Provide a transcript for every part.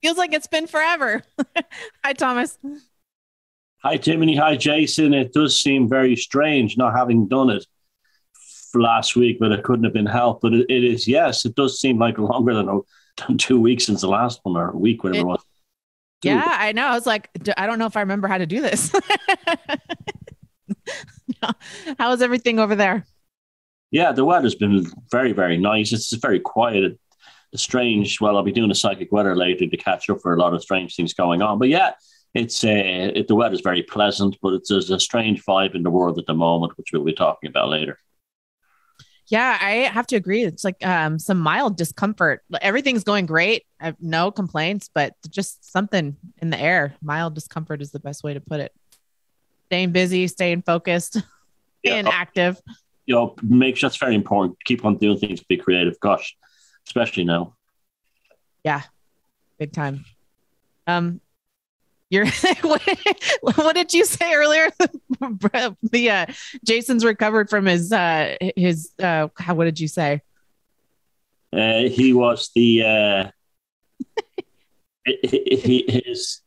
Feels like it's been forever. Hi, Thomas. Hi, Timothy. Hi, Jason. It does seem very strange not having done it last week, but it couldn't have been helped. But it is, yes, it does seem like longer than 2 weeks since the last one, or a week, whatever it was. Yeah, I know. I was like, I don't know if I remember how to do this. How is everything over there? Yeah, the weather's been very, very nice. It's very quiet. I'll be doing a psychic weather later to catch up for a lot of strange things going on. But yeah, the weather's very pleasant, but there's a strange vibe in the world at the moment, which we'll be talking about later. Yeah, I have to agree. It's like some mild discomfort. Everything's going great. I have no complaints, but just something in the air. Mild discomfort is the best way to put it. Staying busy, staying focused, staying active. Make sure that's very important. Keep on doing things, be creative. Gosh, especially now. Yeah, big time. What did you say earlier? Jason's recovered from his what did you say? He was the his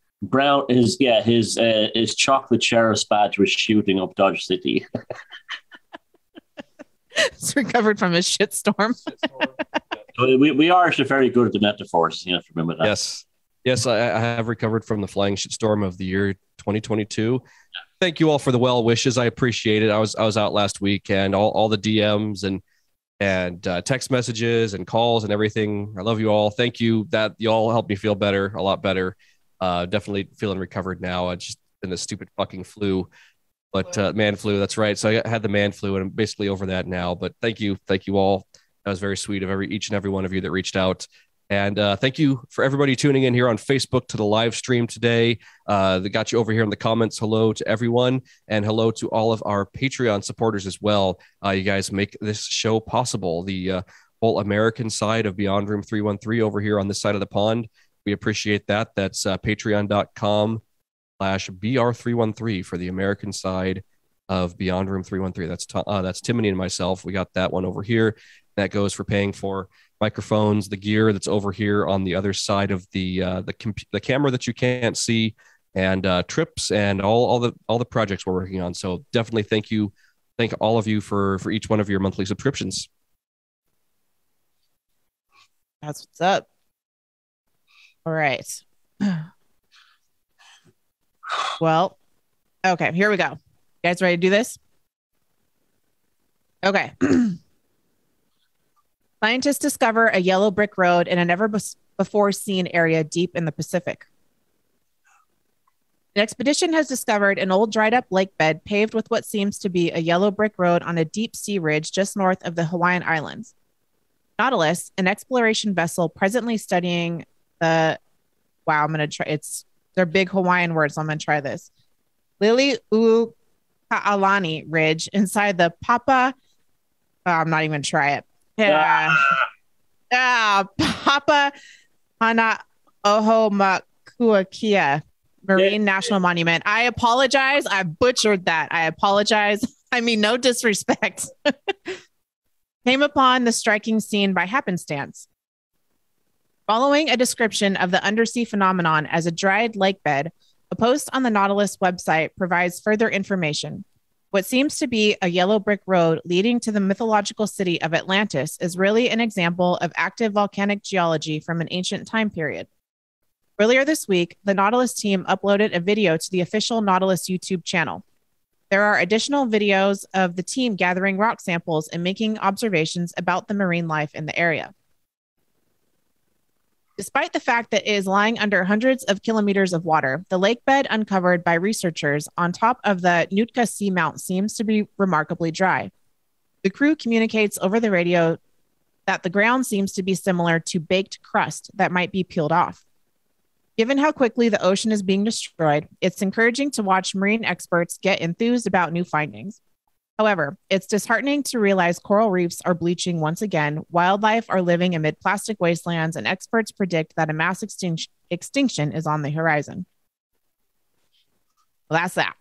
chocolate sheriff's badge was shooting up Dodge City. He's recovered from his shitstorm. We Irish are very good at the metaphors. You have to remember that. Yes, I have recovered from the flying shitstorm of the year 2022. Thank you all for the well wishes. I appreciate it. I was out last week, and all the DMs and text messages and calls and everything. I love you all. Thank you. That you all helped me feel better, a lot better. Definitely feeling recovered now. I just been this stupid fucking flu, but man flu. That's right. So I had the man flu, and I'm basically over that now. But thank you all. That was very sweet of each and every one of you that reached out. And thank you for everybody tuning in here on Facebook to the live stream today. That got you over here in the comments. Hello to everyone, and hello to all of our Patreon supporters as well. You guys make this show possible. The whole American side of Beyond Room 313 over here on this side of the pond. We appreciate that. That's patreon.com/BR313 for the American side of Beyond Room 313. That's Timothy and myself. We got that one over here. That goes for paying for microphones, the gear that's over here on the other side of the camera that you can't see, and trips and all the projects we're working on. So definitely thank all of you for each one of your monthly subscriptions. That's what's up. All right. Well, okay, here we go. You guys ready to do this? Okay. Scientists discover a yellow brick road in a never-before-seen area deep in the Pacific. An expedition has discovered an old dried-up lake bed paved with what seems to be a yellow brick road on a deep sea ridge just north of the Hawaiian Islands. Nautilus, an exploration vessel presently studying the... Wow, I'm going to try... They're big Hawaiian words, so I'm going to try this. Liliuokalani Ridge inside the Papa... I'm not even going to try it. Yeah. Papa Hanaohomakuakia Marine National Monument. I apologize. I butchered that. I apologize. I mean, no disrespect. Came upon the striking scene by happenstance. Following a description of the undersea phenomenon as a dried lake bed, a post on the Nautilus website provides further information. What seems to be a yellow brick road leading to the mythological city of Atlantis is really an example of active volcanic geology from an ancient time period. Earlier this week, the Nautilus team uploaded a video to the official Nautilus YouTube channel. There are additional videos of the team gathering rock samples and making observations about the marine life in the area. Despite the fact that it is lying under hundreds of kilometers of water, the lake bed uncovered by researchers on top of the Nootka Seamount seems to be remarkably dry. The crew communicates over the radio that the ground seems to be similar to baked crust that might be peeled off. Given how quickly the ocean is being destroyed, it's encouraging to watch marine experts get enthused about new findings. However, it's disheartening to realize coral reefs are bleaching once again, wildlife are living amid plastic wastelands, and experts predict that a mass extinction is on the horizon. Well, that's that.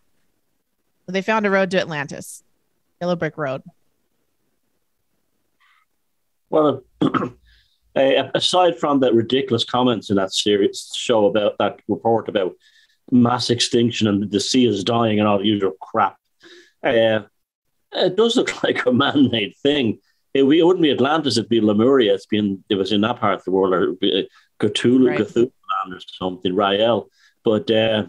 So they found a road to Atlantis. Yellow brick road. Well, Aside from the ridiculous comments in that series show about that report about mass extinction and the sea is dying and all the usual crap, it does look like a man-made thing. It wouldn't be Atlantis; it'd be Lemuria. It was in that part of the world, or Cthulhu, right. Cthulhu land or something, Rael. But I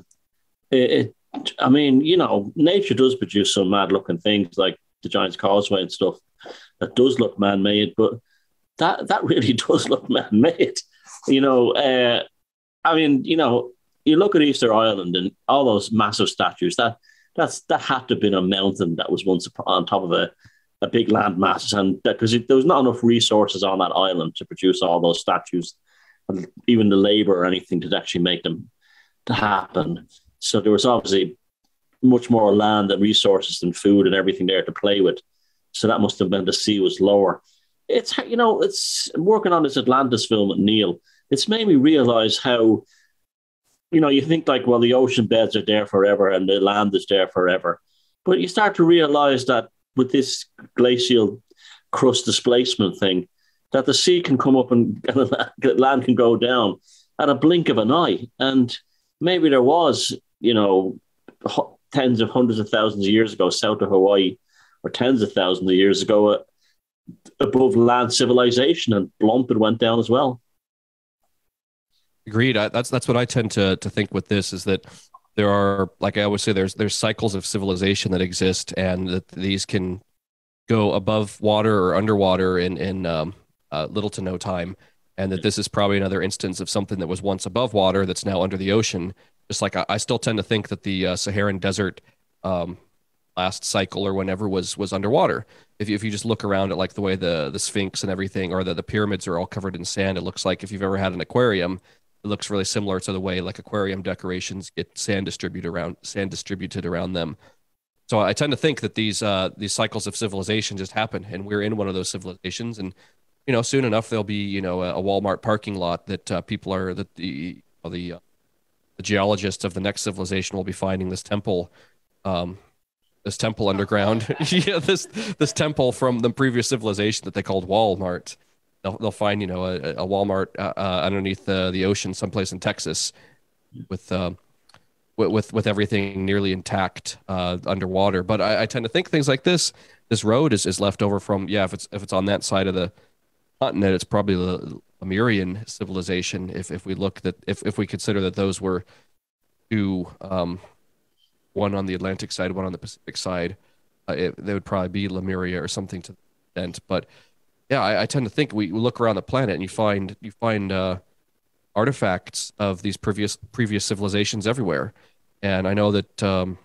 mean, you know, nature does produce some mad-looking things like the Giant's Causeway and stuff that does look man-made, but that really does look man-made. You know, I mean, you know, you look at Easter Island and all those massive statues. That had to have been a mountain that was once on top of a big land mass, and because there was not enough resources on that island to produce all those statues, and even the labor or anything to actually make them to happen. So there was obviously much more land and resources and food and everything there to play with. So that must have been the sea was lower. It's, you know, it's working on this Atlantis film with Neil. It's made me realize how, you know, you think like, well, the ocean beds are there forever and the land is there forever. But you start to realize that with this glacial crust displacement thing, that the sea can come up and land can go down at a blink of an eye. And maybe there was, you know, tens of hundreds of thousands of years ago, south of Hawaii, or tens of thousands of years ago, above land civilization, and blump, it went down as well. Agreed. That's what I tend to think with this, is that there are, like I always say, there's cycles of civilization that exist, and that these can go above water or underwater in little to no time, and that this is probably another instance of something that was once above water that's now under the ocean. Just like I still tend to think that the Saharan desert last cycle or whenever was underwater. If you just look around at like the way the Sphinx and everything, or the pyramids are all covered in sand, it looks like, if you've ever had an aquarium, it looks really similar to the way like aquarium decorations get sand distributed around them. So I tend to think that these cycles of civilization just happen, and we're in one of those civilizations. And you know, soon enough there'll be, you know, a Walmart parking lot that people are that the geologists of the next civilization will be finding this temple underground. Yeah, this temple from the previous civilization that they called Walmart. They'll find, you know, a Walmart underneath the ocean someplace in Texas with everything nearly intact underwater. But I tend to think things like this road is left over from, if it's on that side of the continent, it's probably the Lemurian civilization. If we look that if we consider that those were two, one on the Atlantic side, one on the Pacific side, they would probably be Lemuria or something to the extent. But yeah, I tend to think we look around the planet and you find artifacts of these previous civilizations everywhere. And I know that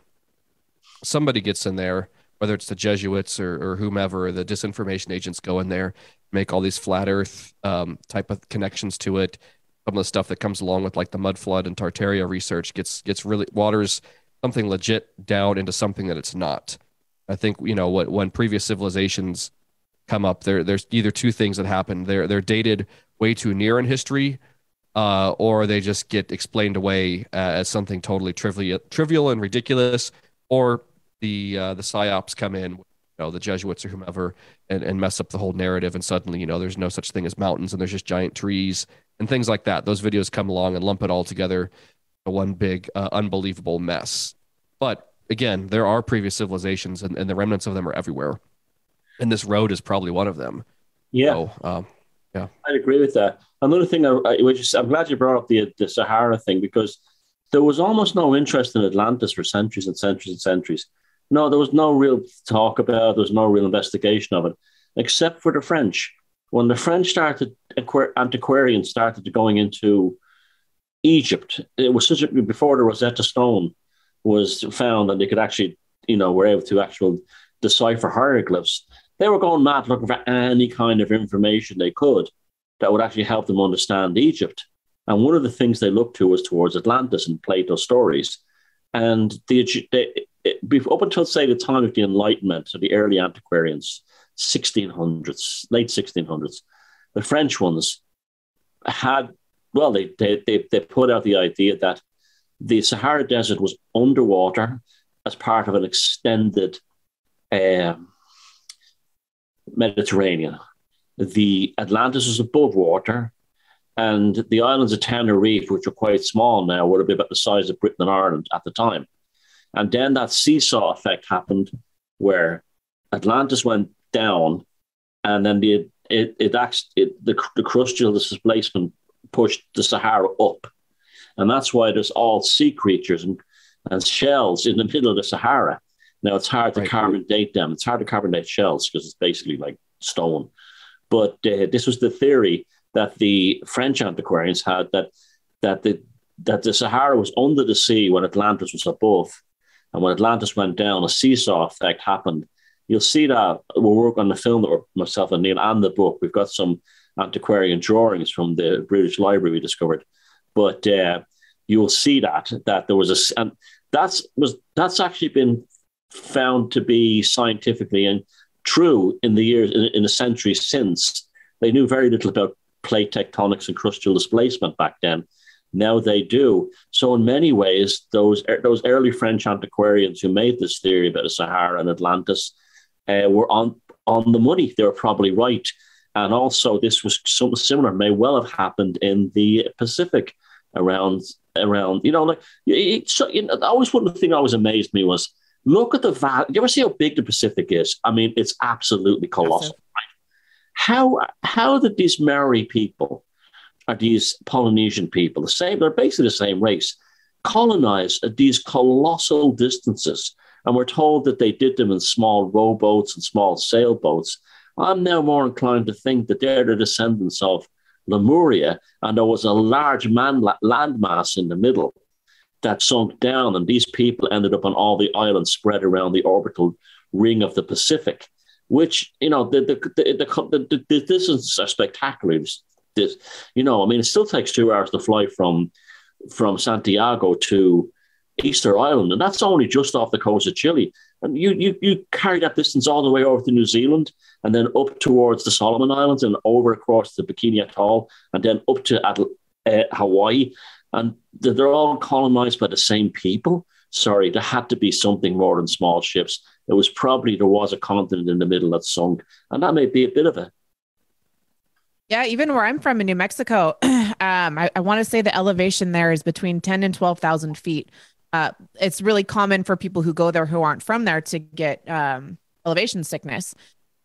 somebody gets in there, whether it's the Jesuits or whomever, the disinformation agents go in there, make all these flat Earth type of connections to it. Some of the stuff that comes along with like the mud flood and Tartaria research gets really waters something legit down into something that it's not. I think, you know, when previous civilizations come up, there's either two things that happen. They're dated way too near in history, or they just get explained away as something totally trivial and ridiculous, or the psyops come in, you know, the Jesuits or whomever, and mess up the whole narrative, and suddenly, you know, there's no such thing as mountains and there's just giant trees and things like that. Those videos come along and lump it all together in one big unbelievable mess. But again, there are previous civilizations, and the remnants of them are everywhere. And this road is probably one of them. Yeah. So, yeah. I'd agree with that. Another thing, I'm glad you brought up the Sahara thing, because there was almost no interest in Atlantis for centuries and centuries and centuries. No, there was no real talk about it. There was no real investigation of it, except for the French. When the French antiquarians started going into Egypt, it was before the Rosetta Stone was found and they could actually, you know, were able to decipher hieroglyphs. They were going mad looking for any kind of information they could that would actually help them understand Egypt. And one of the things they looked to was towards Atlantis and Plato's stories. And up until, say, the time of the Enlightenment, so the early antiquarians, 1600s, late 1600s, the French ones they put out the idea that the Sahara Desert was underwater as part of an extended Mediterranean. the Atlantis was above water, and the islands of Tenerife, which are quite small now, would have been about the size of Britain and Ireland at the time. And then that seesaw effect happened where Atlantis went down, and then the crustal displacement pushed the Sahara up. And that's why there's all sea creatures and shells in the middle of the Sahara. Now, it's hard to carbon date them. It's hard to carbon date shells because it's basically like stone. But this was the theory that the French antiquarians had, that the Sahara was under the sea when Atlantis was above. And when Atlantis went down, a seesaw effect happened. You'll see that we'll work on the film that myself and Neil and the book. We've got some antiquarian drawings from the British Library we discovered. But you'll see that there was and that's actually been found to be scientifically and true in the centuries since. They knew very little about plate tectonics and crustal displacement back then. Now they do. So in many ways, those early French antiquarians who made this theory about the Sahara and Atlantis were on the money. They were probably right. And also, this was something similar may well have happened in the Pacific around like always one of the things that always amazed me was look at the vast. You ever see how big the Pacific is? I mean, it's absolutely colossal. Right? How did these Maori people, or these Polynesian people, they're basically the same race, colonize at these colossal distances? And we're told that they did them in small rowboats and small sailboats. I'm now more inclined to think that they're the descendants of Lemuria, and there was a large landmass in the middle that sunk down, and these people ended up on all the islands spread around the orbital ring of the Pacific, which, the distances are spectacular. It still takes 2 hours to fly from Santiago to Easter Island, and that's only just off the coast of Chile. And you carry that distance all the way over to New Zealand, and then up towards the Solomon Islands, and over across the Bikini Atoll, and then up to Hawaii. And they're all colonized by the same people. Sorry, there had to be something more than small ships. There was a continent in the middle that sunk, and that may be a bit of it. Yeah, even where I'm from in New Mexico, I want to say the elevation there is between 10 and 12,000 feet. It's really common for people who go there who aren't from there to get elevation sickness.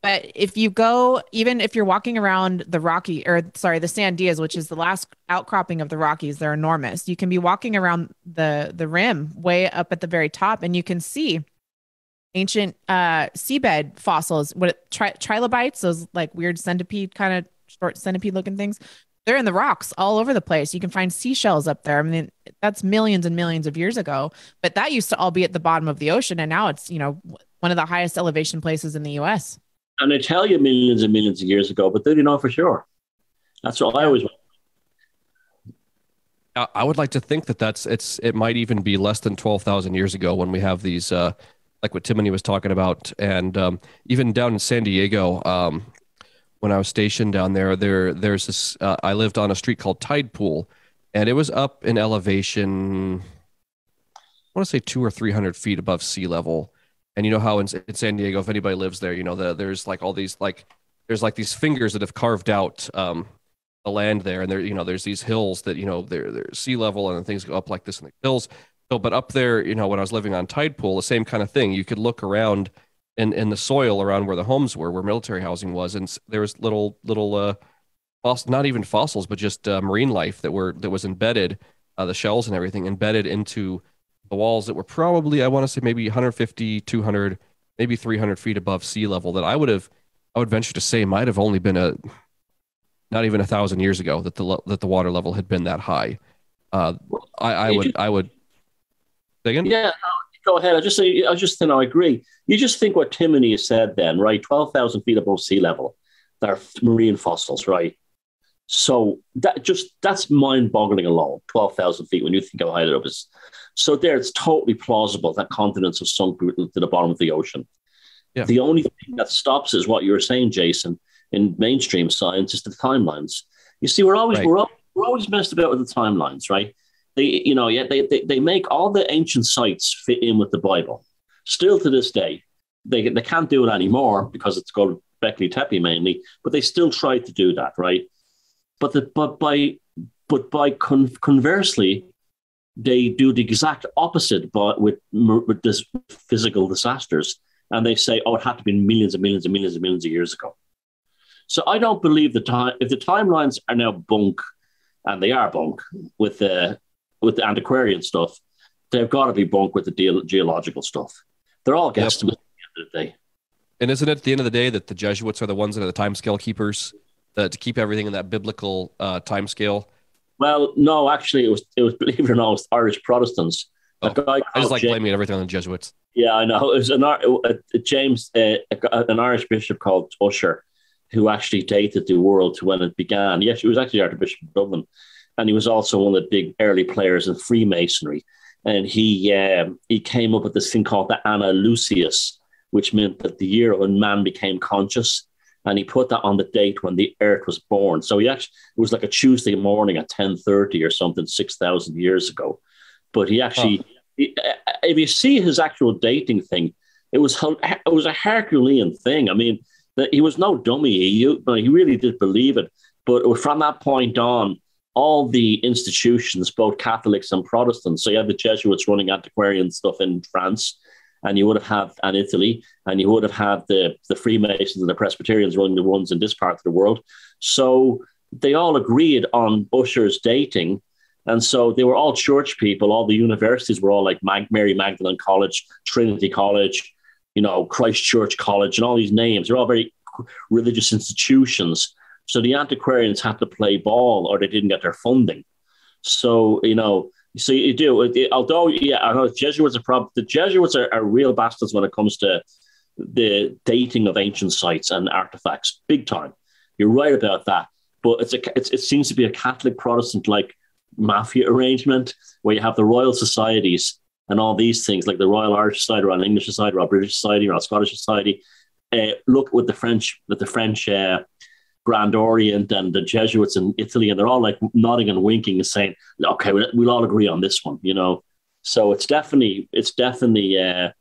But if you go, even if you're walking around the Sandias, which is the last outcropping of the Rockies, they're enormous. You can be walking around the rim way up at the very top, and you can see ancient seabed fossils, trilobites, those like weird centipede, kind of short centipede looking things. They're in the rocks all over the place. You can find seashells up there. I mean, that's millions and millions of years ago, but that used to all be at the bottom of the ocean. And now it's, one of the highest elevation places in the US. And they tell you millions and millions of years ago, but they don't know for sure. That's what I always want. I would like to think that it might even be less than 12,000 years ago when we have these, like what Timony was talking about. And even down in San Diego, when I was stationed down there's this, I lived on a street called Tide Pool, and it was up in elevation, I want to say 200 or 300 feet above sea level. And you know how in San Diego, if anybody lives there, there's like all these, there's like these fingers that have carved out the land there. And there, there's these hills that, they're sea level, and things go up like this in the hills. So, but up there, when I was living on Tide Pool, the same kind of thing. You could look around in the soil around where the homes were, where military housing was, and there was little not even fossils, but just marine life that was embedded, the shells and everything embedded into the walls that were probably, I want to say, maybe 150, 200, maybe 300 feet above sea level. That I would venture to say might have only been not even 1,000 years ago that the water level had been that high. I would. Say again? Yeah. Go ahead. I agree. You just think what Timony has said then, right? 12,000 feet above sea level. They're marine fossils, right? So that's mind-boggling alone, 12,000 feet, when you think how high it is. So there, it's totally plausible that continents have sunk to the bottom of the ocean. Yeah. The only thing that stops is what you were saying, Jason, in mainstream science, is the timelines. You see, we're always messed about with the timelines, right? They make all the ancient sites fit in with the Bible. Still to this day, they can't do it anymore because it's called Göbekli Tepe mainly, but they still tried to do that, right? Conversely, they do the exact opposite, but with this physical disasters, and they say, "Oh, it had to be millions and millions and millions and millions of years ago." So I don't believe if the timelines are now bunk, and they are bunk with the antiquarian stuff, they've got to be bunk with the geological stuff. They're all guesstimates at the end of the day. And isn't it at the end of the day that the Jesuits are the ones that are the timescale keepers to keep everything in that biblical timescale? Well, no, actually, it was believe it or not, it was Irish Protestants. I just like blaming everything on the Jesuits. Yeah, I know. It was an Irish bishop called Usher, who actually dated the world to when it began. Yes, he was actually Archbishop of Dublin, and he was also one of the big early players in Freemasonry. And he came up with this thing called the Anna Lucius, which meant that the year when man became conscious, and he put that on the date when the earth was born. So it was like a Tuesday morning at 10:30 or something, 6,000 years ago. But he actually, if you see his actual dating thing, it was a Herculean thing. I mean, he was no dummy. He really did believe it. But from that point on, all the institutions, both Catholics and Protestants, so you had the Jesuits running antiquarian stuff in France, and you would have had in Italy, and you would have had the Freemasons and the Presbyterians running the ones in this part of the world. So they all agreed on Usher's dating. And so they were all church people. All the universities were all like Mary Magdalene College, Trinity College, Christ Church College, and all these names. They're all very religious institutions. So the antiquarians had to play ball, or they didn't get their funding. So, so you do. Although, I know Jesuits are the Jesuits are real bastards when it comes to the dating of ancient sites and artifacts, big time. You're right about that. But it seems to be a Catholic Protestant like mafia arrangement where you have the Royal Societies and all these things, like the Royal Irish Society, or an English Society, or a British Society, or a Scottish Society. Look with the French Grand Orient and the Jesuits in Italy, and they're all like nodding and winking and saying, "Okay, we'll all agree on this one," So it's definitely a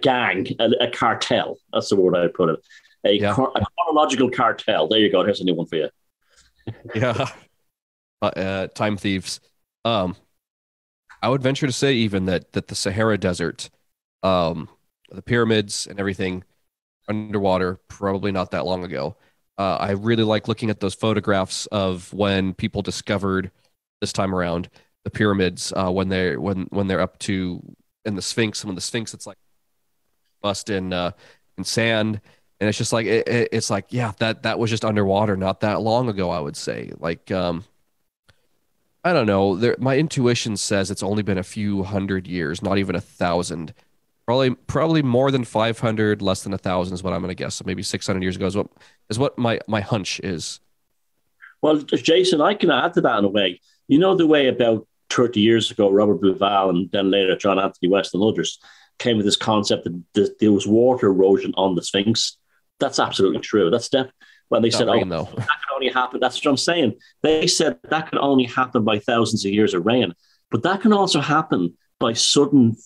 gang, a cartel. That's the word I would put it. A chronological cartel. There you go. Here's a new one for you. Yeah. Time thieves. I would venture to say even that the Sahara Desert, the pyramids and everything underwater, probably not that long ago. I really like looking at those photographs of when people discovered this time around the pyramids, when they're up to in the Sphinx, and when the Sphinx it's like bust in sand, and it's just like it's like that was just underwater not that long ago. I would say I don't know. My intuition says it's only been a few hundred years, not even 1,000. Probably more than 500, less than 1,000 is what I'm going to guess. So maybe 600 years ago is what my hunch is. Well, Jason, I can add to that in a way. The way about 30 years ago, Robert Bouval and then later John Anthony West and others came with this concept that there was water erosion on the Sphinx. That's absolutely true. That's when they said, rain, that can only happen. That's what I'm saying. They said that can only happen by thousands of years of rain, but that can also happen by sudden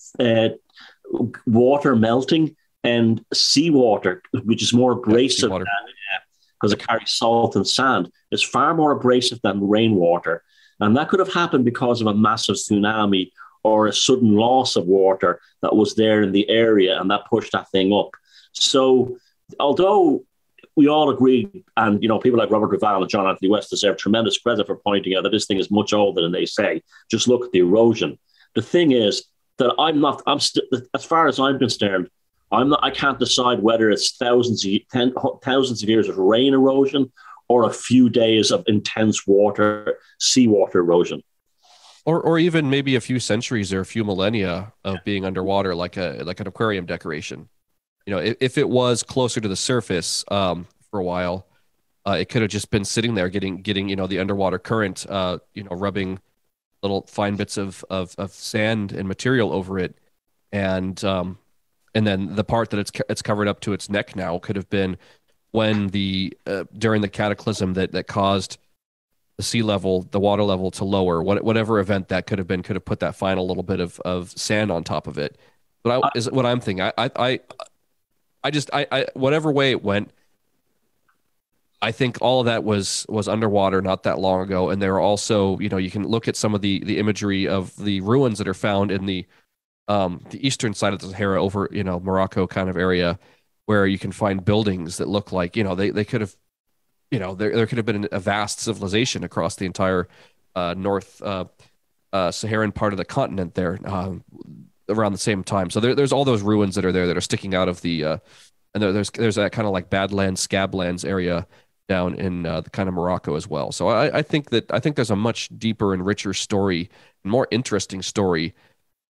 water melting and seawater, which is more abrasive because it carries salt and sand. It's far more abrasive than rainwater. And that could have happened because of a massive tsunami or a sudden loss of water that was there in the area, and that pushed that thing up. So although we all agree, and people like Robert Duval and John Anthony West deserve tremendous credit for pointing out that this thing is much older than they say. Just look at the erosion. The thing is that as far as I'm concerned, I can't decide whether it's thousands of years of rain erosion or a few days of intense seawater erosion. Or even maybe a few centuries or a few millennia of being underwater, like an aquarium decoration. If it was closer to the surface for a while, it could have just been sitting there getting the underwater current, rubbing little fine bits of sand and material over it, and then the part that it's covered up to its neck now could have been when during the cataclysm that caused the water level to lower, whatever event that could have put that final little bit of sand on top of it. But is what I'm thinking. I whatever way it went, I think all of that was underwater not that long ago. And there are also, you can look at some of the imagery of the ruins that are found in the eastern side of the Sahara over, Morocco kind of area, where you can find buildings that look like, they could have, there could have been a vast civilization across the entire North Saharan part of the continent there around the same time. So there's all those ruins that are there that are sticking out of the, and there's that kind of like Badlands, Scablands area down in the kind of Morocco as well. So I think there's a much deeper and richer story, more interesting story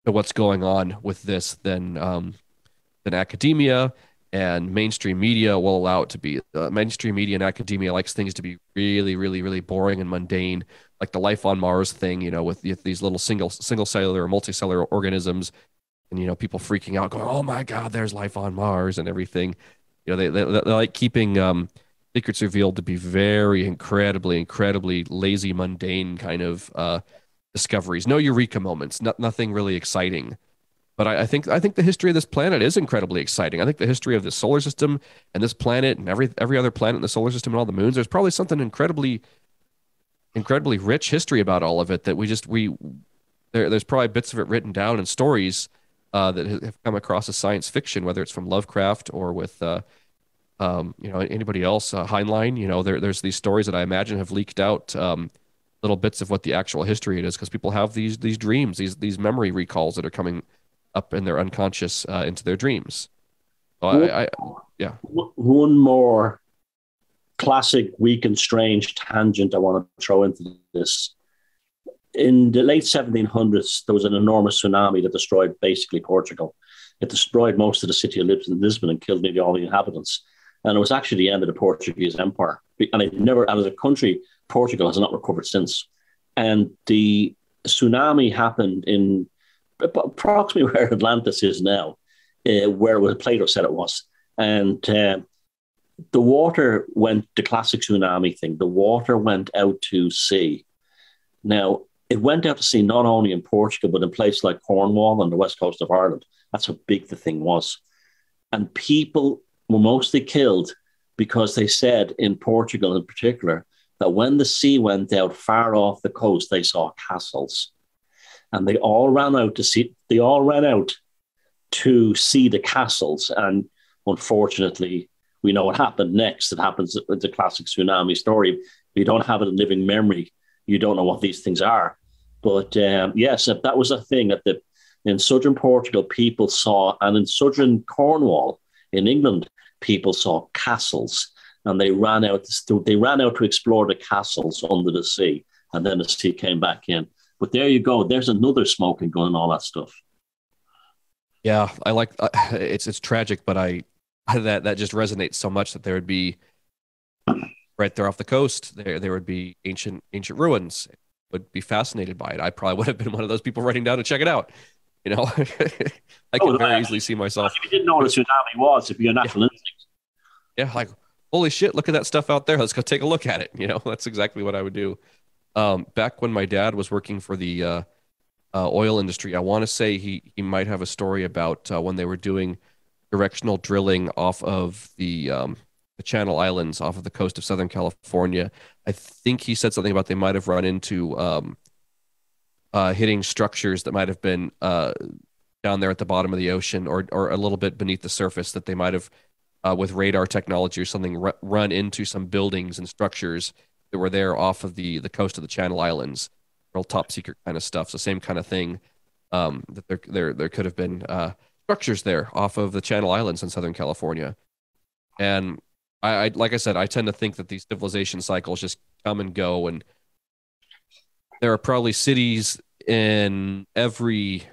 to what's going on with this than academia and mainstream media will allow it to be. Mainstream media and academia likes things to be really, really, really boring and mundane, like the life on Mars thing, with these little single cellular or multicellular organisms, and people freaking out, going, "Oh my God, there's life on Mars," and everything. They like keeping secrets revealed to be very incredibly lazy, mundane kind of discoveries. No eureka moments, nothing really exciting. But I think the history of this planet is incredibly exciting. I think the history of the solar system and this planet and every other planet in the solar system and all the moons, there's probably something incredibly rich history about all of it that there's probably bits of it written down in stories that have come across as science fiction, whether it's from Lovecraft or with anybody else, Heinlein. There's these stories that I imagine have leaked out little bits of what the actual history it is, because people have these dreams, these memory recalls that are coming up in their unconscious into their dreams. So One more classic weak and strange tangent I want to throw into this. In the late 1700s, there was an enormous tsunami that destroyed basically Portugal. It destroyed most of the city of Lisbon and killed nearly all the inhabitants. And it was actually the end of the Portuguese Empire. And as a country, Portugal has not recovered since. And the tsunami happened in approximately where Atlantis is now, where Plato said it was. And the water the classic tsunami thing, the water went out to sea. Now, it went out to sea not only in Portugal, but in places like Cornwall on the west coast of Ireland. That's how big the thing was. And people were mostly killed because they said, in Portugal in particular, that when the sea went out far off the coast, they saw castles. And they all ran out to see the castles. And unfortunately, we know what happened next. It happens, it's a classic tsunami story. If you don't have it in living memory, you don't know what these things are. But yes, that was a thing in southern Portugal, people saw, and in southern Cornwall, in England, people saw castles, and they ran out to explore the castles under the sea, and then the sea came back in. But there you go. There's another smoking gun and all that stuff. Yeah, I like it's tragic, but that just resonates so much that there would be right there off the coast. There would be ancient ruins. Would be fascinated by it. I probably would have been one of those people writing down to check it out. I could very easily see myself. If you didn't know what a tsunami was, if you're natural instinct. Yeah, like, holy shit, look at that stuff out there. Let's go take a look at it. That's exactly what I would do. Back when my dad was working for the oil industry, I want to say he might have a story about when they were doing directional drilling off of the Channel Islands off of the coast of Southern California. I think he said something about they might have run into hitting structures that might have been down there at the bottom of the ocean or a little bit beneath the surface, that they might have with radar technology or something run into some buildings and structures that were there off of the coast of the Channel Islands. Real top secret kind of stuff. So same kind of thing, that there could have been structures there off of the Channel Islands in Southern California. And I like I said, I tend to think that these civilization cycles just come and go, and there are probably cities in every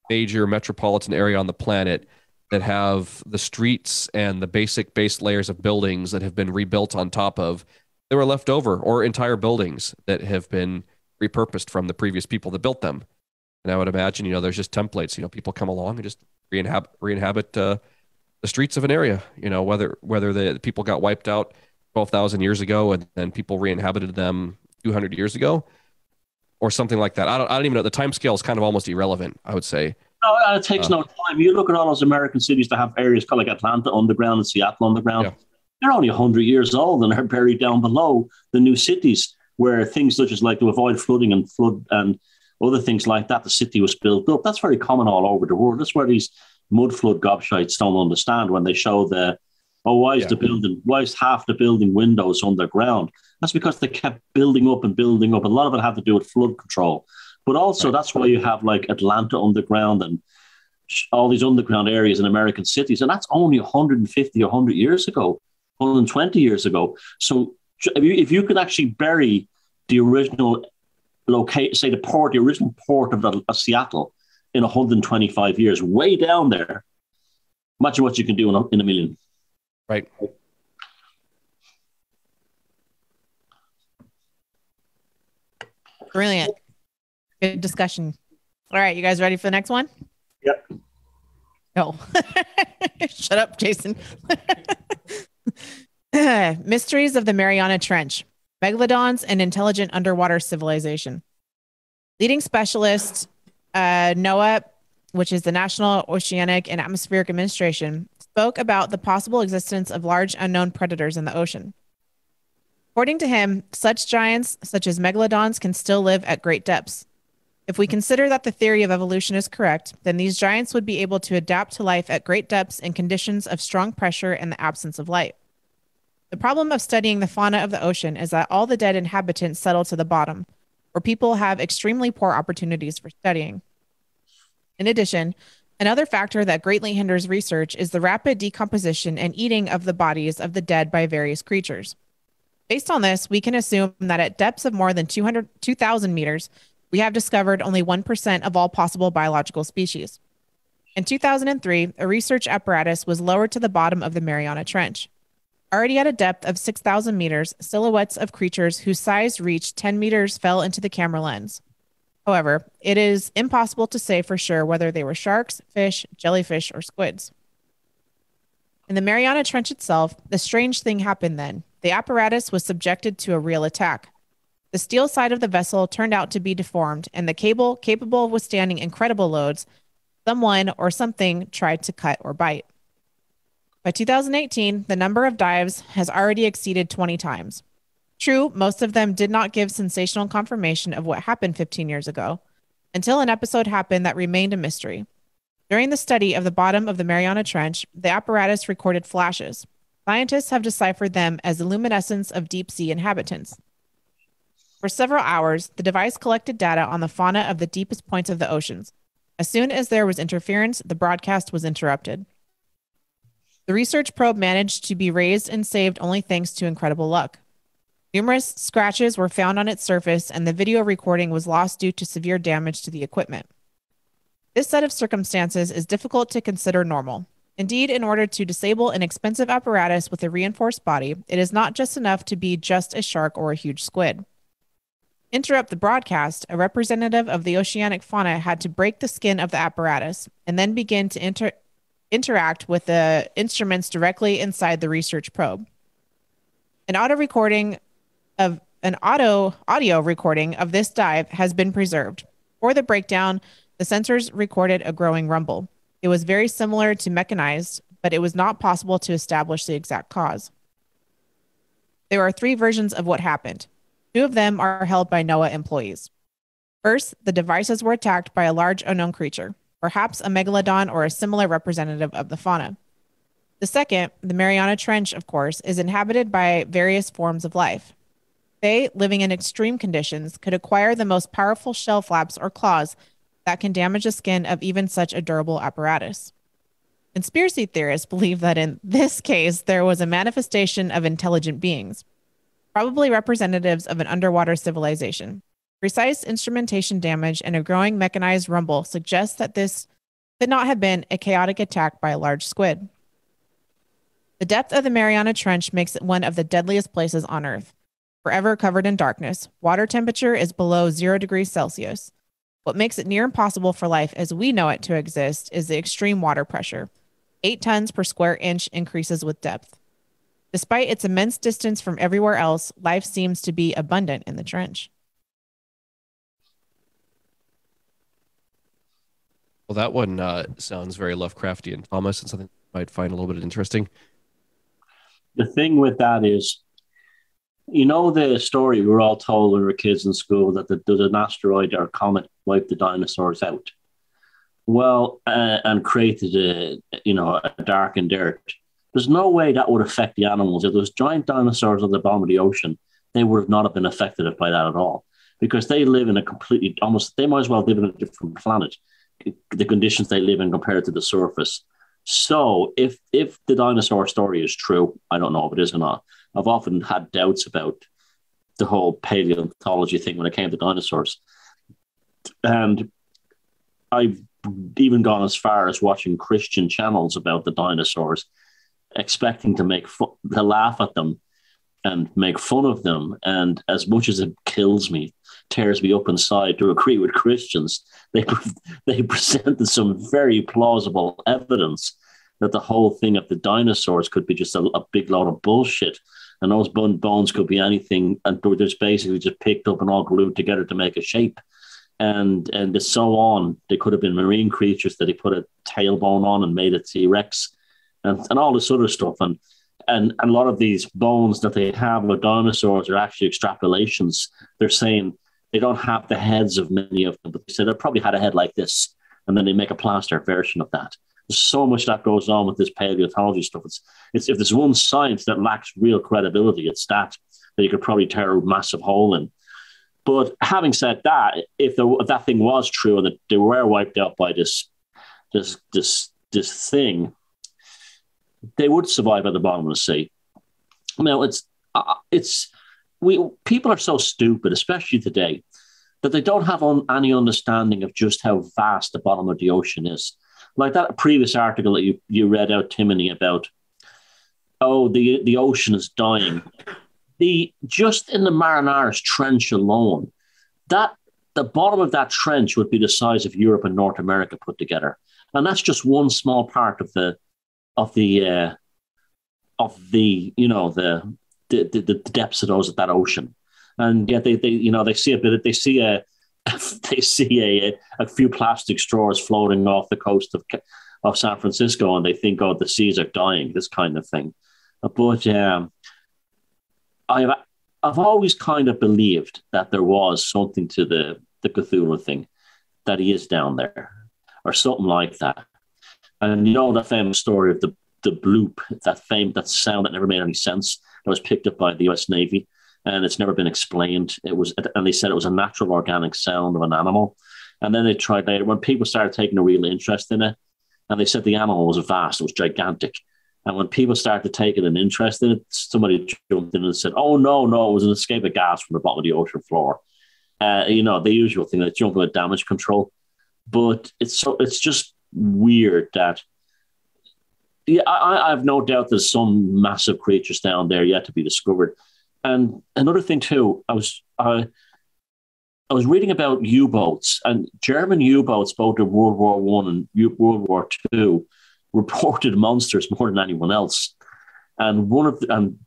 major metropolitan area on the planet that have the streets and the basic base layers of buildings that have been rebuilt on top of that were left over, or entire buildings that have been repurposed from the previous people that built them. And I would imagine, there's just templates, people come along and just re-inhabit the streets of an area, whether the people got wiped out 12,000 years ago and then people re-inhabited them 200 years ago or something like that. I don't even know. The time scale is kind of almost irrelevant, I would say. No, it takes no time. You look at all those American cities that have areas called like Atlanta underground and Seattle underground. they're only 100 years old and are buried down below the new cities where things such as like to avoid flooding and flood and other things like that, the city was built up. That's very common all over the world. That's where these mud flood gobshites don't understand when they show why is half the building windows underground? That's because they kept building up and building up. A lot of it had to do with flood control. But also that's why you have like Atlanta underground and all these underground areas in American cities. And that's only 150 or 100 years ago, 120 years ago. So if you could actually bury the original the original port of Seattle in 125 years, way down there, imagine what you can do in a million. Right. Brilliant. Good discussion. All right, you guys ready for the next one? Yep. No. Shut up, Jason. Mysteries of the Mariana Trench, megalodons and intelligent underwater civilization. Leading specialist NOAA, which is the National Oceanic and Atmospheric Administration, spoke about the possible existence of large unknown predators in the ocean. According to him, such giants such as megalodons can still live at great depths. If we consider that the theory of evolution is correct, then these giants would be able to adapt to life at great depths in conditions of strong pressure and the absence of light. The problem of studying the fauna of the ocean is that all the dead inhabitants settle to the bottom, where people have extremely poor opportunities for studying. In addition, another factor that greatly hinders research is the rapid decomposition and eating of the bodies of the dead by various creatures. Based on this, we can assume that at depths of more than 2,000 meters, we have discovered only 1% of all possible biological species. In 2003, a research apparatus was lowered to the bottom of the Mariana Trench. Already at a depth of 6,000 meters, silhouettes of creatures whose size reached 10 meters fell into the camera lens. However, it is impossible to say for sure whether they were sharks, fish, jellyfish, or squids. In the Mariana Trench itself, the strange thing happened then. The apparatus was subjected to a real attack. The steel side of the vessel turned out to be deformed, and the cable, capable of withstanding incredible loads, someone or something tried to cut or bite. By 2018, the number of dives has already exceeded 20 times. True, most of them did not give sensational confirmation of what happened 15 years ago, until an episode happened that remained a mystery. During the study of the bottom of the Mariana Trench, the apparatus recorded flashes. Scientists have deciphered them as the luminescence of deep sea inhabitants. For several hours, the device collected data on the fauna of the deepest points of the oceans. As soon as there was interference, the broadcast was interrupted. The research probe managed to be raised and saved only thanks to incredible luck. Numerous scratches were found on its surface, and the video recording was lost due to severe damage to the equipment. This set of circumstances is difficult to consider normal. Indeed, in order to disable an expensive apparatus with a reinforced body, it is not just enough to be just a shark or a huge squid. Interrupt the broadcast, a representative of the oceanic fauna had to break the skin of the apparatus and then begin to interact with the instruments directly inside the research probe. An audio recording of this dive has been preserved. For the breakdown, the sensors recorded a growing rumble. It was very similar to mechanized, but it was not possible to establish the exact cause. There are 3 versions of what happened. 2 of them are held by NOAA employees. First, the devices were attacked by a large unknown creature, perhaps a megalodon or a similar representative of the fauna. The second, the Mariana Trench, of course, is inhabited by various forms of life. They, living in extreme conditions, could acquire the most powerful shell flaps or claws that can damage the skin of even such a durable apparatus. Conspiracy theorists believe that in this case, there was a manifestation of intelligent beings, probably representatives of an underwater civilization. Precise instrumentation damage and a growing mechanized rumble suggest that this could not have been a chaotic attack by a large squid. The depth of the Mariana Trench makes it one of the deadliest places on Earth. Forever covered in darkness, water temperature is below 0 degrees Celsius. What makes it near impossible for life as we know it to exist is the extreme water pressure. 8 tons per square inch increases with depth. Despite its immense distance from everywhere else, life seems to be abundant in the trench. Well, that one sounds very Lovecraftian, Thomas, and something you might find a little bit interesting. the thing with that is, you know, the story we were all told when we were kids in school that there's an asteroid or a comet wiped the dinosaurs out. Well, and created a darkened earth. There's no way that would affect the animals. If those giant dinosaurs at the bottom of the ocean, they would not have been affected by that at all, because they live in a completely, they might as well live in a different planet, the conditions they live in compared to the surface. So if the dinosaur story is true, I don't know if it is or not. I've often had doubts about the whole paleontology thing when it came to dinosaurs. And I've even gone as far as watching Christian channels about the dinosaurs, expecting to to laugh at them and make fun of them. And as much as it kills me, tears me up inside to agree with Christians, they presented some very plausible evidence that the whole thing of the dinosaurs could be just a big load of bullshit. And those bones could be anything. And they're just basically just picked up and all glued together to make a shape. And so on. They could have been marine creatures that he put a tailbone on and made a T-Rex and all this other stuff. And a lot of these bones that they have of dinosaurs are actually extrapolations. They're saying they don't have the heads of many of them, but they said they probably had a head like this. And then they make a plaster version of that. There's so much that goes on with this paleontology stuff. It's if there's one science that lacks real credibility, it's that you could probably tear a massive hole in. But having said that, if that thing was true and that they were wiped out by this thing, they would survive at the bottom of the sea. Now, people are so stupid, especially today, that they don't have any understanding of just how vast the bottom of the ocean is. Like that previous article that you read out, Timony, about, the ocean is dying. Just in the Mariana Trench alone, the bottom of that trench would be the size of Europe and North America put together, and that's just one small part of the depths of that ocean. And yet they see a few plastic straws floating off the coast of San Francisco, and they think, the seas are dying, this kind of thing. But I've always kind of believed that there was something to the Cthulhu thing, that he is down there or something like that. And that famous story of the bloop, that sound that never made any sense, that was picked up by the US Navy, and it's never been explained. And they said it was a natural organic sound of an animal. And then they tried later, when people started taking a real interest in it, and they said the animal was vast, it was gigantic. And when people started taking an interest in it, somebody jumped in and said, "Oh, no, it was an escape of gas from the bottom of the ocean floor." The usual thing, they jump with damage control. But it's just weird that, I have no doubt there's some massive creatures down there yet to be discovered. And another thing too, I was reading about U-boats, and German U-boats, both in World War I and World War II, reported monsters more than anyone else, and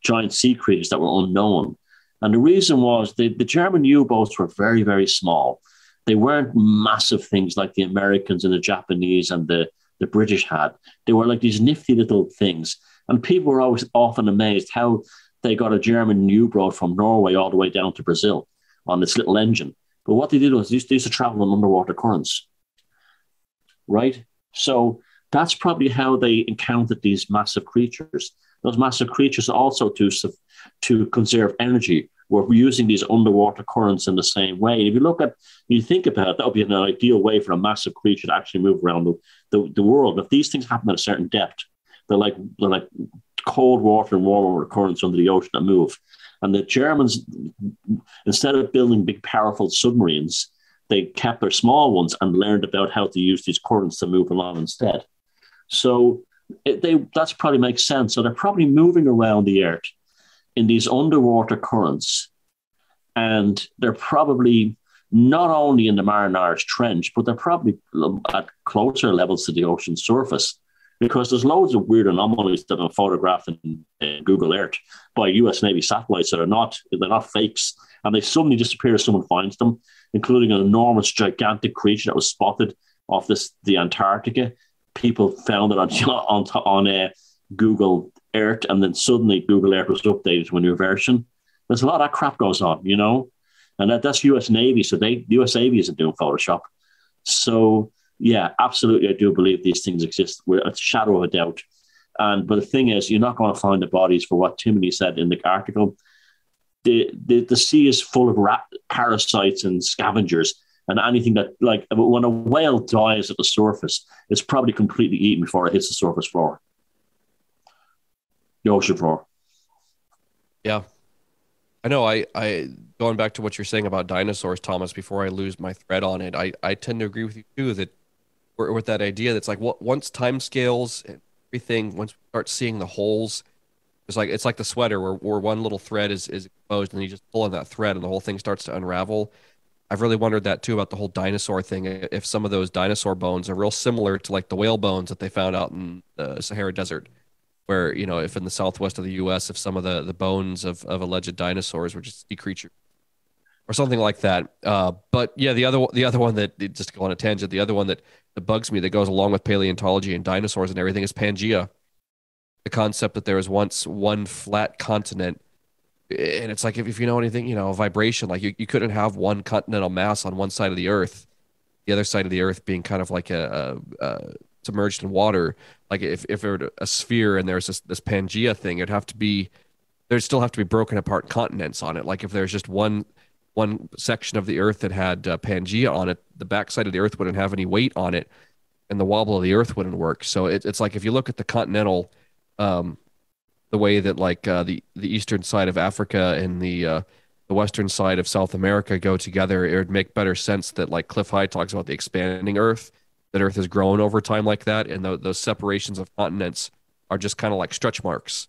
giant sea creatures that were unknown. And the reason was the German U-boats were very, very small. They weren't massive things like the Americans and the Japanese and the British had. They were like these nifty little things. And people were always often amazed how they got a German U-boat from Norway all the way down to Brazil on this little engine. But what they did was they used to travel on underwater currents, right? So that's probably how they encountered these massive creatures. Those massive creatures also to conserve energy were using these underwater currents in the same way. And if you think about it, that would be an ideal way for a massive creature to actually move around the world. If these things happen at a certain depth, they're like cold water and warm water currents under the ocean that move. And the Germans, instead of building big, powerful submarines, they kept their small ones and learned about how to use these currents to move along instead. So that's probably makes sense. So they're probably moving around the earth in these underwater currents, and they're probably not only in the Mariana Trench, but they're probably at closer levels to the ocean surface, because there's loads of weird anomalies that are photographed in Google Earth by US Navy satellites that they're not fakes, and they suddenly disappear as someone finds them, including an enormous, gigantic creature that was spotted off the Antarctica. People found it on Google Earth, and then suddenly Google Earth was updated to a new version. There's a lot of that crap goes on, you know, and that's US Navy. So US Navy isn't doing Photoshop. So yeah, absolutely, I do believe these things exist. We're a shadow of a doubt. But the thing is, you're not going to find the bodies for what Timothy said in the article. The sea is full of parasites and scavengers, and anything that, like, when a whale dies at the surface, it's probably completely eaten before it hits the surface floor, the ocean floor. Yeah. I know. I going back to what you're saying about dinosaurs, Thomas, before I lose my thread on it, I tend to agree with you too, that with that idea that's like, once timescales and everything, once we start seeing the holes, it's like the sweater where one little thread is exposed, and you just pull on that thread and the whole thing starts to unravel. I've really wondered that too about the whole dinosaur thing. If some of those dinosaur bones are real similar to like the whale bones that they found out in the Sahara Desert, where, you know, if in the southwest of the U.S., if some of the bones of alleged dinosaurs were just sea creatures or something like that. But yeah, the other one that, just to go on a tangent, the other one that bugs me that goes along with paleontology and dinosaurs and everything is Pangaea. The concept that there was once one flat continent. And it's like, if you know anything, you know, vibration, like you couldn't have one continental mass on one side of the earth, the other side of the earth being kind of like a submerged in water. Like if it were a sphere and there's this Pangaea thing, there'd still have to be broken apart continents on it. Like if there's just one section of the earth that had Pangaea on it, the backside of the earth wouldn't have any weight on it, and the wobble of the earth wouldn't work. So it's like, if you look at the continental, the way that like the eastern side of Africa and the western side of South America go together, it would make better sense that, like Cliff High talks about, the expanding earth, that earth has grown over time like that, and those separations of continents are just kind of like stretch marks,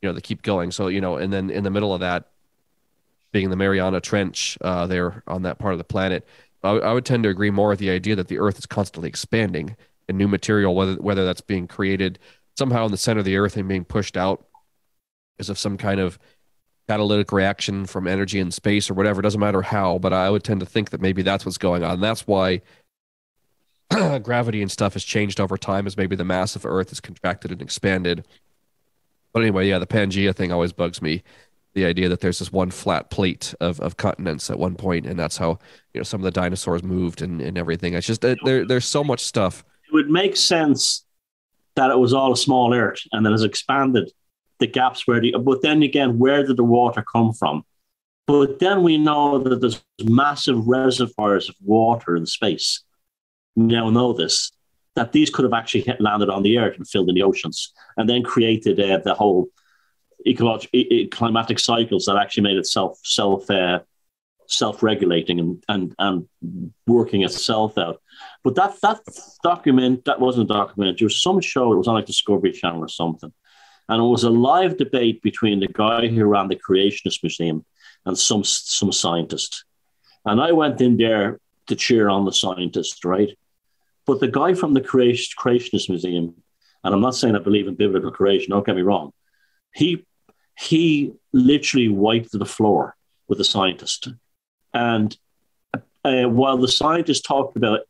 you know, that keep going. So, you know, and then in the middle of that being the Mariana Trench there on that part of the planet, I would tend to agree more with the idea that the earth is constantly expanding, and new material, whether that's being created somehow in the center of the earth and being pushed out as of some kind of catalytic reaction from energy in space or whatever. It doesn't matter how, but I would tend to think that maybe that's what's going on. That's why gravity and stuff has changed over time, as maybe the mass of earth has contracted and expanded. But anyway, yeah, the Pangaea thing always bugs me. The idea that there's this one flat plate of continents at one point, and that's how, you know, some of the dinosaurs moved and everything. It's just there's so much stuff. It would make sense that it was all a small earth and that has expanded the gaps but then again, where did the water come from? But then we know that there's massive reservoirs of water in space. We now know this, that these could have actually landed on the earth and filled in the oceans, and then created the whole climatic cycles that actually made it self-regulating and working itself out. But that document, that wasn't a document. There was some show, it was on like Discovery Channel or something. And it was a live debate between the guy who ran the Creationist Museum and some scientist. And I went in there to cheer on the scientist, right? But the guy from the Creationist Museum, and I'm not saying I believe in biblical creation, don't get me wrong, he literally wiped the floor with the scientist. And while the scientist talked about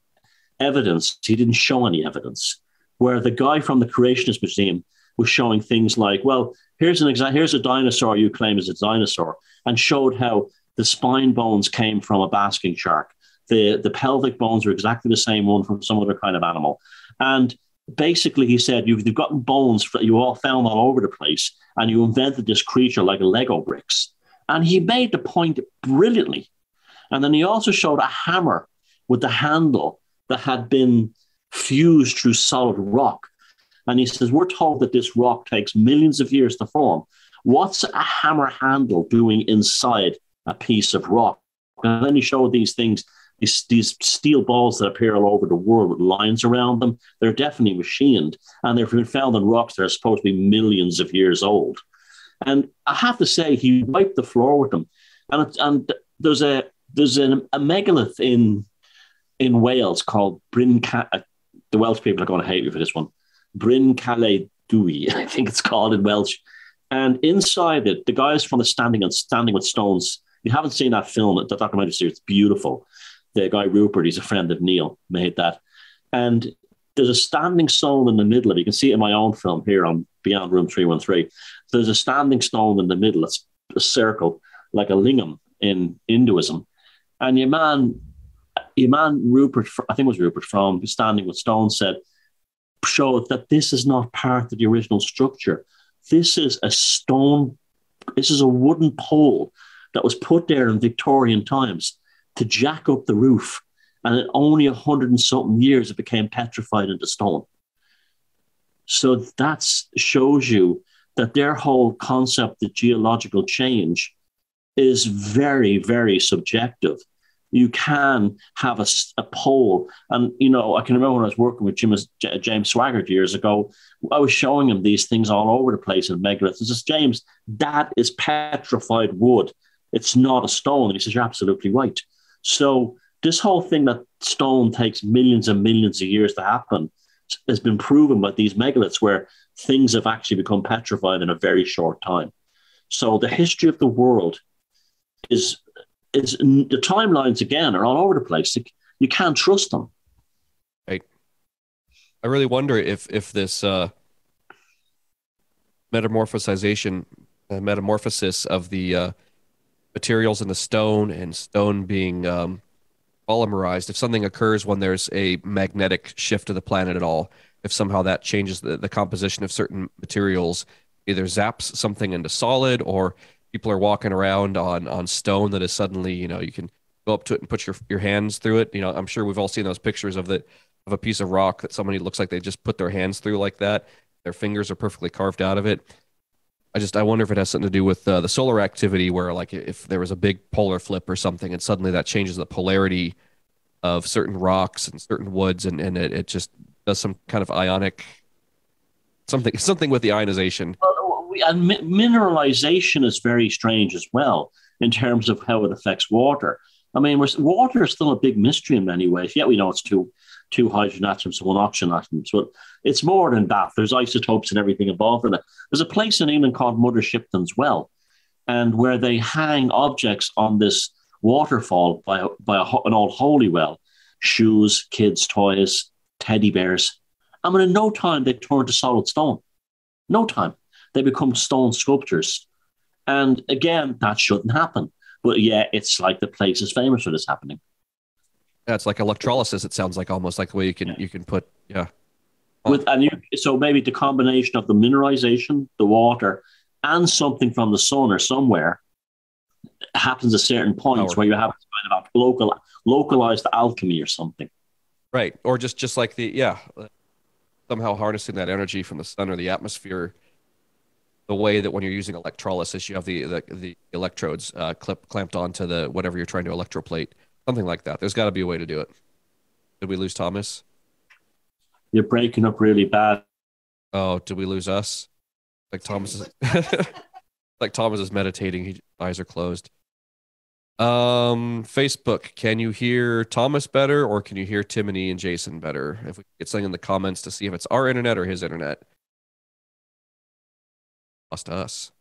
evidence, he didn't show any evidence. Where the guy from the Creationist Museum was showing things like, well, here's a dinosaur you claim is a dinosaur, and showed how the spine bones came from a basking shark. The pelvic bones are exactly the same one from some other kind of animal. And basically, he said, you've gotten bones that you all found all over the place, and you invented this creature like a Lego bricks. And he made the point brilliantly. And then he also showed a hammer with the handle that had been fused through solid rock. And he says, we're told that this rock takes millions of years to form. What's a hammer handle doing inside a piece of rock? And then he showed these things, these steel balls that appear all over the world with lines around them. They're definitely machined, and they've been found in rocks that are supposed to be millions of years old. And I have to say, he wiped the floor with them. And there's a megalith in Wales called Bryn. The Welsh people are going to hate me for this one. Bryn Calais Dwy, I think it's called in Welsh. And inside it, the guys from the Standing with Stones. You haven't seen that film, the documentary series. It's beautiful. The guy Rupert, he's a friend of Neil, made that. And There's a standing stone in the middle of it. You can see it in my own film here on Beyond Room 313. There's a standing stone in the middle. It's a circle, like a lingam in Hinduism. And your man Rupert, I think it was Rupert from Standing with Stone, showed that this is not part of the original structure. This is a stone, this is a wooden pole that was put there in Victorian times to jack up the roof. And in only 100 and something years, it became petrified into stone. So that shows you that their whole concept of geological change is very, very subjective. You can have a pole. And, you know, I can remember when I was working with James Swaggart years ago, I was showing him these things all over the place in megaliths. He says, James, that is petrified wood. It's not a stone. And he says, you're absolutely right. So this whole thing that stone takes millions and millions of years to happen has been proven by these megaliths where things have actually become petrified in a very short time. So the history of the world is the timelines, again, are all over the place. You can't trust them. Right. I really wonder if this metamorphosis of the materials in the stone and stone being polymerized, if something occurs when there's a magnetic shift of the planet at all, if somehow that changes the composition of certain materials, either zaps something into solid, or people are walking around on stone that is suddenly, you know, you can go up to it and put your hands through it. You know, I'm sure we've all seen those pictures of a piece of rock that somebody looks like they just put their hands through like that. Their fingers are perfectly carved out of it. I wonder if it has something to do with the solar activity, where like if there was a big polar flip or something, and suddenly that changes the polarity of certain rocks and certain woods, and it just does some kind of ionic something with the ionization. And mineralization is very strange as well in terms of how it affects water. I mean, water is still a big mystery in many ways. Yeah, we know it's two hydrogen atoms and one oxygen atom, but it's more than that. There's isotopes and everything involved in it. There's a place in England called Mother Shipton's Well, and where they hang objects on this waterfall by an old holy well, shoes, kids' toys, teddy bears. I mean, in no time, they turn to solid stone. No time. They become stone sculptures. And again, that shouldn't happen. But yeah, it's like the place is famous for this happening. Yeah, it's like electrolysis. It sounds like almost like the way you can put, yeah. So maybe the combination of the mineralization, the water, and something from the sun or somewhere happens at certain points where you have kind of localized alchemy or something. Right. Or just like somehow harnessing that energy from the sun or the atmosphere, the way that when you're using electrolysis, you have the electrodes clamped onto the whatever you're trying to electroplate, something like that. There's got to be a way to do it. Did we lose Thomas? You're breaking up really bad. Oh, did we lose us? Like Thomas is like Thomas is meditating. His eyes are closed. Facebook, can you hear Thomas better, or can you hear Timony and Jason better? If we get something in the comments to see if it's our internet or his internet. Lost us.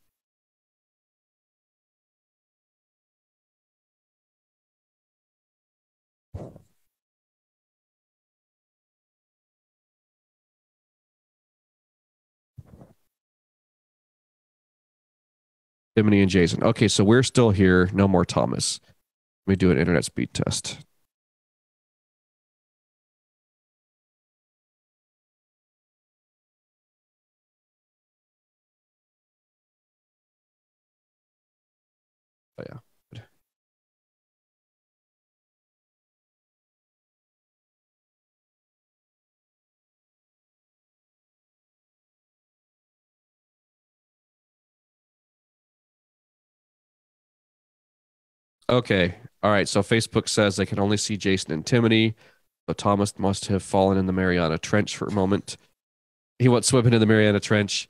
Timony and Jason. Okay, so we're still here. No more Thomas. Let me do an internet speed test. Oh, yeah. Good. Okay. All right. So Facebook says they can only see Jason and Timony. So Thomas must have fallen in the Mariana Trench for a moment. He went swimming in the Mariana Trench.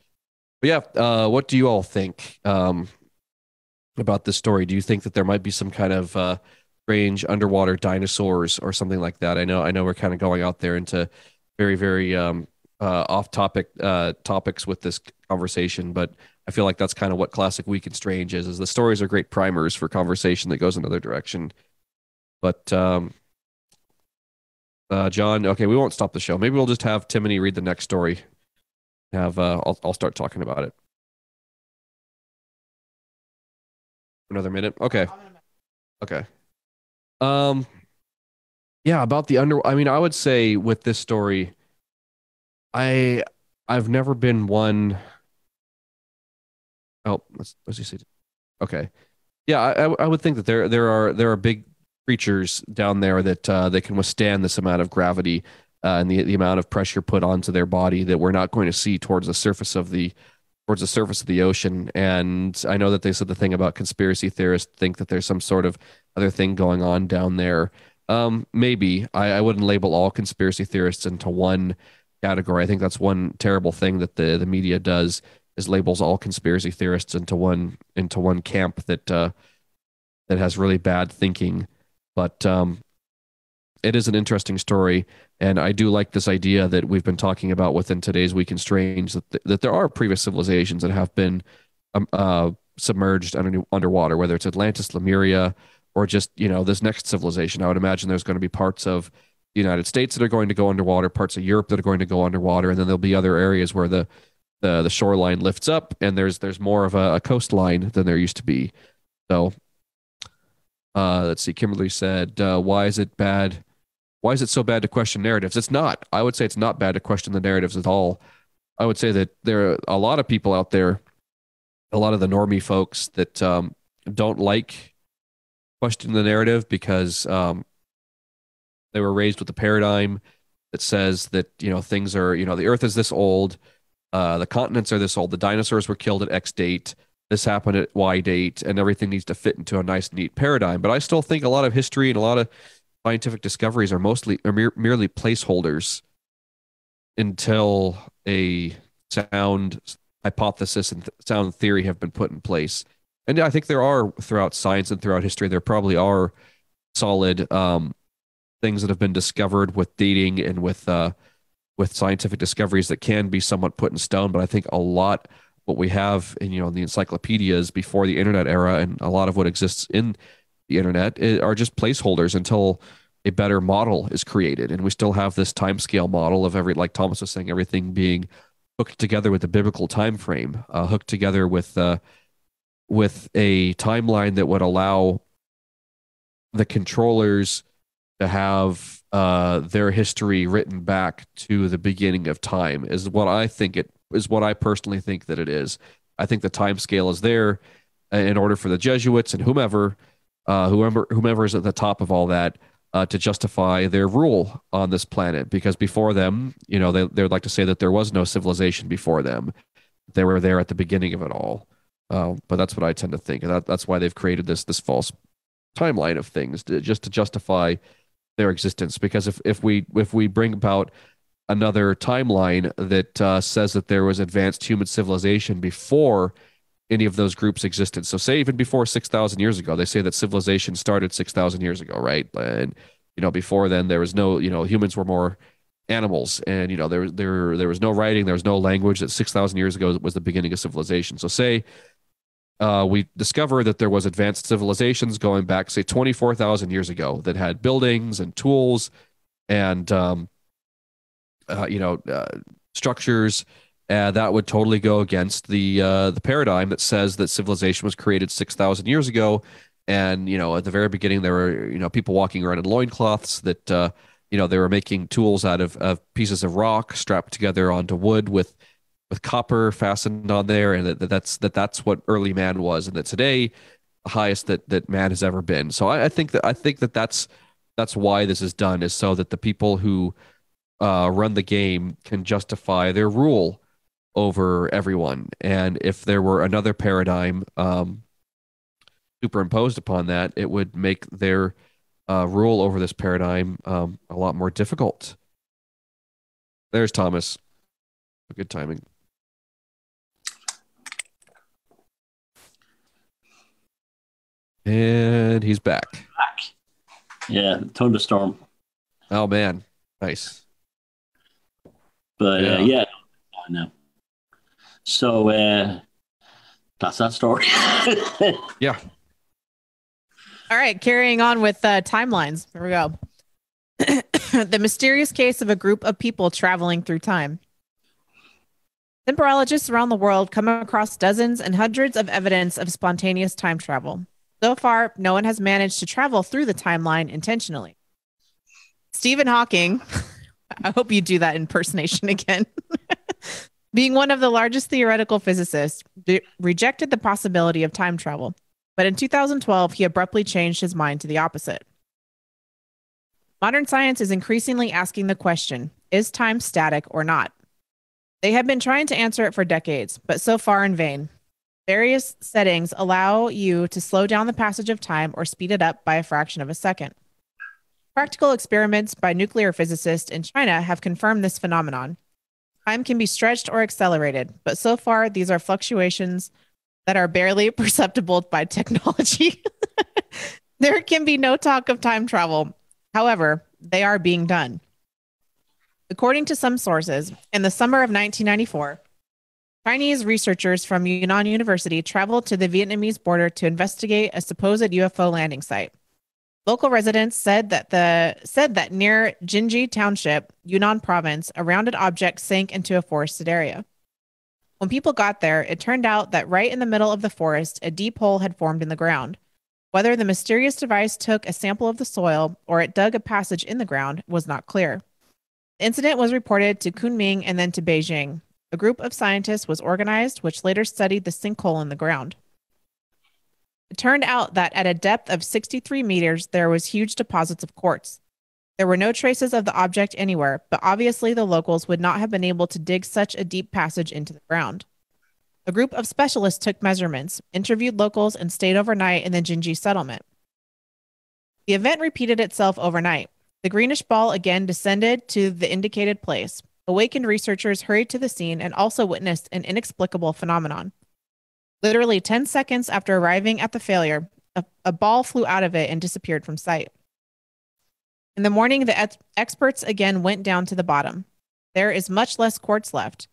But yeah, what do you all think about this story? Do you think that there might be some kind of strange underwater dinosaurs or something like that? I know we're kind of going out there into very, very off-topic topics with this conversation, but I feel like that's kind of what Classic Week in Strange is the stories are great primers for conversation that goes another direction. But John. Okay, we won't stop the show. Maybe we'll just have Timony read the next story. I'll start talking about it. Another minute. Okay. Okay. Yeah, about the I mean, I would say with this story, I've never been one. Oh, let's just see. Okay. Yeah, I would think that there are big creatures down there that they can withstand this amount of gravity and the amount of pressure put onto their body that we're not going to see towards the surface of the ocean. And I know that they said the thing about conspiracy theorists think that there's some sort of other thing going on down there. Maybe I wouldn't label all conspiracy theorists into one category. I think that's one terrible thing that the media does, is labels all conspiracy theorists into one camp that has really bad thinking. But it is an interesting story, and I do like this idea that we've been talking about within today's Week in Strange, that there are previous civilizations that have been submerged underwater, whether it's Atlantis, Lemuria, or just this next civilization. I would imagine there's going to be parts of the United States that are going to go underwater, parts of Europe that are going to go underwater, and then there'll be other areas where the shoreline lifts up and there's more of a coastline than there used to be. So let's see. Kimberly said, why is it bad? Why is it so bad to question narratives? It's not. I would say it's not bad to question the narratives at all. I would say that there are a lot of people out there, a lot of the normie folks that don't like questioning the narrative because they were raised with a paradigm that says that things are the Earth is this old, the continents are this old, the dinosaurs were killed at X date, this happened at Y date, and everything needs to fit into a nice, neat paradigm. But I still think a lot of history and a lot of scientific discoveries are merely placeholders until a sound hypothesis and sound theory have been put in place. And I think there are, throughout science and throughout history, there probably are solid things that have been discovered with dating and with scientific discoveries that can be somewhat put in stone. But I think a lot what we have in the encyclopedias before the internet era, and a lot of what exists in the internet, are just placeholders until a better model is created. And we still have this timescale model of like Thomas was saying, everything being hooked together with the biblical time frame, hooked together with a timeline that would allow the controllers to have their history written back to the beginning of time, is what I personally think that it is. I think the time scale is there in order for the Jesuits and whomever is at the top of all that to justify their rule on this planet, because before them, they would like to say that there was no civilization before them. They were there at the beginning of it all. But that's what I tend to think. And that's why they've created this false timeline of things just to justify their existence. Because if we bring about another timeline that says that there was advanced human civilization before any of those groups existed. So say even before 6,000 years ago, they say that civilization started 6,000 years ago, right? And before then there was no, humans were more animals, and there was no writing, there was no language. That 6,000 years ago was the beginning of civilization. So say we discover that there was advanced civilizations going back, say, 24,000 years ago that had buildings and tools and structures. That would totally go against the paradigm that says that civilization was created 6,000 years ago. And at the very beginning, there were people walking around in loincloths that they were making tools out of pieces of rock strapped together onto wood with copper fastened on there, and that's what early man was, and that today the highest that man has ever been. So I think that's why this is done, is so that the people who run the game can justify their rule over everyone. And if there were another paradigm superimposed upon that, it would make their rule over this paradigm a lot more difficult. There's Thomas. Good timing. And he's back. Yeah, thunderstorm. Oh man, nice. But yeah, I know. So that's that story. Yeah. All right, carrying on with timelines. Here we go. The mysterious case of a group of people traveling through time. Temporologists around the world come across dozens and hundreds of evidence of spontaneous time travel. So far, no one has managed to travel through the timeline intentionally. Stephen Hawking, I hope you do that impersonation again, being one of the largest theoretical physicists, rejected the possibility of time travel. But in 2012, he abruptly changed his mind to the opposite. Modern science is increasingly asking the question, is time static or not? They have been trying to answer it for decades, but so far in vain. Various settings allow you to slow down the passage of time or speed it up by a fraction of a second. Practical experiments by nuclear physicists in China have confirmed this phenomenon. Time can be stretched or accelerated, but so far these are fluctuations that are barely perceptible by technology. There can be no talk of time travel. However, they are being done. According to some sources, in the summer of 1994, Chinese researchers from Yunnan University traveled to the Vietnamese border to investigate a supposed UFO landing site. Local residents said that near Jinji Township, Yunnan Province, a rounded object sank into a forested area. When people got there, it turned out that right in the middle of the forest, a deep hole had formed in the ground. Whether the mysterious device took a sample of the soil or it dug a passage in the ground was not clear. The incident was reported to Kunming and then to Beijing. A group of scientists was organized, which later studied the sinkhole in the ground. It turned out that at a depth of 63 meters, there was huge deposits of quartz. There were no traces of the object anywhere, but obviously the locals would not have been able to dig such a deep passage into the ground. A group of specialists took measurements, interviewed locals, and stayed overnight in the Jinji settlement. The event repeated itself overnight. The greenish ball again descended to the indicated place. Awakened researchers hurried to the scene and also witnessed an inexplicable phenomenon. Literally 10 seconds after arriving at the failure, a ball flew out of it and disappeared from sight. In the morning, the experts again went down to the bottom. There is much less quartz left.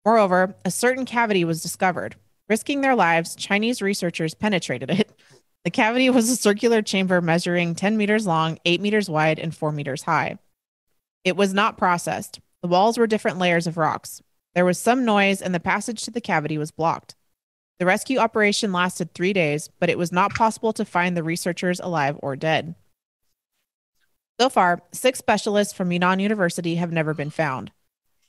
Moreover, a certain cavity was discovered. Risking their lives, Chinese researchers penetrated it. The cavity was a circular chamber measuring 10 meters long, 8 meters wide, and 4 meters high. It was not processed. The walls were different layers of rocks. There was some noise, and the passage to the cavity was blocked. The rescue operation lasted 3 days, but it was not possible to find the researchers alive or dead. So far, 6 specialists from Yunnan University have never been found.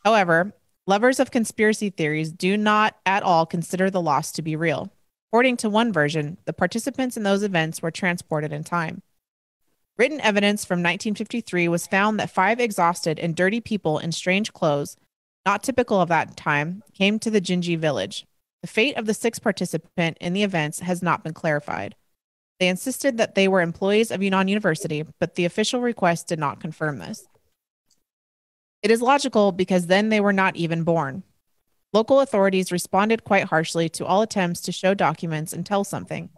However, lovers of conspiracy theories do not at all consider the loss to be real. According to one version, the participants in those events were transported in time. Written evidence from 1953 was found that 5 exhausted and dirty people in strange clothes, not typical of that time, came to the Jinji village. The fate of the 6th participant in the events has not been clarified. They insisted that they were employees of Yunnan University, but the official request did not confirm this. It is logical because then they were not even born. Local authorities responded quite harshly to all attempts to show documents and tell something.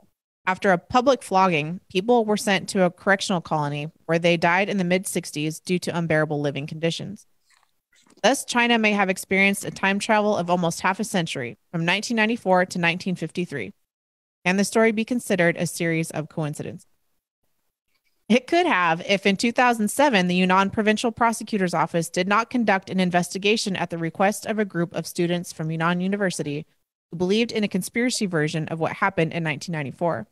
After a public flogging, people were sent to a correctional colony where they died in the mid-60s due to unbearable living conditions. Thus, China may have experienced a time travel of almost half a century, from 1994 to 1953. Can the story be considered a series of coincidences? It could have if in 2007, the Yunnan Provincial Prosecutor's Office did not conduct an investigation at the request of a group of students from Yunnan University who believed in a conspiracy version of what happened in 1994.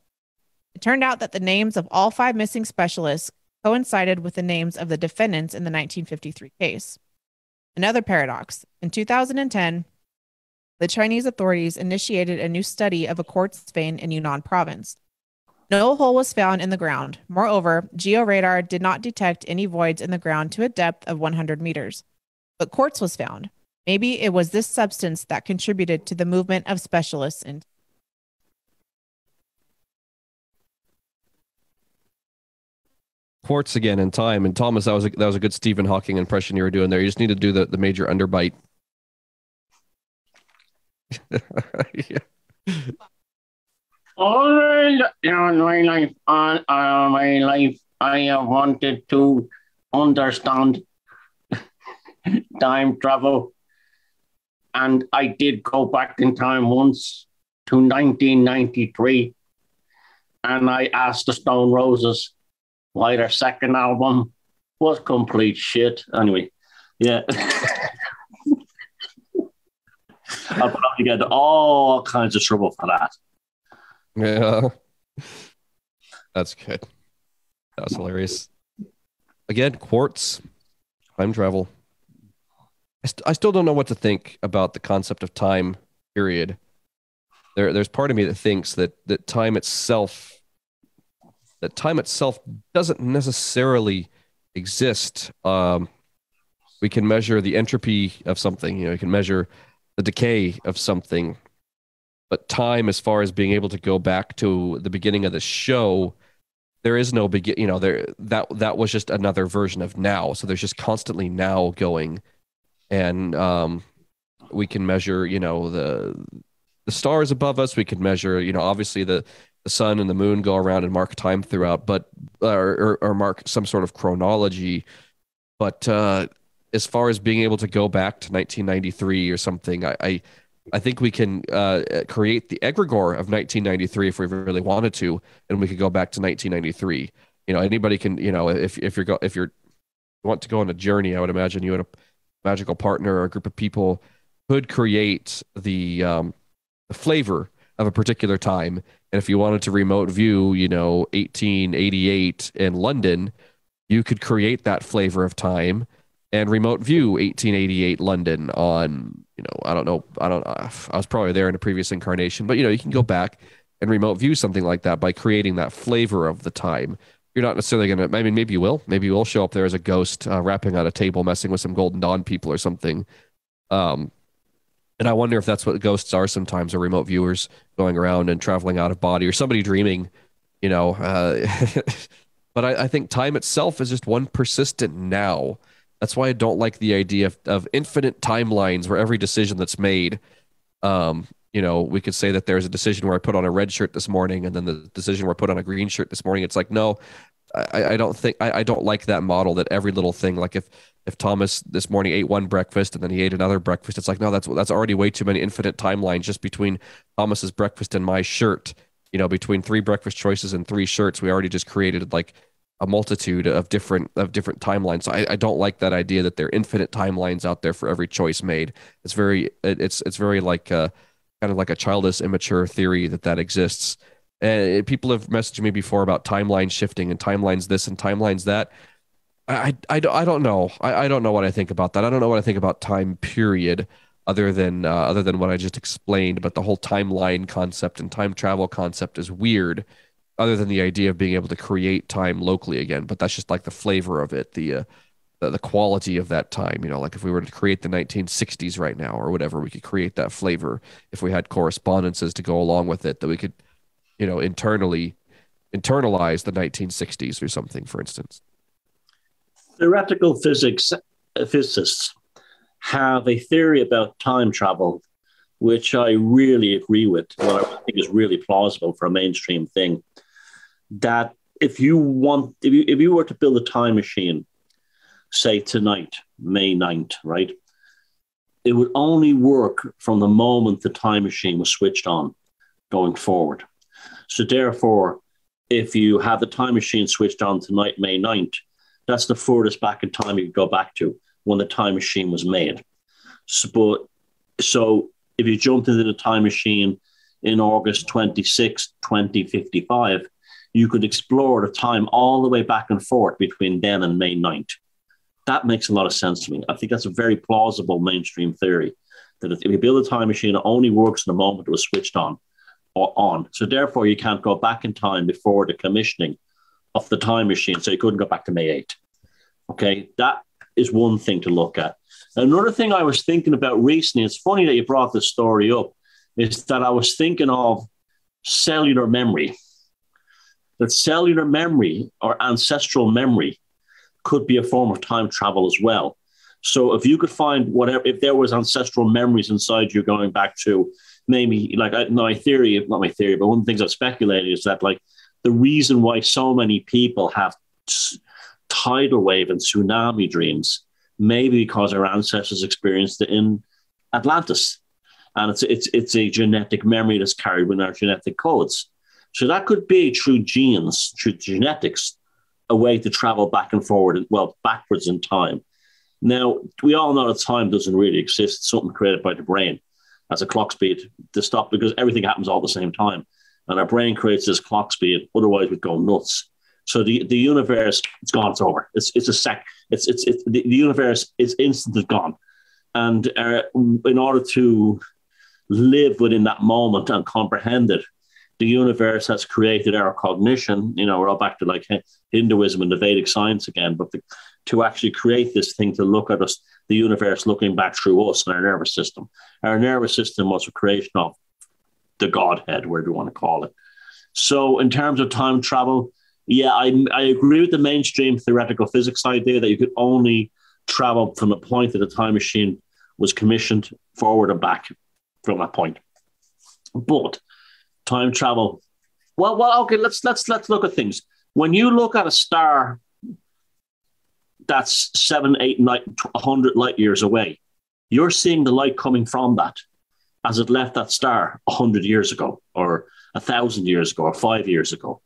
It turned out that the names of all 5 missing specialists coincided with the names of the defendants in the 1953 case. Another paradox. In 2010, the Chinese authorities initiated a new study of a quartz vein in Yunnan province. No hole was found in the ground. Moreover, georadar did not detect any voids in the ground to a depth of 100 meters. But quartz was found. Maybe it was this substance that contributed to the movement of specialists in quartz again in time. And Thomas, that was a good Stephen Hawking impression you were doing there. You just need to do the major underbite. Yeah. All my life, I have wanted to understand time travel, and I did go back in time once to 1993, and I asked the Stone Roses why their second album What complete shit. Anyway, yeah. I'll probably get all kinds of trouble for that. Yeah. That's good. That's hilarious. Again, quartz, time travel. I still don't know what to think about the concept of time, period. There's part of me that thinks that time itself doesn't necessarily exist. We can measure the entropy of something, you know, we can measure the decay of something, but time, as far as being able to go back to the beginning of the show, there is no begin, you know, that was just another version of now. So there's just constantly now going, and we can measure, you know, the stars above us. We can measure, you know, obviously the sun and the moon go around and mark time throughout, but or mark some sort of chronology. But as far as being able to go back to 1993 or something, I think we can create the egregore of 1993 if we really wanted to, and we could go back to 1993. You know, anybody can, you know, if you want to go on a journey, I would imagine you and a magical partner or a group of people could create the flavor of a particular time. And if you wanted to remote view, you know, 1888 in London, you could create that flavor of time and remote view 1888 London on, you know, I don't know. I was probably there in a previous incarnation, but, you know, you can go back and remote view something like that by creating that flavor of the time. You're not necessarily going to, I mean, maybe you will. Maybe you will show up there as a ghost rapping on a table, messing with some Golden Dawn people or something. And I wonder if that's what ghosts are sometimes, or remote viewers going around and traveling out of body, or somebody dreaming, you know. But I think time itself is just one persistent now. That's why I don't like the idea of infinite timelines where every decision that's made, you know, we could say that there's a decision where I put on a red shirt this morning, and then the decision where I put on a green shirt this morning. It's like, no, I don't like that model, that every little thing, like if Thomas this morning ate one breakfast and then he ate another breakfast, it's like, no, that's already way too many infinite timelines just between Thomas's breakfast and my shirt. You know, between 3 breakfast choices and 3 shirts, we already just created like a multitude of different timelines. So I don't like that idea that there are infinite timelines out there for every choice made. It's very like kind of like a childish, immature theory that exists. And people have messaged me before about timeline shifting and timelines this and timelines that. I don't know. I don't know what I think about that. I don't know what I think about time, period, other than what I just explained. But the whole timeline concept and time travel concept is weird, other than the idea of being able to create time locally again. But that's just like the flavor of it, the quality of that time. You know, like if we were to create the 1960s right now or whatever, we could create that flavor if we had correspondences to go along with it, that we could, you know, internalize the 1960s or something, for instance. Theoretical physicists have a theory about time travel, which I really agree with, what I think is really plausible for a mainstream thing. That if you were to build a time machine, say tonight, May 9th, right? It would only work from the moment the time machine was switched on going forward. So therefore, if you have the time machine switched on tonight, May 9th, that's the furthest back in time you could go back to, when the time machine was made. So if you jumped into the time machine in August 26, 2055, you could explore the time all the way back and forth between then and May 9th. That makes a lot of sense to me. I think that's a very plausible mainstream theory, that if you build a time machine, it only works in the moment it was switched on or on. So therefore, you can't go back in time before the commissioning of the time machine. So you couldn't go back to May 8th. Okay, that is one thing to look at. Another thing I was thinking about recently, it's funny that you brought this story up, is that I was thinking of cellular memory. That cellular memory or ancestral memory could be a form of time travel as well. So if you could find whatever, if there was ancestral memories inside you going back to maybe, like, not my theory, but one of the things I've speculated is that, like, the reason why so many people have tidal wave and tsunami dreams, maybe because our ancestors experienced it in Atlantis, and it's a genetic memory that's carried within our genetic codes. So that could be through genes, through genetics, a way to travel back and forward, well, backwards in time. Now, we all know that time doesn't really exist. It's something created by the brain as a clock speed to stop, because everything happens all at the same time. And our brain creates this clock speed, otherwise we'd go nuts. So the universe, it's gone, it's over. The universe is instantly gone. And in order to live within that moment and comprehend it, the universe has created our cognition. You know, we're all back to like Hinduism and the Vedic science again, but to actually create this thing to look at us, the universe looking back through us and our nervous system. Our nervous system was a creation of the Godhead, whatever you want to call it. So in terms of time travel, yeah, I agree with the mainstream theoretical physics idea that you could only travel from the point that the time machine was commissioned forward and back from that point. But time travel, well, okay, let's look at things. When you look at a star that's 7, 8, 100 light years away, you're seeing the light coming from that as it left that star 100 years ago, or 1,000 years ago, or 5 years ago.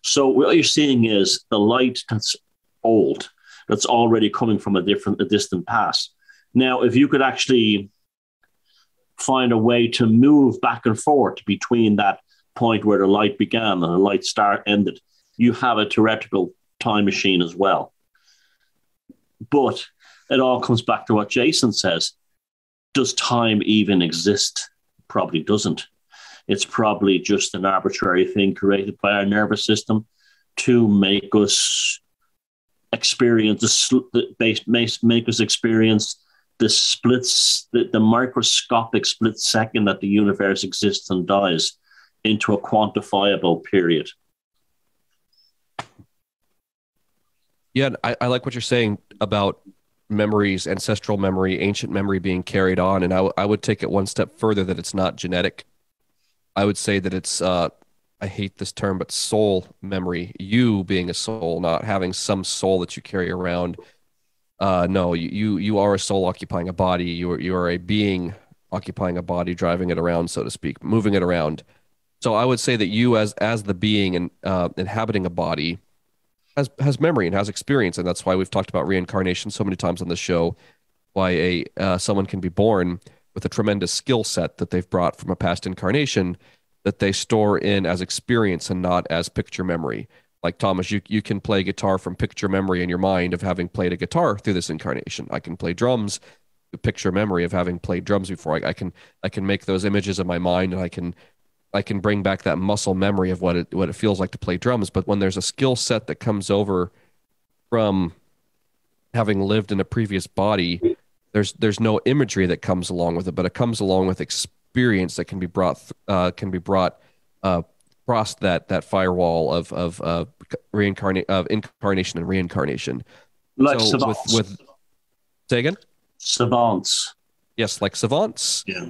So what you're seeing is the light that's old, that's already coming from a distant past. Now, if you could actually find a way to move back and forth between that point where the light began and the light star ended, you have a theoretical time machine as well. But it all comes back to what Jason says. Does time even exist? Probably doesn't. It's probably just an arbitrary thing created by our nervous system to make us experience make us experience the splits, the microscopic split second that the universe exists and dies into a quantifiable period. Yeah, I like what you're saying about memories, ancestral memory, ancient memory being carried on. And I would take it one step further, that it's not genetic. I would say that it's, I hate this term, but soul memory, you being a soul, not having some soul that you carry around. No, you are a soul occupying a body. You are a being occupying a body, driving it around, so to speak, moving it around. So I would say that you as the being and inhabiting a body has memory and has experience. And that's why we've talked about reincarnation so many times on the show, why someone can be born with a tremendous skill set that they've brought from a past incarnation that they store in as experience and not as picture memory. Like Thomas, you can play guitar from picture memory in your mind of having played a guitar through this incarnation. I can play drums, picture memory of having played drums before. I can make those images in my mind, and I can bring back that muscle memory of what it feels like to play drums. But when there's a skill set that comes over from having lived in a previous body, there's no imagery that comes along with it, but it comes along with experience that can be brought across that firewall of incarnation and reincarnation. Like so savants. Say again? Savants. Yes, like savants. Yeah.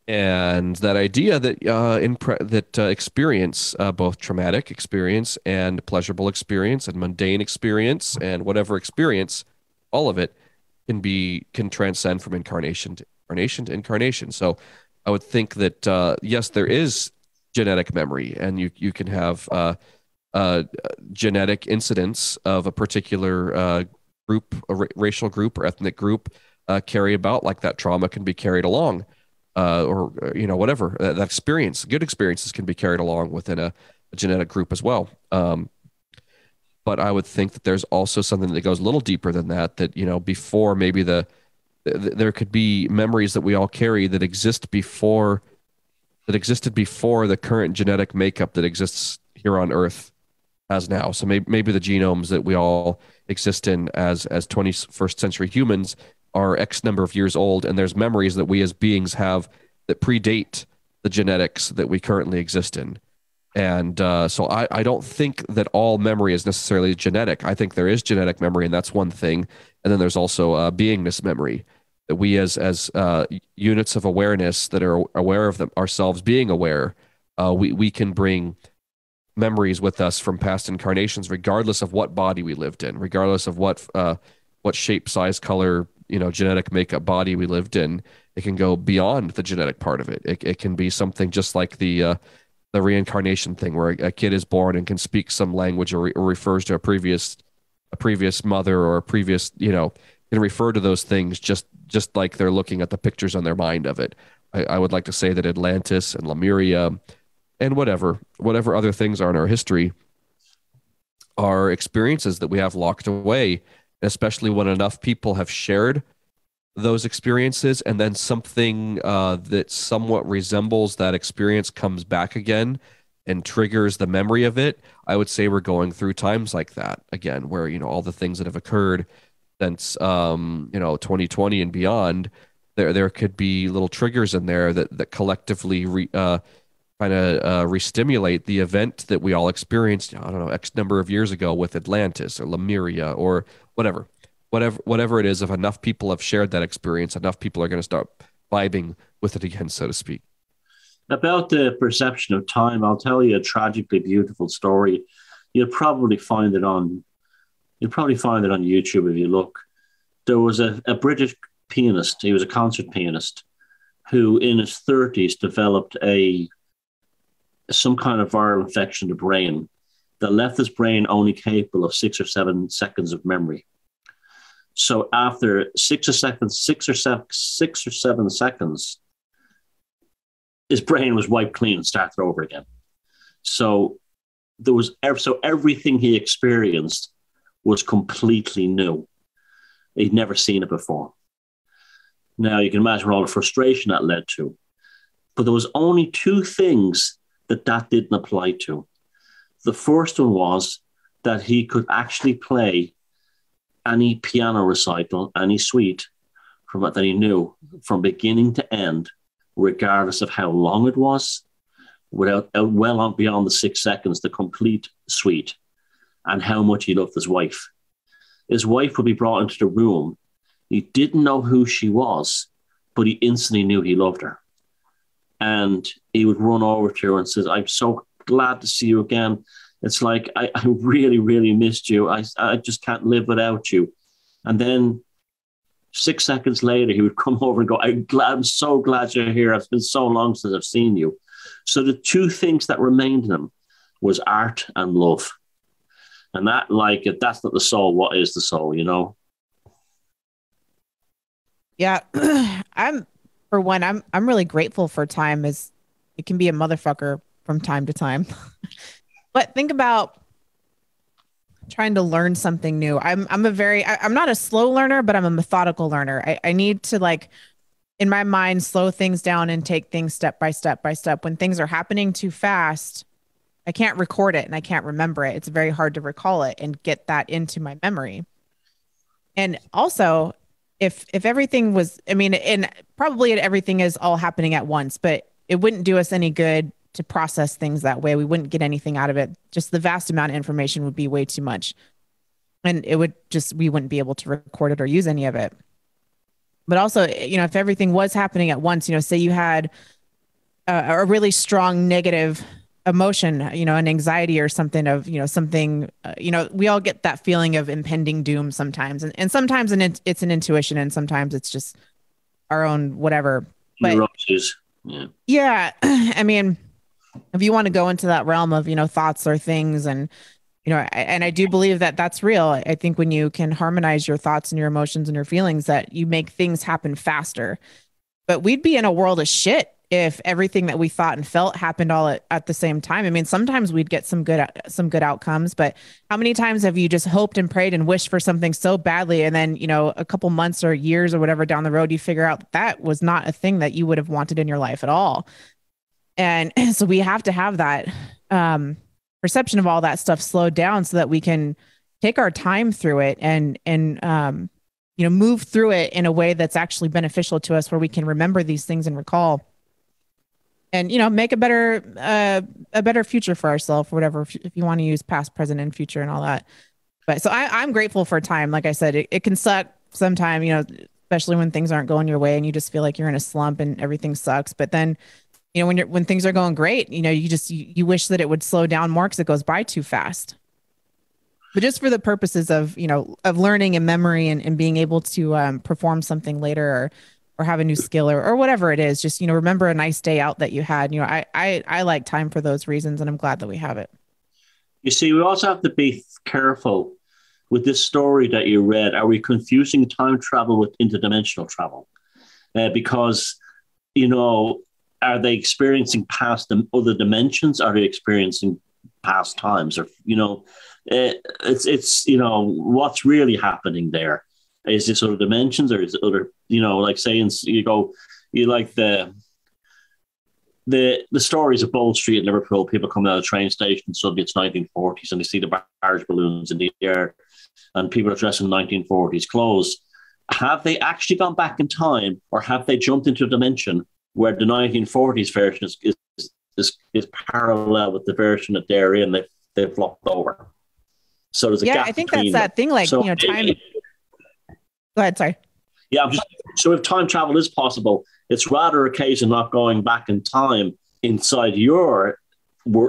And that idea that experience, both traumatic experience and pleasurable experience and mundane experience and whatever experience, all of it can transcend from incarnation to incarnation. So I would think that yes, there is genetic memory, and you can have genetic incidents of a particular group, a racial group or ethnic group carry about, like that trauma can be carried along. Or whatever that experience, good experiences can be carried along within a genetic group as well. But I would think that there's also something that goes a little deeper than that. That before maybe there could be memories that we all carry that existed before the current genetic makeup that exists here on Earth has now. So maybe the genomes that we all exist in as 21st century humans are X number of years old, and there's memories that we as beings have that predate the genetics that we currently exist in. And so I don't think that all memory is necessarily genetic. I think there is genetic memory, and that's one thing. And then there's also beingness memory, that we as units of awareness that are aware of ourselves being aware, we can bring memories with us from past incarnations, regardless of what body we lived in, regardless of what shape, size, color, genetic makeup body we lived in. It can go beyond the genetic part of it. It can be something just like the reincarnation thing, where a kid is born and can speak some language or refers to a previous a previous mother or a previous, can refer to those things just like they're looking at the pictures on their mind of it. I would like to say that Atlantis and Lemuria and whatever other things are in our history are experiences that we have locked away, especially when enough people have shared those experiences and then something that somewhat resembles that experience comes back again and triggers the memory of it. I would say we're going through times like that again, where, all the things that have occurred since, 2020 and beyond, there could be little triggers in there that collectively re-stimulate the event that we all experienced, I don't know, X number of years ago with Atlantis or Lemuria or whatever it is. If enough people have shared that experience, enough people are going to start vibing with it again, so to speak. About the perception of time, I'll tell you a tragically beautiful story. You'll probably find it on YouTube if you look. There was a British pianist. He was a concert pianist who in his 30s developed some kind of viral infection of the brain that left his brain only capable of 6 or 7 seconds of memory. So after 6 or 7 seconds, his brain was wiped clean and started over again. So everything he experienced was completely new. He'd never seen it before. Now you can imagine all the frustration that led to. But there was only 2 things that didn't apply to. The first one was that he could actually play any piano recital, any suite from that he knew from beginning to end, regardless of how long it was, without well on beyond the 6 seconds, the complete suite, and how much he loved his wife. His wife would be brought into the room. He didn't know who she was, but he instantly knew he loved her. And he would run over to her and says, "I'm so glad to see you again. It's like, I really, really missed you. I just can't live without you." And then 6 seconds later, he would come over and go, I'm so glad you're here. It's been so long since I've seen you." So the 2 things that remained in him was art and love. And that, like, if that's not the soul, what is the soul, Yeah. I'm really grateful for time, as it can be a motherfucker from time to time. But think about trying to learn something new. I'm not a slow learner, but I'm a methodical learner. I need to, like, in my mind, slow things down and take things step by step by step. When things are happening too fast, I can't record it and I can't remember it. It's very hard to recall it and get that into my memory. And also, if everything was, and probably everything is all happening at once, but it wouldn't do us any good to process things that way. We wouldn't get anything out of it. Just the vast amount of information would be way too much. And we wouldn't be able to record it or use any of it. But also, if everything was happening at once, say you had a really strong negative emotion, an anxiety or something of, something, we all get that feeling of impending doom sometimes. And sometimes it's an intuition and sometimes it's just our own whatever. But yeah. If you want to go into that realm of, thoughts or things and, and I do believe that that's real. I think when you can harmonize your thoughts and your emotions and your feelings, that you make things happen faster. But we'd be in a world of shit if everything that we thought and felt happened all at the same time. Sometimes we'd get some good outcomes, but how many times have you just hoped and prayed and wished for something so badly, and then, a couple months or years or whatever down the road, you figure out that was not a thing that you would have wanted in your life at all. And so we have to have that perception of all that stuff slowed down so that we can take our time through it and move through it in a way that's actually beneficial to us, where we can remember these things and recall. And, make a better future for ourselves, or whatever, if you want to use past, present, and future and all that. But so I'm grateful for time. Like I said, it can suck sometime, especially when things aren't going your way and you just feel like you're in a slump and everything sucks. But then, when things are going great, you wish that it would slow down more because it goes by too fast. But just for the purposes of, of learning and memory and being able to perform something later or have a new skill or whatever it is, just, remember a nice day out that you had. I like time for those reasons, and I'm glad that we have it. You see, we also have to be careful with this story that you read, are we confusing time travel with interdimensional travel? Because, are they experiencing past other dimensions? Are they experiencing past times? Or, it's what's really happening there? Is this other dimensions, or is it other, like saying you like the stories of Bow Street in Liverpool, people coming out of the train station, suddenly it's 1940s and they see the barge balloons in the air and people are dressed in 1940s clothes. Have they actually gone back in time, or have they jumped into a dimension where the 1940s version is parallel with the version that they're in? They've flopped over. So there's a gap. I think that's that thing, like, time. Go ahead, sorry. Yeah, so if time travel is possible, it's rather a case of not going back in time inside your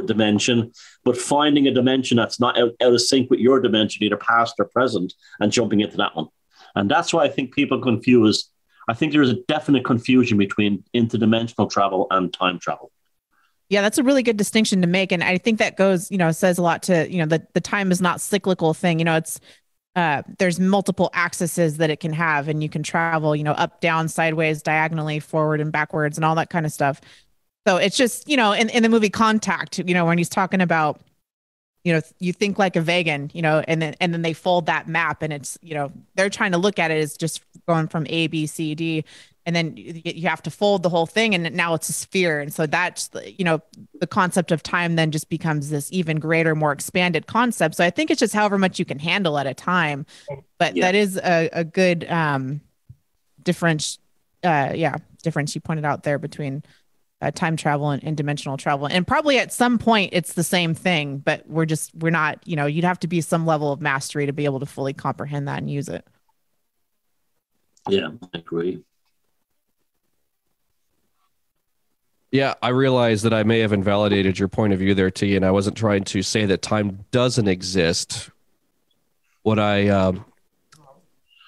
dimension, but finding a dimension that's not out of sync with your dimension, either past or present, and jumping into that one. And that's why I think people confuse. I think there is a definite confusion between interdimensional travel and time travel. Yeah, that's a really good distinction to make. And I think that goes, says a lot to, the time is not cyclical thing. It's there's multiple axes that it can have, and you can travel, up, down, sideways, diagonally, forward and backwards, and all that kind of stuff. So it's just, in the movie Contact, when he's talking about, you think like a vegan, and then they fold that map, and it's, they're trying to look at it as just going from A, B, C, D, and then you have to fold the whole thing, and now it's a sphere. And so that's, the concept of time then just becomes this even greater, more expanded concept. So I think it's just however much you can handle at a time, but that is a good difference you pointed out there between time travel and dimensional travel. And probably at some point it's the same thing, but we're not, you'd have to be some level of mastery to be able to fully comprehend that and use it. Yeah, I agree. Yeah, I realize that I may have invalidated your point of view there, T, and I wasn't trying to say that time doesn't exist. What I oh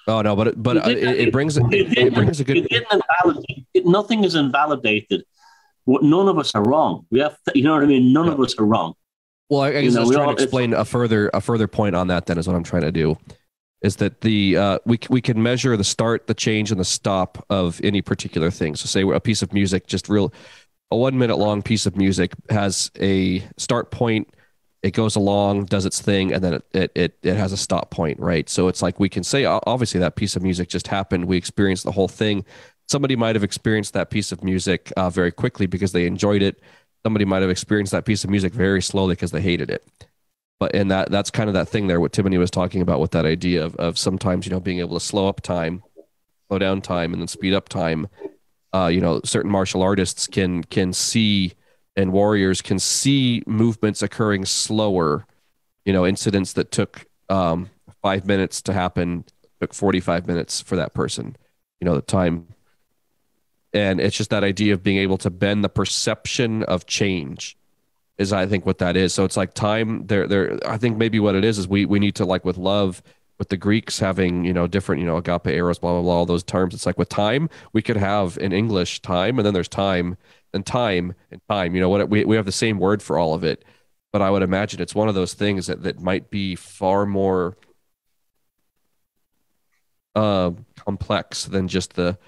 no, but it brings a good. Nothing is invalidated. None of us are wrong. We have, you know what I mean. None of us are wrong. Well, I guess I was trying to explain a further point on that. Then is what I'm trying to do. Is that we can measure the start, the change, and the stop of any particular thing. So, say a piece of music, a 1 minute long piece of music has a start point, it goes along, does its thing, and then it has a stop point, right? So it's like we can say, obviously that piece of music just happened. We experienced the whole thing. Somebody might have experienced that piece of music very quickly because they enjoyed it. Somebody might have experienced that piece of music very slowly because they hated it. But and that's kind of that thing there, what Timothy was talking about with that idea of sometimes, being able to slow down time, and then speed up time. Certain martial artists can see, and warriors can see movements occurring slower. Incidents that took 5 minutes to happen took 45 minutes for that person. The time. And it's just that idea of being able to bend the perception of change is, I think, what that is. So it's like time there. I think maybe what it is we need to, like with love, with the Greeks having, different, agape, eros, blah, blah, blah, all those terms. It's like with time, we could have in English time, and then there's time and time and time. We have the same word for all of it. But I would imagine it's one of those things that might be far more complex than just the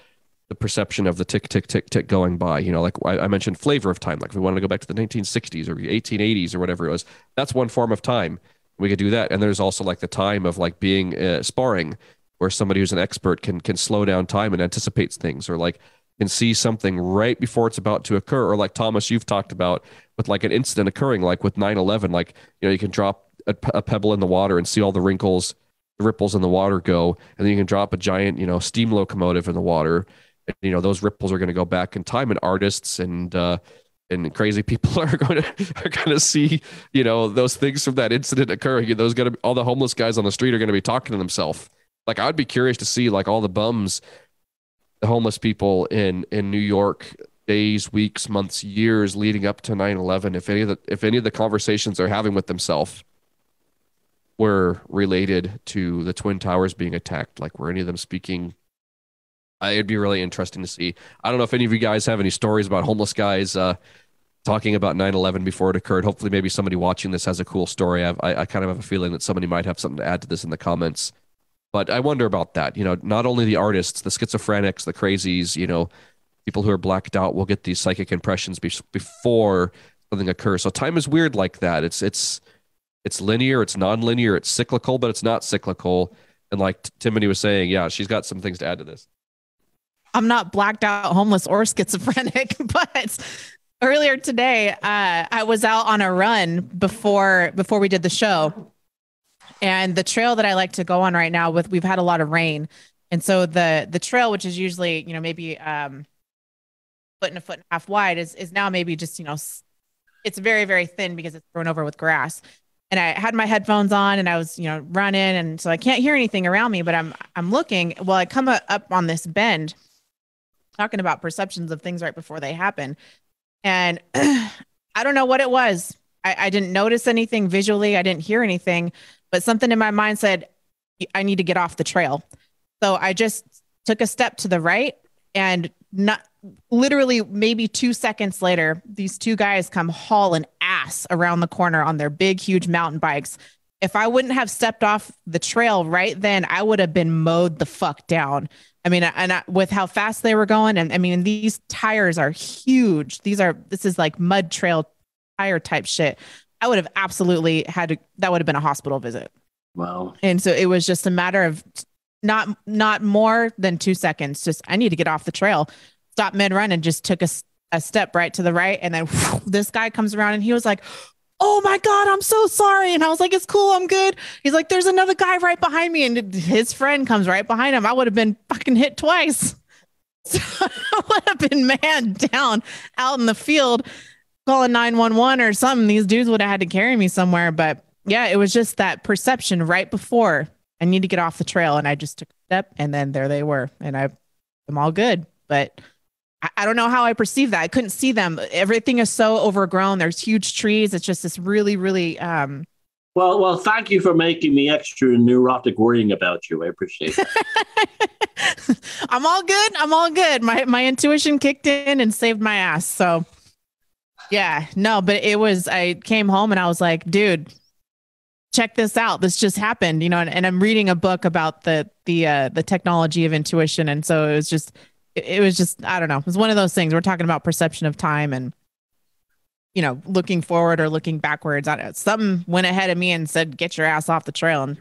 perception of the tick, tick, tick, tick going by. Like I mentioned flavor of time. Like if we wanted to go back to the 1960s or 1880s or whatever it was, that's one form of time. We could do that. And there's also like the time of like being sparring, where somebody who's an expert can slow down time and anticipates things, or like can see something right before it's about to occur. Or like Thomas, you've talked about with like an incident occurring, like with 9/11, like, you can drop a pebble in the water and see all the wrinkles, the ripples in the water go. And then you can drop a giant, steam locomotive in the water. And, those ripples are going to go back in time, and artists and crazy people are going to see, those things from that incident occurring. And all the homeless guys on the street are going to be talking to themselves. Like, I'd be curious to see like all the bums, the homeless people in New York, days, weeks, months, years leading up to 9/11. If any of the conversations they're having with themselves were related to the Twin Towers being attacked, like were any of them speaking? It'd be really interesting to see. I don't know if any of you guys have any stories about homeless guys talking about 9/11 before it occurred. Hopefully, maybe somebody watching this has a cool story. I kind of have a feeling that somebody might have something to add to this in the comments. But I wonder about that. Not only the artists, the schizophrenics, the crazies, people who are blacked out will get these psychic impressions before something occurs. So time is weird like that. It's linear, it's non-linear, it's cyclical, but it's not cyclical. And like Timothy was saying, yeah, she's got some things to add to this. I'm not blacked out, homeless, or schizophrenic, but earlier today, I was out on a run before we did the show. And the trail that I like to go on right now, we've had a lot of rain. And so the trail, which is usually, maybe foot and a foot and a half wide, is now maybe just, it's very, very thin because it's thrown over with grass. And I had my headphones on and I was, running. And so I can't hear anything around me, but I'm looking. Well, I come up on this bend, talking about perceptions of things right before they happen. And I don't know what it was. I didn't notice anything visually. I didn't hear anything, but something in my mind said, I need to get off the trail. So I just took a step to the right, and not literally maybe 2 seconds later, these two guys come hauling ass around the corner on their big, huge mountain bikes. If I wouldn't have stepped off the trail right then, I would have been mowed the fuck down. I mean, with how fast they were going. And I mean, these tires are huge. This is like mud trail tire type shit. I would have absolutely that would have been a hospital visit. Wow. And so it was just a matter of not more than 2 seconds. Just, I need to get off the trail, stop mid run, and just took a step right to the right. And then this guy comes around and he was like, "Oh my God, I'm so sorry." And I was like, "It's cool, I'm good." He's like, "There's another guy right behind me." And his friend comes right behind him. I would have been fucking hit twice. So I would have been man down out in the field calling 911 or something. These dudes would have had to carry me somewhere. But yeah, it was just that perception right before I need to get off the trail. And I just took a step, and then there they were. And I'm all good. But I don't know how I perceived that. I couldn't see them. Everything is so overgrown. There's huge trees. It's just this really, really. Well, thank you for making me extra neurotic worrying about you. I appreciate that. I'm all good. I'm all good. My intuition kicked in and saved my ass. So yeah, no, but I came home and I was like, dude, check this out. This just happened, and I'm reading a book about the technology of intuition. And so it was just, I don't know. It was one of those things. We're talking about perception of time and, looking forward or looking backwards. I don't know. Something went ahead of me and said, "Get your ass off the trail." And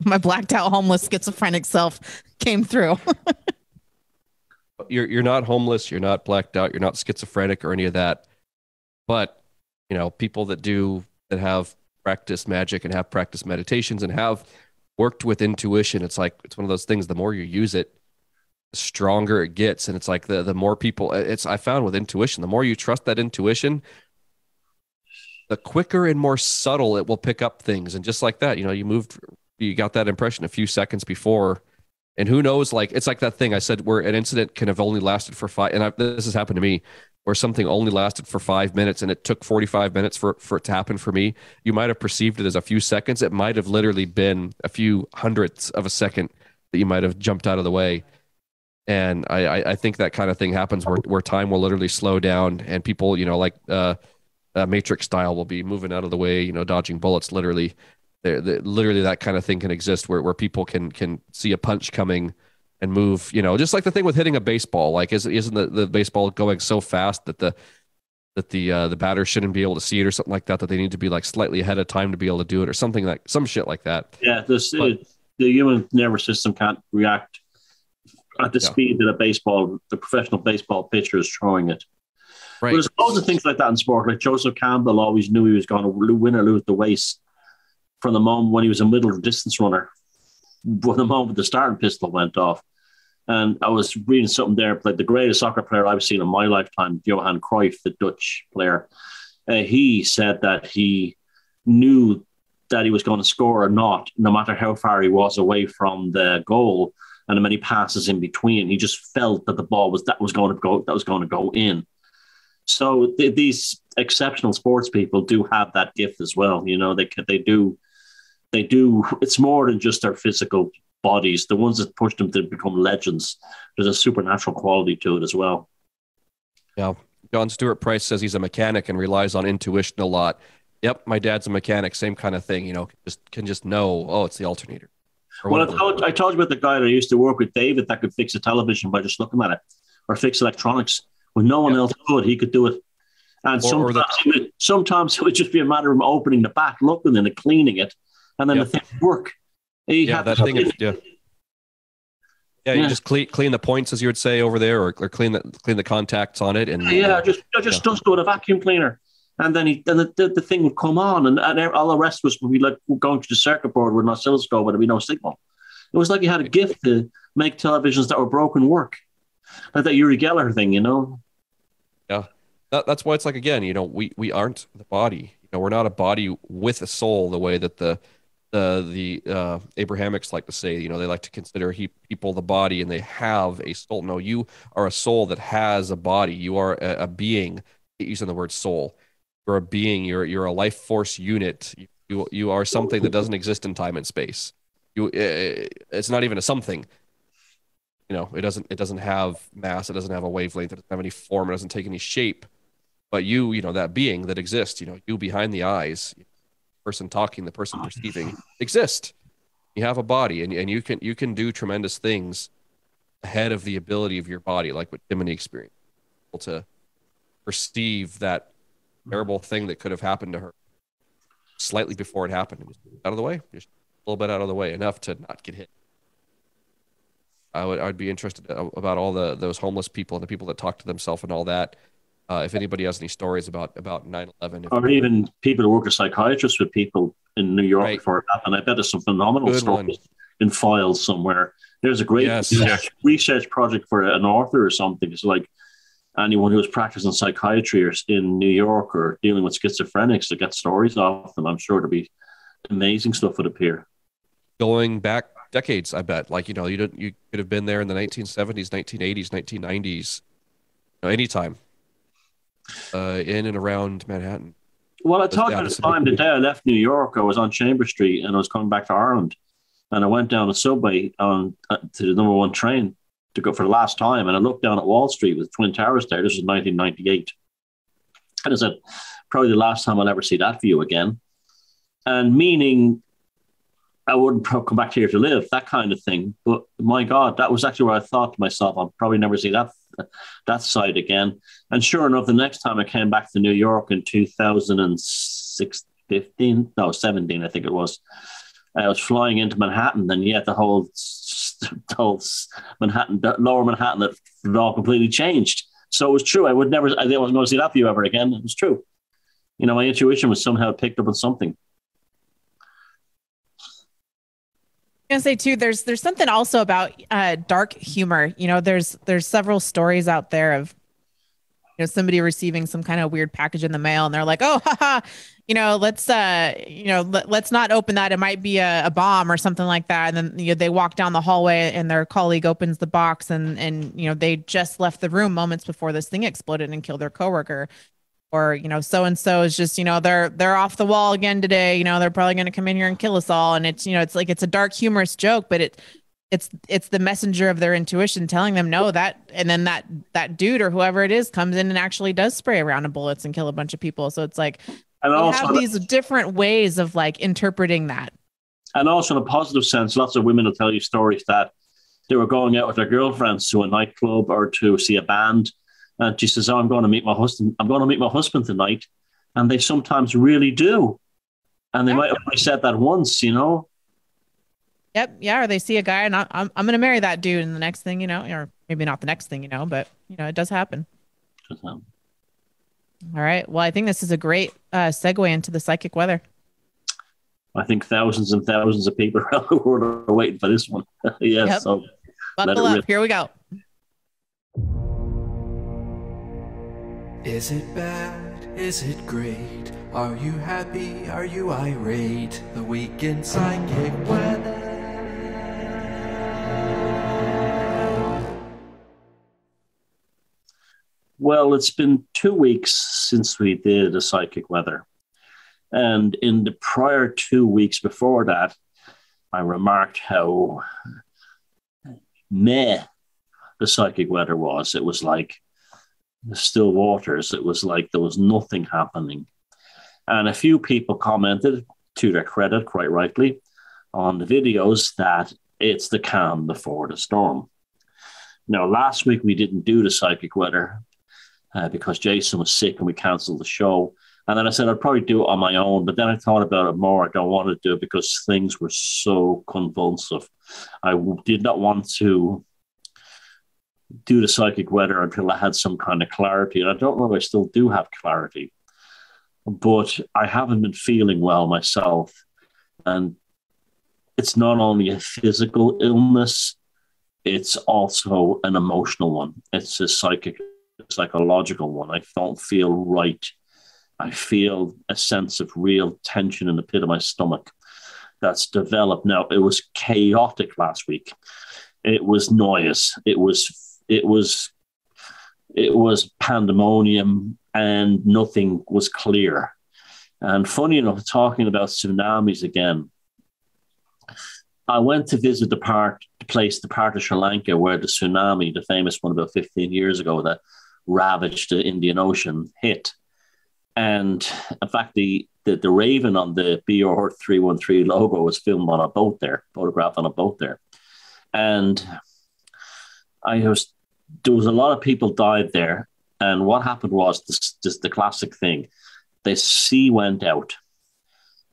my blacked out, homeless, schizophrenic self came through. You're not homeless. You're not blacked out. You're not schizophrenic or any of that. But, people that have practiced magic and have practiced meditations and have worked with intuition, it's one of those things. The more you use it, the stronger it gets. And it's like the more people, I found with intuition, the more you trust that intuition, the quicker and more subtle it will pick up things. And just like that, you got that impression a few seconds before. And who knows, it's like that thing I said where an incident can have only lasted for this has happened to me, where something only lasted for 5 minutes and it took 45 minutes for it to happen for me. You might have perceived it as a few seconds. It might have literally been a few hundredths of a second that you might have jumped out of the way. And I think that kind of thing happens where time will literally slow down and people, Matrix style will be moving out of the way, dodging bullets. Literally that kind of thing can exist where people can see a punch coming and move, just like the thing with hitting a baseball. Isn't the baseball going so fast that the batter shouldn't be able to see it or something like that they need to be slightly ahead of time to be able to do it or something some shit like that. Yeah, the human nervous system can't react at the speed that the professional baseball pitcher is throwing it. Right. But there's loads of things like that in sport. Like Joseph Campbell always knew he was going to win or lose the race from the moment when he was a middle distance runner, when the moment the starting pistol went off. And I was reading something there, like the greatest soccer player I've seen in my lifetime, Johan Cruyff, the Dutch player. He said that he knew that he was going to score or not, no matter how far he was away from the goal and how many passes in between. He just felt that the ball was going to go in. So these exceptional sports people do have that gift as well. They do. It's more than just their physical bodies. The ones that push them to become legends, there's a supernatural quality to it as well. Yeah. John Stewart Price says he's a mechanic and relies on intuition a lot. Yep, my dad's a mechanic. Same kind of thing. Can just know. Oh, it's the alternator. Well, I told you about the guy that I used to work with, David, that could fix a television by just looking at it, or fix electronics when no one else could. He could do it. And sometimes it would just be a matter of opening the back, looking in it, cleaning it, and then the thing would work. You just clean the points, as you would say over there, or clean the contacts on it, and just dust it with a vacuum cleaner, and then the thing would come on, and all the rest would be like going to the circuit board with an oscilloscope, but there'd be no signal. It was like you had a gift to make televisions that were broken work, like that Uri Geller thing, Yeah, that's why it's like, again, we aren't the body. We're not a body with a soul, the way that the Abrahamics like to say. They like to consider people the body, and they have a soul. No, you are a soul that has a body. You are a being. Using the word soul, you're a being. You're a life force unit. You are something that doesn't exist in time and space. It's not even a something. It doesn't have mass. It doesn't have a wavelength. It doesn't have any form. It doesn't take any shape. But that being that exists, you behind the eyes, person talking, the person perceiving, exist. You have a body, and you can do tremendous things ahead of the ability of your body, like what Timony experienced, able to perceive that terrible thing that could have happened to her slightly before it happened, and just out of the way, just a little bit out of the way, enough to not get hit. I'd be interested about all those homeless people and the people that talk to themselves and all that. If anybody has any stories about 9/11, or even people who work as psychiatrists with people in New York before it happened, I bet there's some phenomenal stories in files somewhere. There's a great research project for an author or something. It's like anyone who is practicing psychiatry or in New York or dealing with schizophrenics to get stories off them. I'm sure there'd be amazing stuff would appear. Going back decades, I bet. Like, you could have been there in the 1970s, 1980s, 1990s, anytime. In and around Manhattan. Well, I talked about the time the day I left New York. I was on Chambers Street and I was coming back to Ireland, and I went down the subway to the number 1 train to go for the last time, and I looked down at Wall Street with Twin Towers there. This was 1998, and I said, probably the last time I'll ever see that view again. And meaning, I wouldn't come back here to live, that kind of thing. But my God, that was actually where I thought to myself, I'll probably never see that side again. And sure enough, the next time I came back to New York in 2017, I think it was, I was flying into Manhattan, and yet the whole Manhattan, lower Manhattan, it all completely changed. So it was true. I wasn't going to see that view ever again. It was true. My intuition was somehow picked up on something. I'm gonna say too, there's something also about dark humor. There's several stories out there of somebody receiving some kind of weird package in the mail, and they're like, oh, haha, let's not open that. It might be a bomb or something like that. And then they walk down the hallway, and their colleague opens the box, and they just left the room moments before this thing exploded and killed their coworker. Or, so and so is just, they're off the wall again today. They're probably going to come in here and kill us all. And it's, it's like it's a dark, humorous joke, but it's the messenger of their intuition telling them no, that, and then that dude or whoever it is comes in and actually does spray a round of bullets and kill a bunch of people. So it's like, and also have these different ways of like interpreting that. And also in a positive sense, lots of women will tell you stories that they were going out with their girlfriends to a nightclub or to see a band. And she says, oh, I'm going to meet my husband. I'm going to meet my husband tonight. And they sometimes really do. And they might have only said that once, Yep. Yeah. Or they see a guy and I'm going to marry that dude. And the next thing, or maybe not the next thing, but it does happen. All right. Well, I think this is a great segue into the psychic weather. I think thousands and thousands of people around the world are waiting for this one. Yes. Yep. So buckle up. Here we go. Is it bad? Is it great? Are you happy? Are you irate? The weekend psychic weather. Well, it's been 2 weeks since we did a psychic weather. And in the prior 2 weeks before that, I remarked how meh the psychic weather was. It was like, the still waters. It was like there was nothing happening. And a few people commented, to their credit, quite rightly, on the videos that it's the calm before the storm. Now, last week we didn't do the psychic weather because Jason was sick and we cancelled the show. And then I said I'd probably do it on my own, but then I thought about it more. I don't want to do it because things were so convulsive. I did not want to do the psychic weather until I had some kind of clarity. And I don't know if I still do have clarity, but I haven't been feeling well myself. And it's not only a physical illness, it's also an emotional one. It's a psychological one. I don't feel right. I feel a sense of real tension in the pit of my stomach that's developed. Now, it was chaotic last week. It was noise. It was pandemonium, and nothing was clear. And funny enough, talking about tsunamis again, I went to visit the part of Sri Lanka where the tsunami, the famous one about 15 years ago that ravaged the Indian Ocean, hit. And in fact, the raven on the BR 313 logo was filmed on a boat there, photographed on a boat there. And there was a lot of people died there. And what happened was this the classic thing. The sea went out,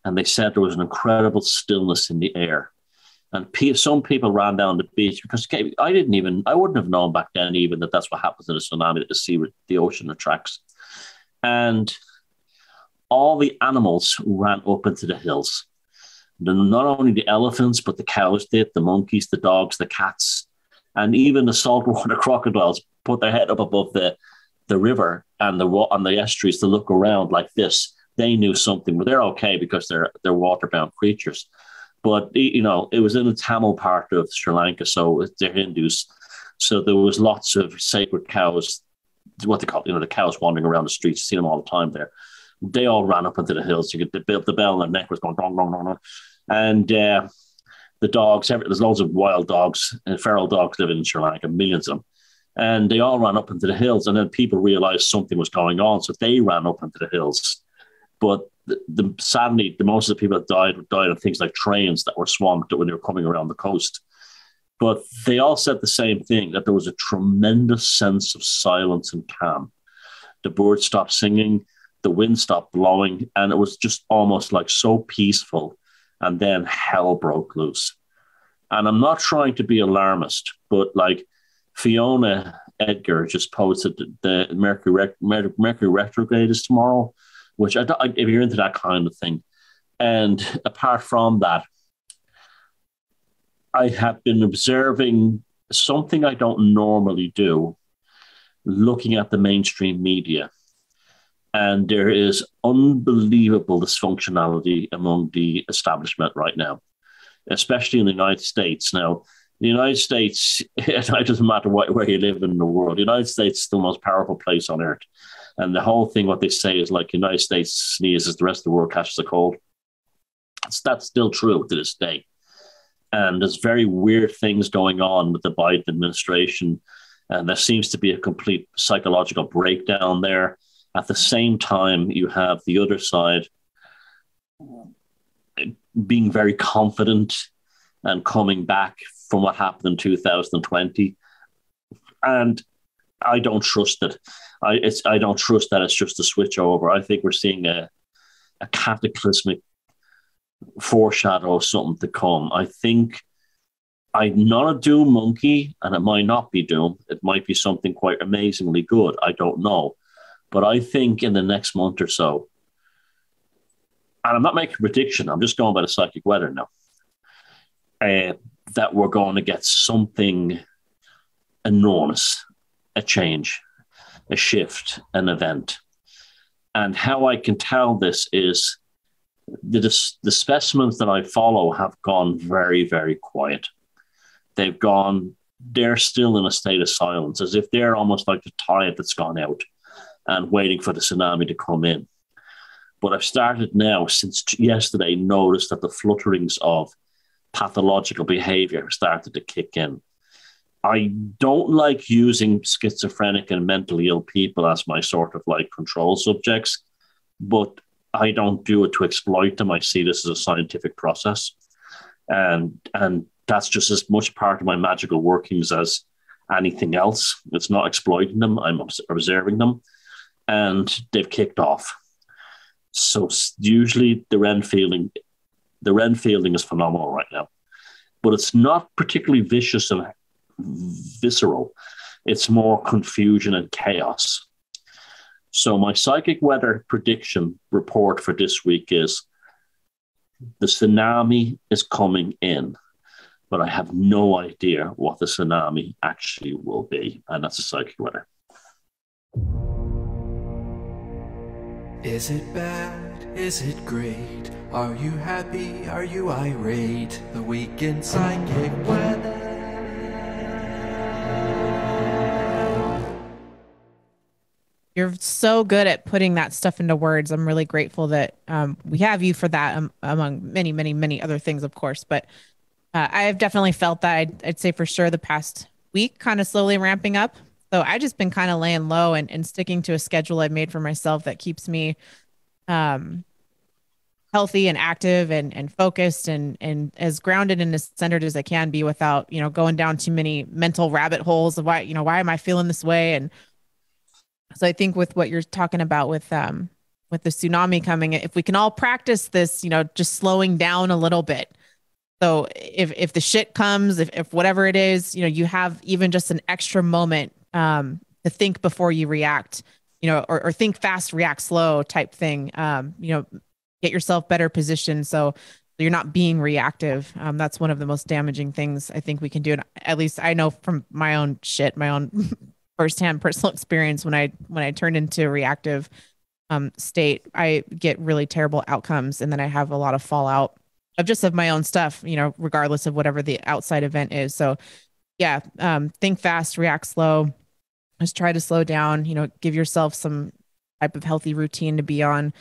and they said there was an incredible stillness in the air. And some people ran down the beach because I wouldn't have known back then even that that's what happens in a tsunami, that the ocean attracts. And all the animals ran up into the hills. Not only the elephants, but the cows did, the monkeys, the dogs, the cats, and even the saltwater crocodiles put their head up above the river and on the estuaries to look around like this. They knew something, but they're okay because they're waterbound creatures. But, it was in the Tamil part of Sri Lanka, so they're Hindus. So there was lots of sacred cows, what they call, the cows wandering around the streets. You see them all the time there. They all ran up into the hills. You could the bell in their neck was going dong, dong, dong, dong. And the dogs, there's loads of wild dogs and feral dogs living in Sri Lanka, millions of them. And they all ran up into the hills. And then people realized something was going on. So they ran up into the hills. But sadly, most of the people that died of things like trains that were swamped when they were coming around the coast. But they all said the same thing, that there was a tremendous sense of silence and calm. The birds stopped singing, the wind stopped blowing, and it was just almost like so peaceful. And then hell broke loose. And I'm not trying to be alarmist, but like Fiona Edgar just posted the Mercury retrograde is tomorrow, which if you're into that kind of thing. And apart from that, I have been observing something I don't normally do, looking at the mainstream media. And there is unbelievable dysfunctionality among the establishment right now, especially in the United States. Now, the United States, it doesn't matter where you live in the world, the United States is the most powerful place on earth. And the whole thing, what they say is like, United States sneezes, the rest of the world catches a cold. That's still true to this day. And there's very weird things going on with the Biden administration. And there seems to be a complete psychological breakdown there. At the same time, you have the other side being very confident and coming back from what happened in 2020. And I don't trust it. I don't trust that it's just a switch over. I think we're seeing a cataclysmic foreshadow of something to come. I think I'm not a doom monkey, and it might not be doom. It might be something quite amazingly good. I don't know. But I think in the next month or so, and I'm not making a prediction, I'm just going by the psychic weather now, that we're going to get something enormous, a change, a shift, an event. And how I can tell this is the specimens that I follow have gone very, very quiet. They're still in a state of silence, as if they're almost like the tide that's gone out and waiting for the tsunami to come in. But I've started now, since yesterday, noticed that the flutterings of pathological behavior started to kick in. I don't like using schizophrenic and mentally ill people as my sort of like control subjects, but I don't do it to exploit them. I see this as a scientific process, and that's just as much part of my magical workings as anything else. It's not exploiting them. I'm observing them, and they've kicked off. So usually the Ren fielding is phenomenal right now, but it's not particularly vicious and visceral. It's more confusion and chaos. So my psychic weather prediction report for this week is the tsunami is coming in, but I have no idea what the tsunami actually will be. And that's the psychic weather. Is it bad? Is it great? Are you happy? Are you irate? The weekend psychic weather. You're so good at putting that stuff into words. I'm really grateful that we have you for that, among many, many, many other things, of course. But I have definitely felt that I'd say for sure the past week, kind of slowly ramping up. So I just been kind of laying low and sticking to a schedule I've made for myself that keeps me healthy and active and focused and as grounded and as centered as I can be without, going down too many mental rabbit holes of why am I feeling this way? And so I think with what you're talking about with the tsunami coming, if we can all practice this, just slowing down a little bit. So if the shit comes, if whatever it is, you have even just an extra moment to think before you react, or think fast, react slow type thing. Get yourself better positioned so you're not being reactive. That's one of the most damaging things I think we can do. And at least I know from my own firsthand personal experience, when I turn into a reactive state, I get really terrible outcomes, and then I have a lot of fallout of my own stuff, regardless of whatever the outside event is. So yeah, think fast, react slow. Just try to slow down, give yourself some type of healthy routine to be on,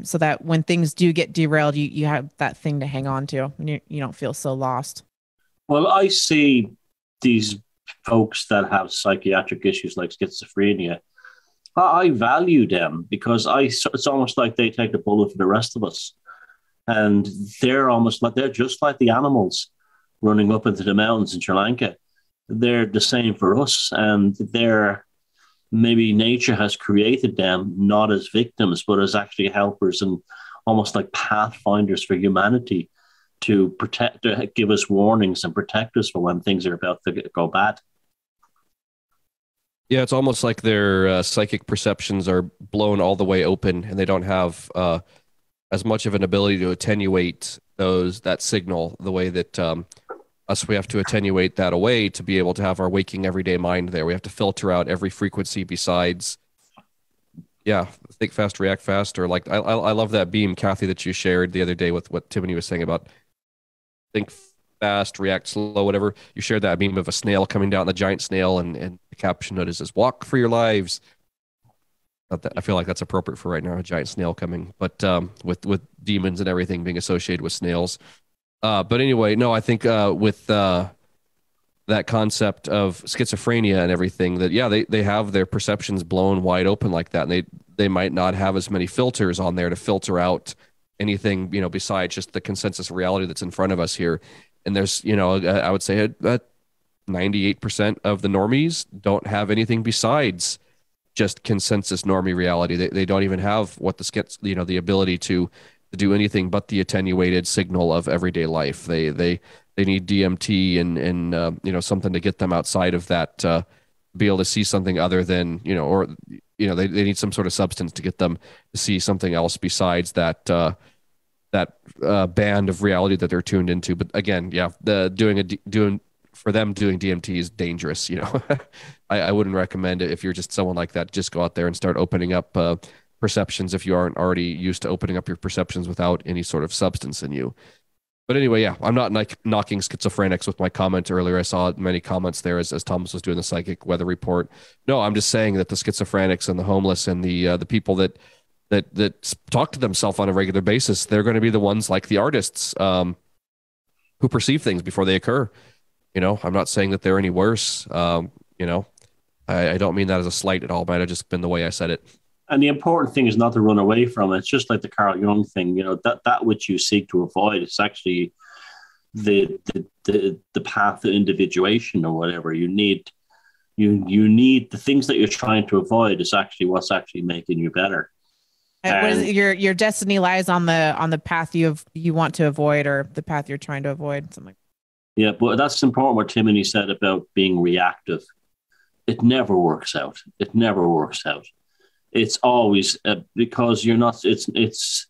so that when things do get derailed, you have that thing to hang on to, and you don't feel so lost. Well, I see these folks that have psychiatric issues like schizophrenia. I value them because it's almost like they take the bullet for the rest of us. And they're just like the animals running up into the mountains in Sri Lanka. They're the same for us. And maybe nature has created them not as victims, but as actually helpers and almost like pathfinders for humanity to give us warnings and protect us for when things are about to go bad. Yeah, it's almost like their psychic perceptions are blown all the way open, and they don't have as much of an ability to attenuate that signal the way that we have to attenuate that away to be able to have our waking everyday mind there. We have to filter out every frequency besides, think fast, react fast. Or like, I love that beam, Kathy, that you shared the other day with what Tiffany was saying about think fast, react slow, whatever. You shared that meme of a snail coming down, the giant snail, and the caption note says, "Walk for your lives." I feel like that's appropriate for right now, a giant snail coming, but with demons and everything being associated with snails. But anyway, no, I think with that concept of schizophrenia and everything, that they have their perceptions blown wide open like that, and they might not have as many filters on there to filter out anything besides just the consensus reality that's in front of us here. And there's I would say 98% of the normies don't have anything besides just consensus normie reality. They don't even have what the ability to do anything but the attenuated signal of everyday life. They need DMT and something to get them outside of that, be able to see something other than they need some sort of substance to get them to see something else besides that band of reality that they're tuned into. But again, doing for them, doing DMT is dangerous. I wouldn't recommend it if you're just someone like that. Just go out there and start opening up perceptions if you aren't already used to opening up your perceptions without any sort of substance in you. But anyway, I'm not knocking schizophrenics with my comment earlier. I saw many comments there as Thomas was doing the psychic weather report. No, I'm just saying that the schizophrenics and the homeless and the people that talk to themselves on a regular basis, they're going to be the ones like the artists who perceive things before they occur. I'm not saying that they're any worse. I don't mean that as a slight at all. Might have just been the way I said it. And the important thing is not to run away from it. It's just like the Carl Jung thing, that which you seek to avoid is actually the path to individuation or whatever. You need the things that you're trying to avoid is actually what's actually making you better. What is it? Your destiny lies on the path you want to avoid, or the path you're trying to avoid, something like that. Yeah, but that's important what Timothy said about being reactive. It never works out. It never works out. It's always because you're not. It's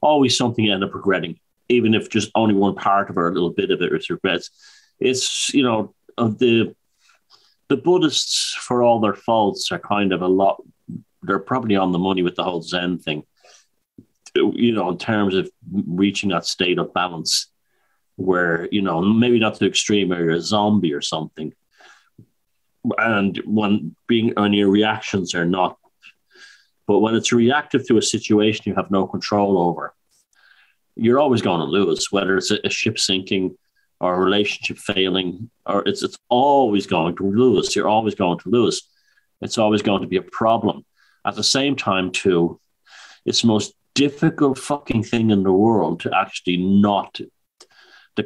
always something you end up regretting, even if just only one part of it or a little bit of it is regrets. It's of the Buddhists, for all their faults, are kind of a lot. They're probably on the money with the whole Zen thing. In terms of reaching that state of balance, where maybe not to the extreme where you're a zombie or something. And when your reactions are not, but when it's reactive to a situation you have no control over, you're always going to lose, whether it's a ship sinking or a relationship failing, or it's always going to lose. You're always going to lose. It's always going to be a problem. At the same time, too, it's the most difficult fucking thing in the world to actually not to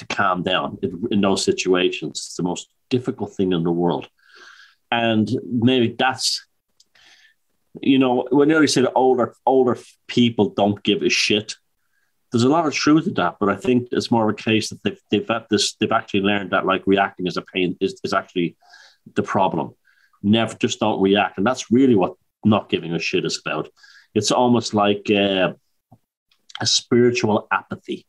calm down in those situations. It's the most difficult thing in the world. And maybe that's, when you say that older people don't give a shit, there's a lot of truth to that, but I think it's more of a case that they've actually learned that like reacting as a pain is actually the problem. Never, just don't react. And that's really what not giving a shit is about. It's almost like a spiritual apathy.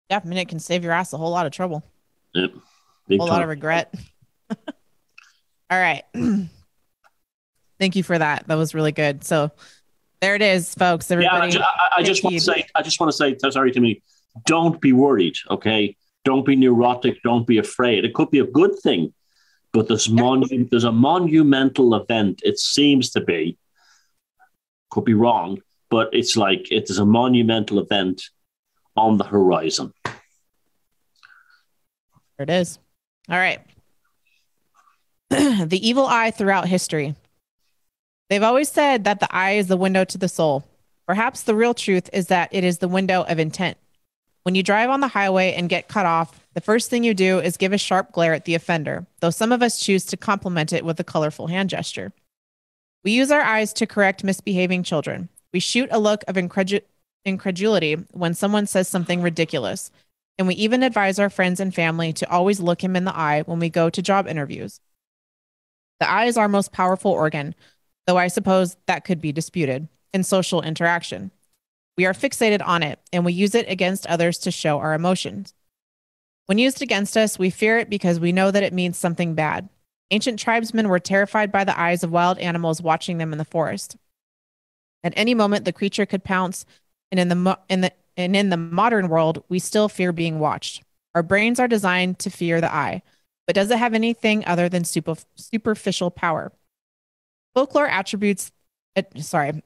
Yeah, it can save your ass a whole lot of trouble. Yep. A whole lot of regret. All right. Thank you for that. That was really good. So there it is, folks. Everybody. Yeah, I just want to say, sorry to me, don't be worried, okay? Don't be neurotic. Don't be afraid. It could be a good thing, but there's a monumental event. It seems to be. Could be wrong, but it's like it is a monumental event on the horizon. There it is. All right. The evil eye throughout history. They've always said that the eye is the window to the soul. Perhaps the real truth is that it is the window of intent. When you drive on the highway and get cut off, the first thing you do is give a sharp glare at the offender, though some of us choose to compliment it with a colorful hand gesture. We use our eyes to correct misbehaving children. We shoot a look of incredulity when someone says something ridiculous. And we even advise our friends and family to always look him in the eye when we go to job interviews. The eye is our most powerful organ, though I suppose that could be disputed, in social interaction. We are fixated on it, and we use it against others to show our emotions. When used against us, we fear it because we know that it means something bad. Ancient tribesmen were terrified by the eyes of wild animals watching them in the forest. At any moment, the creature could pounce, and in the modern world, we still fear being watched. Our brains are designed to fear the eye, but does it have anything other than superficial power? Folklore attributes the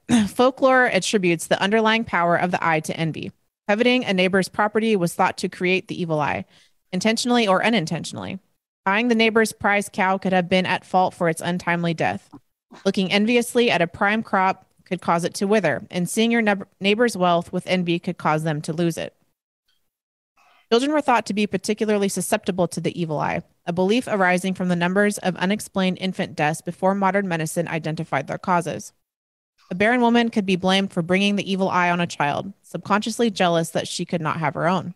underlying power of the eye to envy. Coveting a neighbor's property was thought to create the evil eye, intentionally or unintentionally. Buying the neighbor's prize cow could have been at fault for its untimely death. Looking enviously at a prime crop could cause it to wither, and seeing your neighbor's wealth with envy could cause them to lose it. Children were thought to be particularly susceptible to the evil eye, a belief arising from the numbers of unexplained infant deaths before modern medicine identified their causes. A barren woman could be blamed for bringing the evil eye on a child, subconsciously jealous that she could not have her own.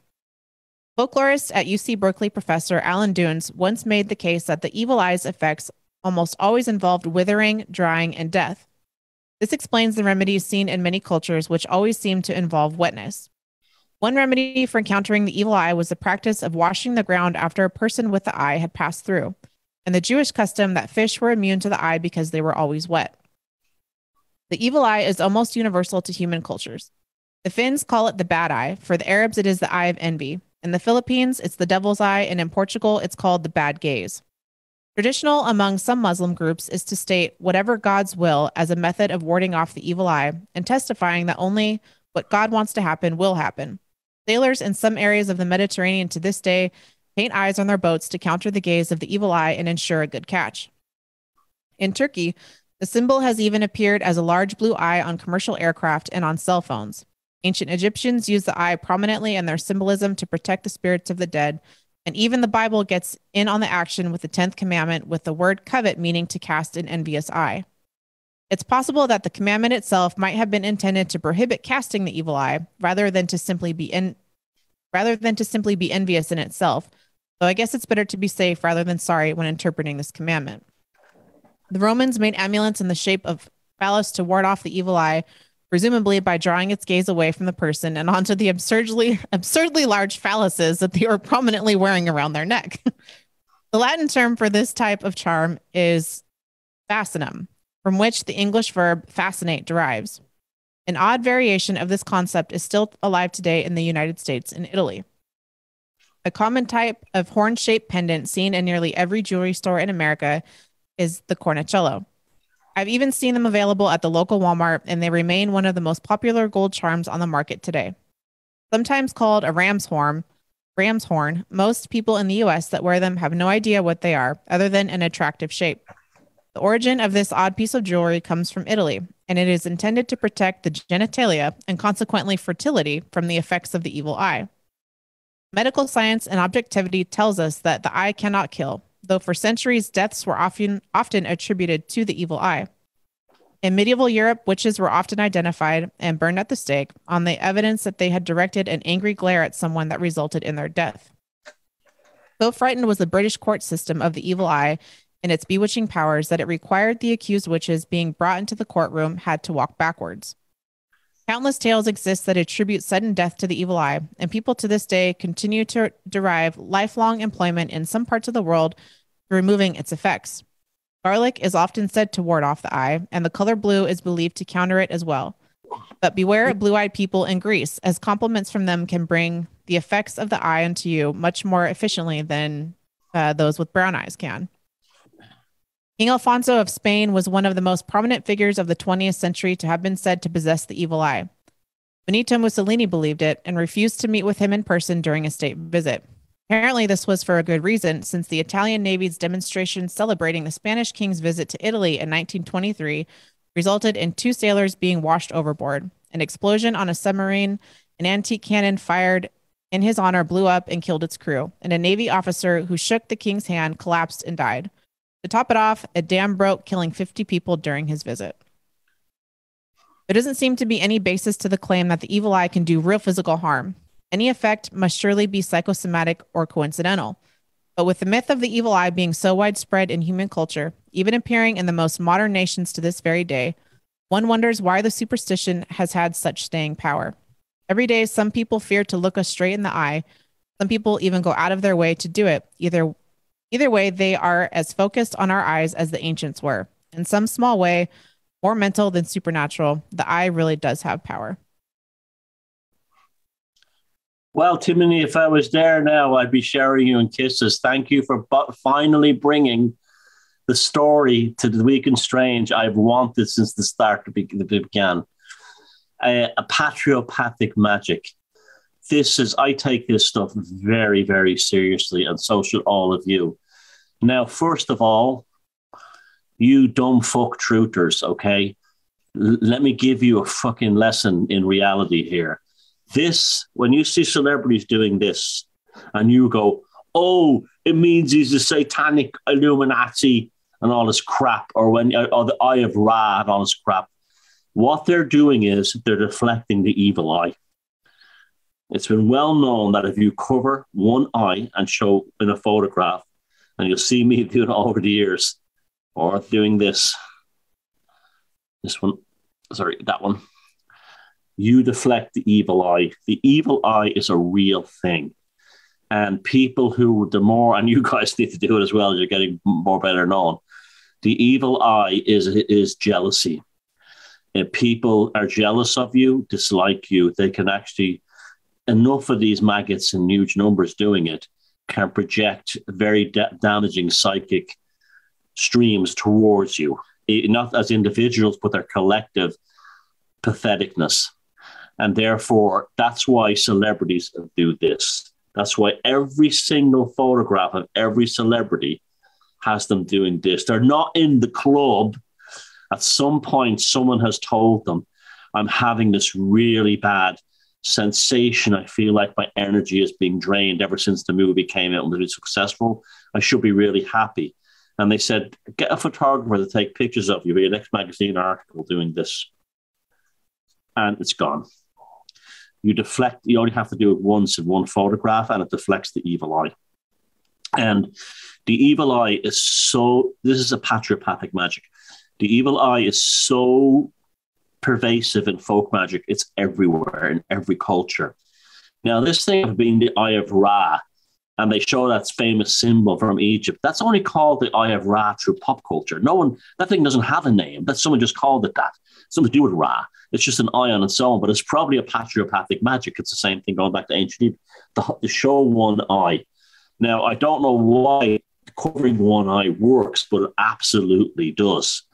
Folklorist at UC Berkeley professor Alan Dunes once made the case that the evil eye's effects almost always involved withering, drying, and death. This explains the remedies seen in many cultures, which always seem to involve wetness. One remedy for encountering the evil eye was the practice of washing the ground after a person with the eye had passed through, and the Jewish custom that fish were immune to the eye because they were always wet. The evil eye is almost universal to human cultures. The Finns call it the bad eye. For the Arabs, it is the eye of envy. In the Philippines, it's the devil's eye, and in Portugal, it's called the bad gaze. Traditional among some Muslim groups is to state whatever God's will as a method of warding off the evil eye and testifying that only What God wants to happen will happen. Sailors in some areas of the Mediterranean to this day paint eyes on their boats to counter the gaze of the evil eye and ensure a good catch. In Turkey, the symbol has even appeared as a large blue eye on commercial aircraft and on cell phones. Ancient Egyptians used the eye prominently in their symbolism to protect the spirits of the dead, and even the Bible gets in on the action with the 10th commandment, with the word covet meaning to cast an envious eye. It's possible that the commandment itself might have been intended to prohibit casting the evil eye rather than to simply be envious in itself, though I guess it's better to be safe rather than sorry when interpreting this commandment. The Romans made amulets in the shape of phallus to ward off the evil eye, presumably by drawing its gaze away from the person and onto the absurdly large phalluses that they were prominently wearing around their neck. The Latin term for this type of charm is fascinum, from which the English verb fascinate derives. An odd variation of this concept is still alive today in the United States and Italy. A common type of horn-shaped pendant seen in nearly every jewelry store in America is the Cornicello. I've even seen them available at the local Walmart, and they remain one of the most popular gold charms on the market today. Sometimes called a ram's horn, most people in the US that wear them have no idea what they are, other than an attractive shape. The origin of this odd piece of jewelry comes from Italy, and it is intended to protect the genitalia and consequently fertility from the effects of the evil eye. Medical science and objectivity tells us that the eye cannot kill, though for centuries deaths were often attributed to the evil eye. In medieval Europe, witches were often identified and burned at the stake on the evidence that they had directed an angry glare at someone that resulted in their death. So frightened was the British court system of the evil eye and its bewitching powers that it required the accused witches being brought into the courtroom had to walk backwards. Countless tales exist that attribute sudden death to the evil eye, and people to this day continue to derive lifelong employment in some parts of the world for removing its effects. Garlic is often said to ward off the eye, and the color blue is believed to counter it as well. But beware of blue-eyed people in Greece, as compliments from them can bring the effects of the eye onto you much more efficiently than those with brown eyes can. King Alfonso of Spain was one of the most prominent figures of the 20th century to have been said to possess the evil eye. Benito Mussolini believed it and refused to meet with him in person during a state visit. Apparently, this was for a good reason, since the Italian Navy's demonstration celebrating the Spanish king's visit to Italy in 1923 resulted in 2 sailors being washed overboard. An explosion on a submarine, an antique cannon fired in his honor blew up and killed its crew, and a Navy officer who shook the king's hand collapsed and died. To top it off, a dam broke, killing 50 people during his visit. There doesn't seem to be any basis to the claim that the evil eye can do real physical harm. Any effect must surely be psychosomatic or coincidental. But with the myth of the evil eye being so widespread in human culture, even appearing in the most modern nations to this very day, one wonders why the superstition has had such staying power. Every day, some people fear to look us straight in the eye. Some people even go out of their way to do it. Either way, they are as focused on our eyes as the ancients were. In some small way, more mental than supernatural, the eye really does have power. Well, Timothy, if I was there now, I'd be showering you in kisses. Thank you for finally bringing the story to the Week in Strange I've wanted since the start it began. A patriopathic magic. I take this stuff very, very seriously, and so should all of you. Now, first of all, you dumb fuck truthers, okay? Let me give you a fucking lesson in reality here. When you see celebrities doing this, and you go, oh, it means he's a satanic Illuminati and all this crap, or the Eye of Ra and all this crap, what they're doing is they're deflecting the evil eye. It's been well known that if you cover one eye and show in a photograph, and you'll see me doing it over the years, or doing that one, you deflect the evil eye. The evil eye is a real thing. And people and you guys need to do it as well, you're getting more better known. The evil eye is jealousy. If people are jealous of you, dislike you, they can actually, enough of these maggots in huge numbers doing it, can project very damaging psychic streams towards you, not as individuals, but their collective patheticness. And therefore, that's why celebrities do this. That's why every single photograph of every celebrity has them doing this. They're not in the club. At some point, someone has told them, I'm having this really bad sensation. I feel like my energy is being drained ever since the movie came out and was successful. I should be really happy. And they said, get a photographer to take pictures of you for your next magazine article doing this. And it's gone. You deflect, you only have to do it once in one photograph, and it deflects the evil eye. And the evil eye is so, this is a patriopathic magic. The evil eye is so pervasive in folk magic. It's everywhere in every culture. Now, this thing of being the Eye of Ra, and they show that famous symbol from Egypt, that's only called the Eye of Ra through pop culture. No one, that thing doesn't have a name. That someone just called it that. Something to do with Ra. It's just an eye on its own, but it's probably a patriopathic magic. It's the same thing going back to ancient Egypt. The show one eye. Now, I don't know why covering one eye works, but it absolutely does.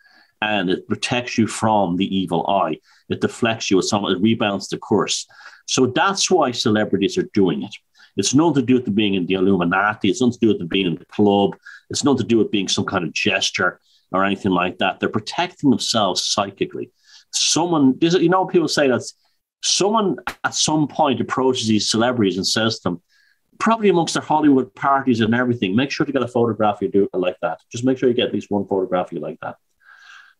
And it protects you from the evil eye. It deflects you with something, it rebounds the curse. So that's why celebrities are doing it. It's nothing to do with them being in the Illuminati. It's nothing to do with them being in the club. It's nothing to do with being some kind of gesture or anything like that. They're protecting themselves psychically. Someone, you know, people say that someone at some point approaches these celebrities and says to them, probably amongst their Hollywood parties and everything, make sure to get a photograph you do like that. Just make sure you get at least one photograph you like that.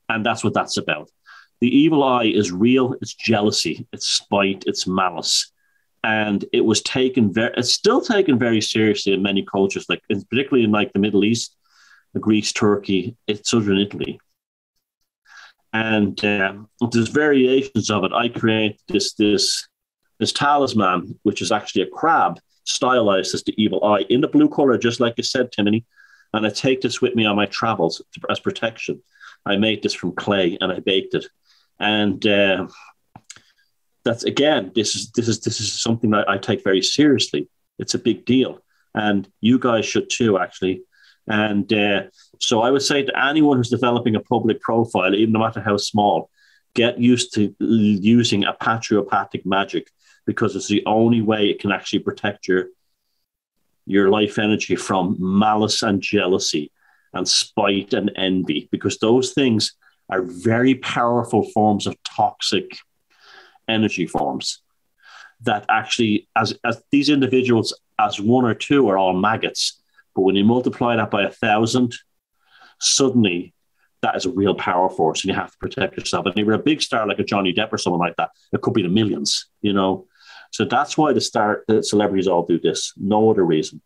And that's what that's about. The evil eye is real. It's jealousy. It's spite. It's malice. And it was taken it's still taken very seriously in many cultures, like particularly in like the Middle East, Greece, Turkey, southern Italy. And there's variations of it. I create this talisman, which is actually a crab stylized as the evil eye in the blue color, just like you said, Timony. And I take this with me on my travels as protection. I made this from clay and I baked it. And that's, again, this is something that I take very seriously. It's a big deal. And you guys should too, actually. And so I would say to anyone who's developing a public profile, even no matter how small, get used to using a patriopathic magic, because it's the only way it can actually protect your life energy from malice and jealousy and spite and envy, because those things are very powerful forms of toxic energy forms that actually, as these individuals, as one or two, are all maggots. But when you multiply that by 1,000, suddenly that is a real power force, and you have to protect yourself. And if you're a big star like a Johnny Depp or someone like that, it could be the millions, you know. So that's why the celebrities all do this. No other reason.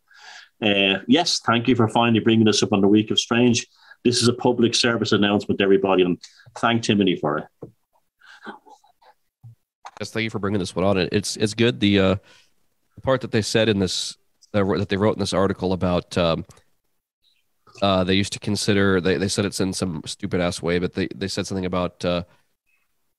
Yes, thank you for finally bringing this up on the Week of Strange. This is a public service announcement to everybody, and thank Timony for it. Yes, thank you for bringing this one on. It's good. The part that they said in this, that they wrote in this article about they used to consider, they said it's in some stupid ass way, but they said something about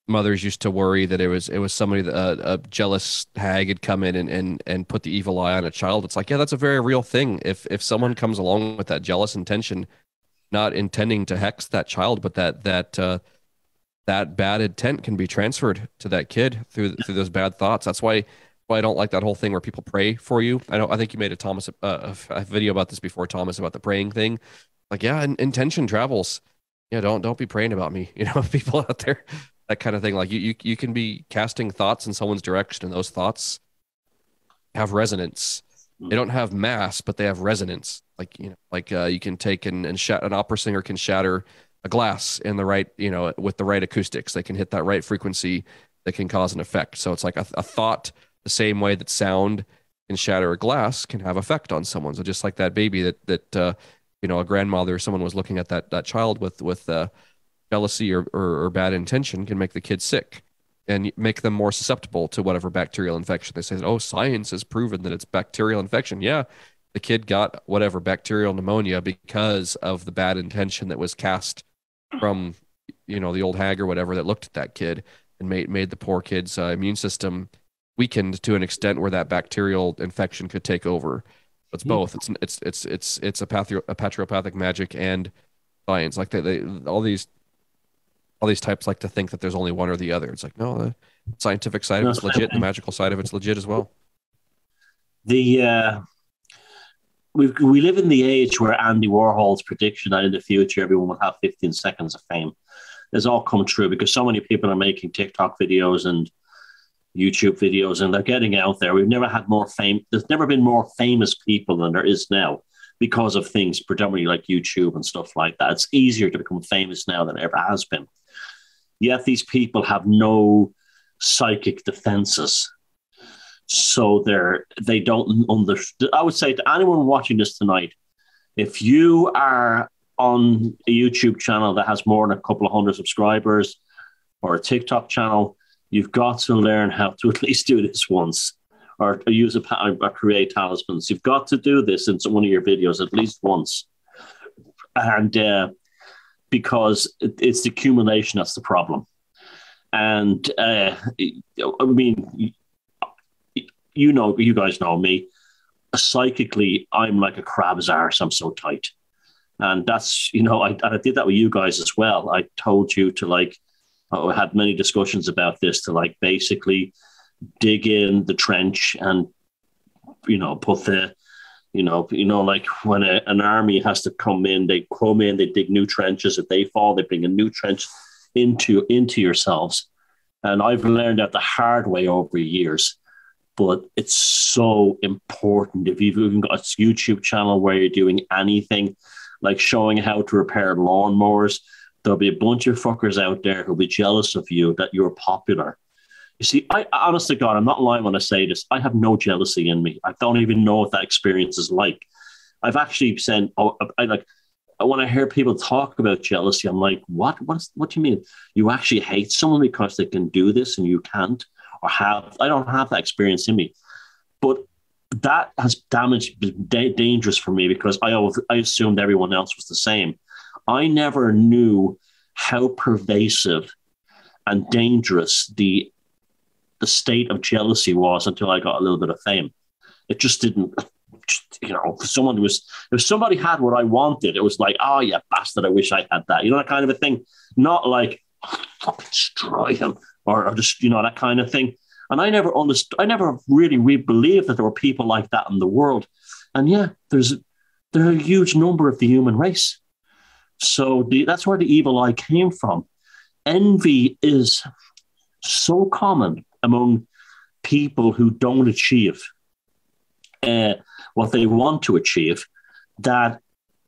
mothers used to worry that it was somebody that a jealous hag had come in and put the evil eye on a child. It's like, yeah, that's a very real thing. If someone comes along with that jealous intention, not intending to hex that child, but that bad intent can be transferred to that kid through those bad thoughts. That's why I don't like that whole thing where people pray for you. I think you made a video about this before, Thomas, about the praying thing. Like, yeah, intention travels. Yeah, don't be praying about me. You know, people out there, that kind of thing. Like you can be casting thoughts in someone's direction, and those thoughts have resonance. They don't have mass, but they have resonance. Like, you know, you can take an opera singer can shatter a glass in the right, you know, with the right acoustics. They can hit that right frequency that can cause an effect. So it's like a thought, the same way that sound can shatter a glass, can have effect on someone. So just like that baby that you know, a grandmother or someone was looking at that child with jealousy or bad intention, can make the kid sick and make them more susceptible to whatever bacterial infection. They say, oh, science has proven that it's bacterial infection. Yeah, the kid got whatever bacterial pneumonia because of the bad intention that was cast from, you know, the old hag or whatever that looked at that kid and made the poor kid's immune system weakened to an extent where that bacterial infection could take over. It's both. It's a patriopathic magic and science. Like all these types like to think that there's only one or the other. It's like, no, scientific side of it's legit. The magical side of it's legit as well. We live in the age where Andy Warhol's prediction that in the future everyone will have 15 seconds of fame has all come true, because so many people are making TikTok videos and YouTube videos, and they're getting out there. We've never had more fame. There's never been more famous people than there is now, because of things predominantly like YouTube and stuff like that. It's easier to become famous now than it ever has been. Yet these people have no psychic defenses. So they don't understand. I would say to anyone watching this tonight, if you are on a YouTube channel that has more than a couple of hundred subscribers, or a TikTok channel, you've got to learn how to at least do this once, or use or create talismans. You've got to do this in one of your videos at least once. And because it's the accumulation that's the problem. And I mean, you guys know me. Psychically, I'm like a crab's arse. I'm so tight. And that's, I did that with you guys as well. I told you to I had many discussions about this, to basically dig in the trench and, put the, like when an army has to come in, they dig new trenches. If they fall, they bring a new trench into yourselves. And I've learned that the hard way over years, but it's so important. If you've even got a YouTube channel where you're doing anything like showing how to repair lawnmowers, there'll be a bunch of fuckers out there who'll be jealous of you that you're popular. You see, I honestly, God, I'm not lying when I say this. I have no jealousy in me. I don't even know what that experience is like. I've actually said, when I hear people talk about jealousy, I'm like, what do you mean? You actually hate someone because they can do this and you can't? I don't have that experience in me. But that has dangerous for me, because I assumed everyone else was the same. I never knew how pervasive and dangerous the state of jealousy was until I got a little bit of fame. It just didn't, if somebody had what I wanted, it was like, oh yeah, bastard, I wish I had that. That kind of a thing. Not like, fucking destroy him, or just, that kind of thing. And I never understood, I never really believed that there were people like that in the world. And yeah, there are a huge number of the human race. So that's where the evil eye came from. Envy is so common among people who don't achieve what they want to achieve, that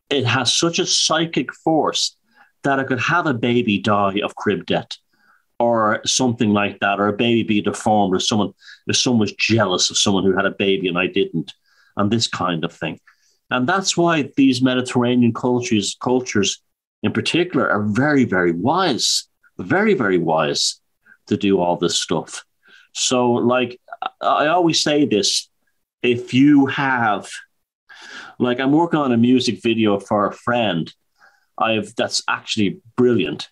it has such a psychic force that it could have a baby die of crib death or something like that, or a baby be deformed, or someone was jealous of someone who had a baby and I didn't, and this kind of thing. And that's why these Mediterranean cultures in particular are very, very wise to do all this stuff. So I always say this, if you have, I'm working on a music video for a friend, that's actually brilliant.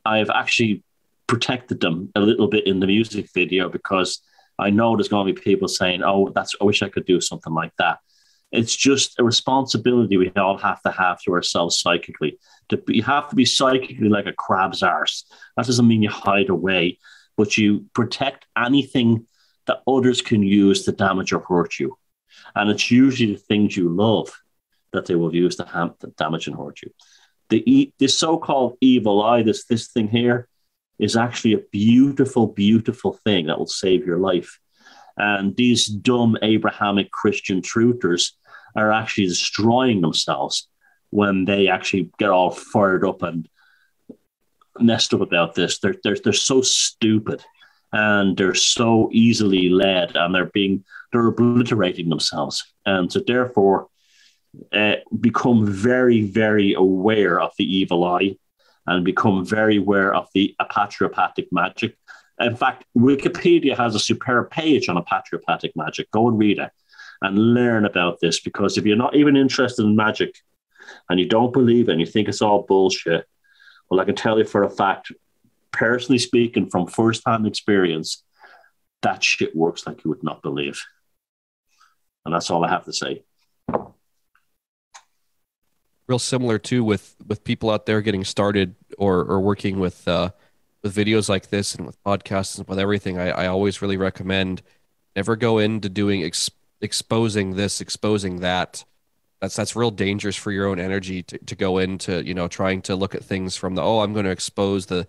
I've actually protected them a little bit in the music video, because I know there's going to be people saying, oh, I wish I could do something like that. It's just a responsibility we all have to ourselves psychically. You have to be psychically like a crab's arse. That doesn't mean you hide away, but you protect anything that others can use to damage or hurt you. And it's usually the things you love that they will use to damage and hurt you. This so-called evil eye, this thing here, is actually a beautiful, beautiful thing that will save your life. And these dumb Abrahamic Christian truthers are actually destroying themselves when they actually get all fired up and messed up about this. They're so stupid, and they're so easily led, and they're obliterating themselves. And so therefore become very, very aware of the evil eye, and become very aware of the apatropathic magic. In fact, Wikipedia has a superb page on apatropathic magic. Go and read it and learn about this, because if you're not even interested in magic and you don't believe it and you think it's all bullshit, well, I can tell you for a fact, personally speaking, from first-hand experience, that shit works like you would not believe. And that's all I have to say. Real similar too with people out there getting started or working with with videos like this and with podcasts and with everything, I always really recommend never go into doing exposing this, exposing that. That's real dangerous for your own energy to go into, trying to look at things from I'm going to expose this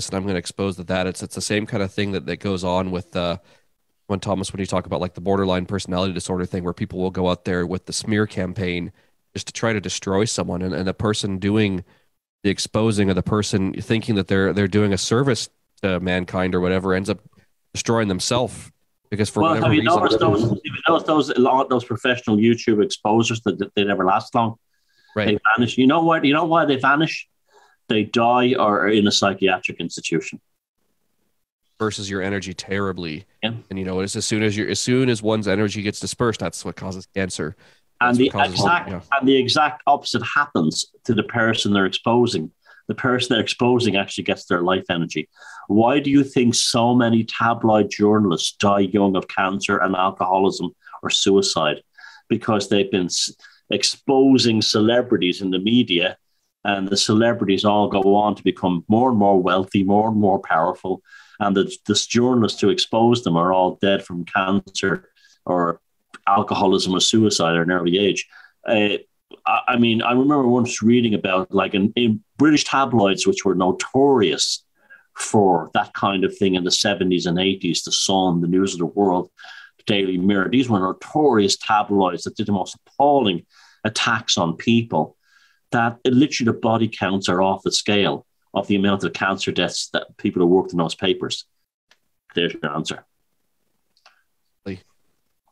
and I'm going to expose that. It's the same kind of thing that goes on with when you talk about like the borderline personality disorder thing, where people will go out there with the smear campaign just to try to destroy someone, and the person doing the exposing of the person thinking that they're doing a service to mankind or whatever ends up destroying themselves because for whatever reason. Have you noticed those professional YouTube exposers that they never last long? Right. They vanish. You know why they vanish? They die or are in a psychiatric institution. Versus your energy terribly. Yeah. And as soon as one's energy gets dispersed, that's what causes cancer. And the exact opposite happens to the person they're exposing. The person they're exposing actually gets their life energy. Why do you think so many tabloid journalists die young of cancer and alcoholism or suicide? Because they've been exposing celebrities in the media, and the celebrities all go on to become more and more wealthy, more and more powerful. And the journalists who expose them are all dead from cancer or alcoholism or suicide at an early age. I remember once reading about like in British tabloids, which were notorious for that kind of thing in the 70s and 80s, the Sun, the News of the World, the Daily Mirror. These were notorious tabloids that did the most appalling attacks on people, that literally the body counts are off the scale of the amount of cancer deaths that people who worked in those papers. There's your answer.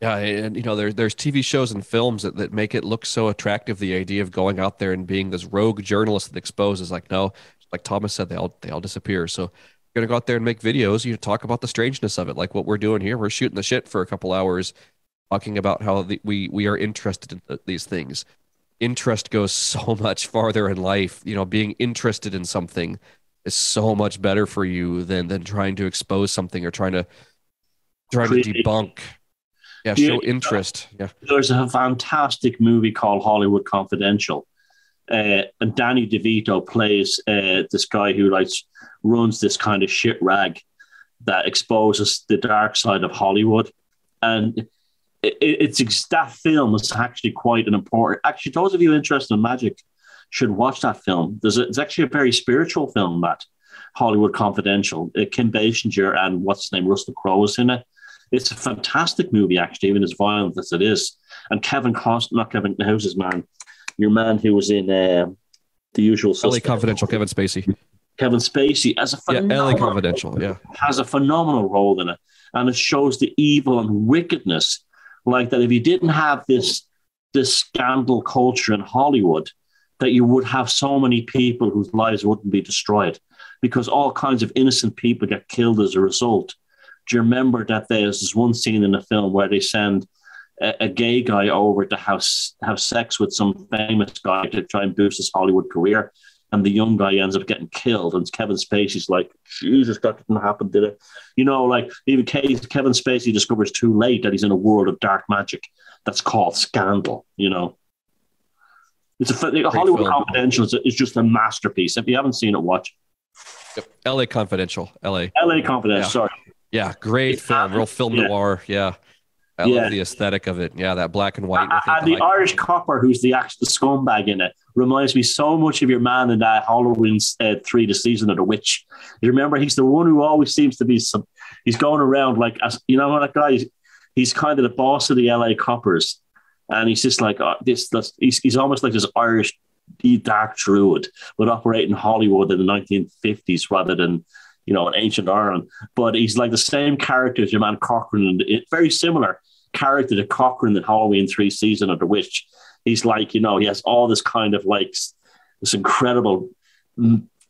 Yeah, and there's TV shows and films that make it look so attractive. The idea of going out there and being this rogue journalist that exposes, like, no, like Thomas said, they all disappear. So you're gonna go out there and make videos. You talk about the strangeness of it, like what we're doing here. We're shooting the shit for a couple hours, talking about how we are interested in these things. Interest goes so much farther in life. Being interested in something is so much better for you than trying to expose something or trying to debunk. Yeah, show interest. Yeah. There's a fantastic movie called Hollywood Confidential. And Danny DeVito plays this guy who runs this kind of shit rag that exposes the dark side of Hollywood. And that film is actually quite an important. Actually, those of you interested in magic should watch that film. It's actually a very spiritual film, that Hollywood Confidential. Kim Basinger and what's his name, Russell Crowe is in it. It's a fantastic movie, actually, even as violent as it is. And how's his man? Your man who was in The Usual Suspects. LA Confidential, Kevin Spacey. Kevin Spacey LA Confidential, yeah. Has a phenomenal role in it. And it shows the evil and wickedness. Like that if you didn't have this scandal culture in Hollywood, that you would have so many people whose lives wouldn't be destroyed because all kinds of innocent people get killed as a result. Do you remember that there's this one scene in the film where they send a gay guy over to have sex with some famous guy to try and boost his Hollywood career, and the young guy ends up getting killed, and Kevin Spacey's like, Jesus, that didn't happen, did it? Even Kevin Spacey discovers too late that he's in a world of dark magic that's called Scandal, It's Hollywood film. Confidential is just a masterpiece. If you haven't seen it, watch. LA Confidential, LA Confidential, yeah. Sorry. Yeah, great film, real film noir. Yeah, I love the aesthetic of it. Yeah, that black and white. And the Irish copper, who's the scumbag in it, reminds me so much of your man in that Halloween 3, The Season of the Witch. You remember, he's the one who always seems to be he's going around like, that guy. He's kind of the boss of the LA coppers, and he's just like he's almost like this Irish dark druid, but operating in Hollywood in the 1950s rather than in ancient Ireland. But he's like the same character as your man Cochrane, and very similar character to Cochrane in Halloween 3 Season of the Witch. He's like, he has all this kind of like this incredible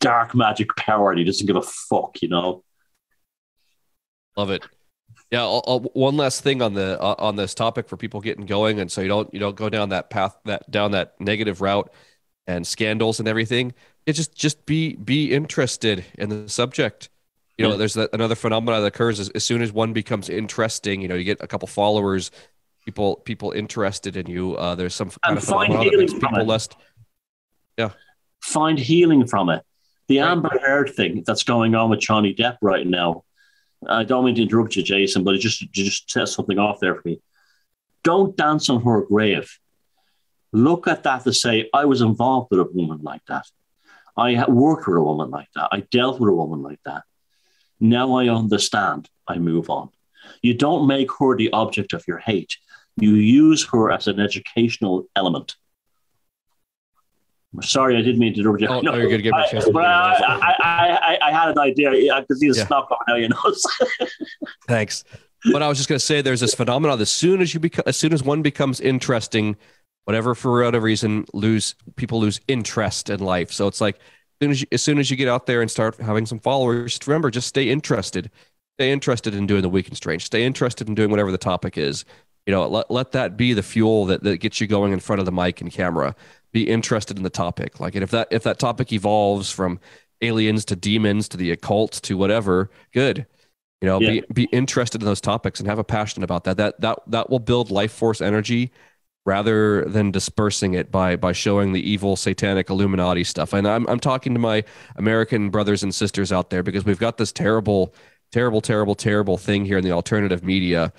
dark magic power, and he doesn't give a fuck, Love it. Yeah. One last thing on this topic for people getting going, and so you don't go down that path, down that negative route and scandals and everything. It's just be interested in the subject. There's another phenomenon that occurs as soon as one becomes interesting. You get a couple followers, people interested in you. There's some kind of phenomenon that makes people less. Yeah. Find healing from it. The Amber Heard thing that's going on with Johnny Depp right now. I don't mean to interrupt you, Jason, but it just set something off there for me. Don't dance on her grave. Look at that to say, I was involved with a woman like that. I worked with a woman like that. I dealt with a woman like that. Now I understand. I move on. You don't make her the object of your hate. You use her as an educational element. Sorry, I didn't mean to interrupt you. Oh, no, you're good. Give me a chance. I had an idea. I could see the snuff coming out, you know. Thanks. But I was just going to say, there's this phenomenon. As soon as one becomes interesting, whatever, for whatever reason, people lose interest in life. So it's like, as soon as you get out there and start having some followers, just remember, just stay interested. Stay interested in doing the Week in Strange. Stay interested in doing whatever the topic is. You know, let that be the fuel that gets you going in front of the mic and camera. Be interested in the topic. Like, and if that topic evolves from aliens to demons to the occult to whatever, good. You know, be interested in those topics and have a passion about that. That will build life force energy rather than dispersing it by showing the evil satanic Illuminati stuff. And I'm talking to my American brothers and sisters out there, because we've got this terrible thing here in the alternative media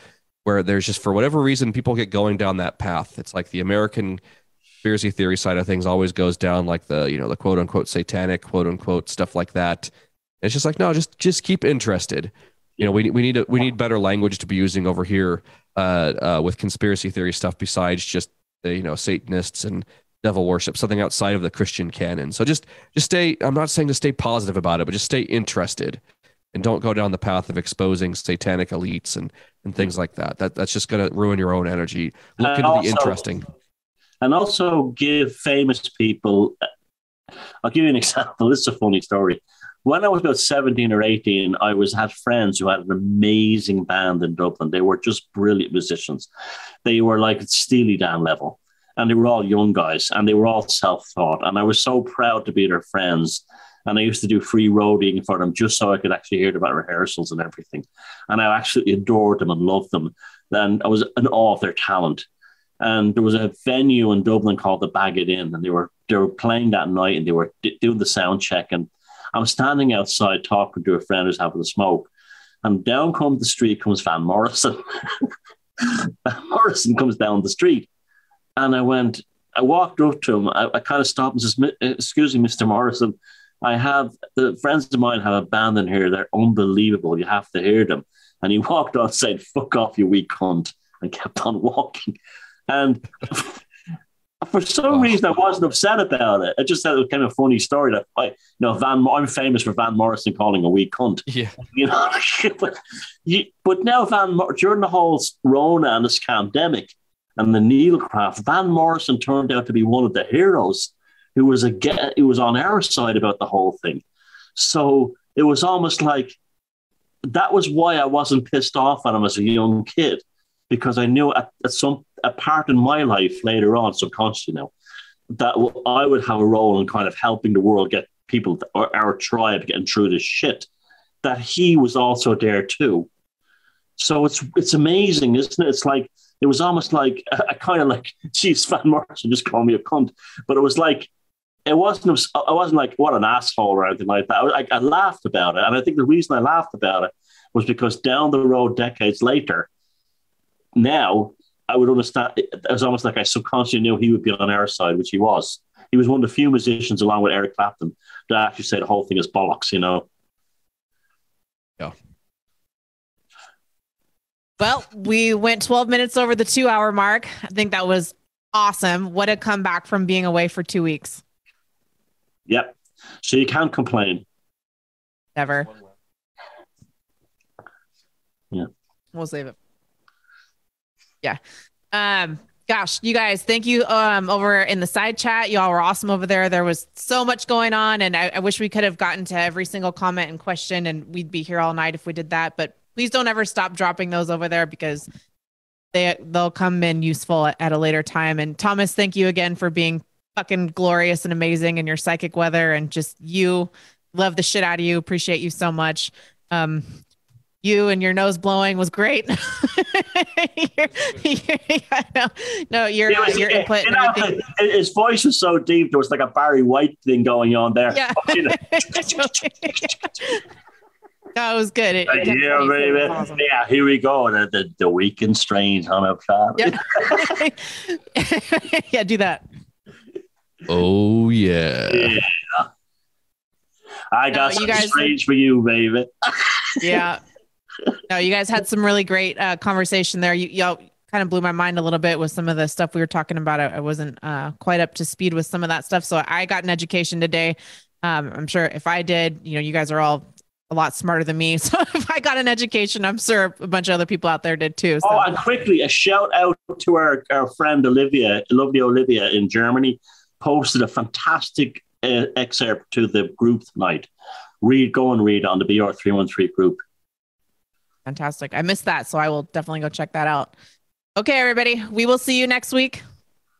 where there's just, for whatever reason, people get going down that path. It's like the American conspiracy theory side of things always goes down like the quote unquote satanic quote unquote stuff like that. And it's just like, no, just keep interested. You know, we need better language to be using over here with conspiracy theory stuff besides just the, Satanists and devil worship, something outside of the Christian canon. So just stay, I'm not saying to stay positive about it, but just stay interested and don't go down the path of exposing satanic elites and things like that. That's just going to ruin your own energy. Look into the interesting. And also give famous people, I'll give you an example. This is a funny story. When I was about 17 or 18, I had friends who had an amazing band in Dublin. They were just brilliant musicians. They were like Steely Dan level. And they were all young guys, and they were all self-taught. And I was so proud to be their friends. And I used to do free roading for them just so I could actually hear them at rehearsals and everything. And I absolutely adored them and loved them. And I was in awe of their talent. And there was a venue in Dublin called the Bag It Inn, and they were playing that night, and they were doing the sound check. And I'm standing outside talking to a friend who's having a smoke, and down the street comes Van Morrison. Van Morrison comes down the street, and I walked up to him. I kind of stopped and says, "Excuse me, Mr. Morrison, the friends of mine have a band in here. They're unbelievable. You have to hear them." And he walked on, said, "Fuck off, you weak cunt," and kept on walking. And for some reason, I wasn't upset about it. I just thought it was kind of a funny story that I'm famous for Van Morrison calling a weak cunt. Yeah, but now during the whole Rona and this pandemic and the Neilcraft, Van Morrison turned out to be one of the heroes who was on our side about the whole thing. So it was almost like that was why I wasn't pissed off at him as a young kid, because I knew a part in my life later on, subconsciously now, that I would have a role in kind of helping the world get people, or our tribe, getting through this shit, that he was also there too. So it's amazing, isn't it? It's like, it was almost like, I kind of like, geez, Van Morrison just called me a cunt. But it was like, I wasn't like, what an asshole or anything like that. I laughed about it. And I think the reason I laughed about it was because down the road, decades later, now I would understand. It was almost like I subconsciously knew he would be on our side, which he was. He was one of the few musicians, along with Eric Clapton, that actually say the whole thing is bollocks, Yeah. Well, we went 12 minutes over the 2-hour mark. I think that was awesome. What a comeback from being away for 2 weeks. Yep. So you can't complain. Never. Yeah. We'll save it. Yeah. Gosh, you guys, thank you over in the side chat. Y'all were awesome over there. There was so much going on, and I wish we could have gotten to every single comment and question, and we'd be here all night if we did that. But please don't ever stop dropping those over there, because they'll come in useful at a later time. And Thomas, thank you again for being fucking glorious and amazing in your psychic weather, and just love the shit out of you. Appreciate you so much. you and your nose blowing was great. Your input. His voice was so deep. There was like a Barry White thing going on there. Yeah. That was good. Yeah, baby. Awesome. Yeah, here we go. The weak and strange homophile. Yeah. Yeah, do that. Oh yeah. I got something strange for you, baby. Yeah. No, you guys had some really great conversation there. Y'all kind of blew my mind a little bit with some of the stuff we were talking about. I wasn't quite up to speed with some of that stuff. So I got an education today. I'm sure if I did, you guys are all a lot smarter than me. So if I got an education, I'm sure a bunch of other people out there did too. So. Oh, and quickly, a shout out to our friend Olivia, lovely Olivia in Germany, posted a fantastic excerpt to the group tonight. Go and read on the BR313 group. Fantastic. I missed that, so I will definitely go check that out. Okay, everybody. We will see you next week.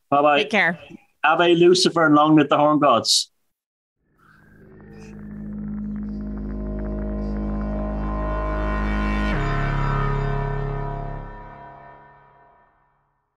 Bye-bye. Take care. Ave Lucifer and long live the horn gods.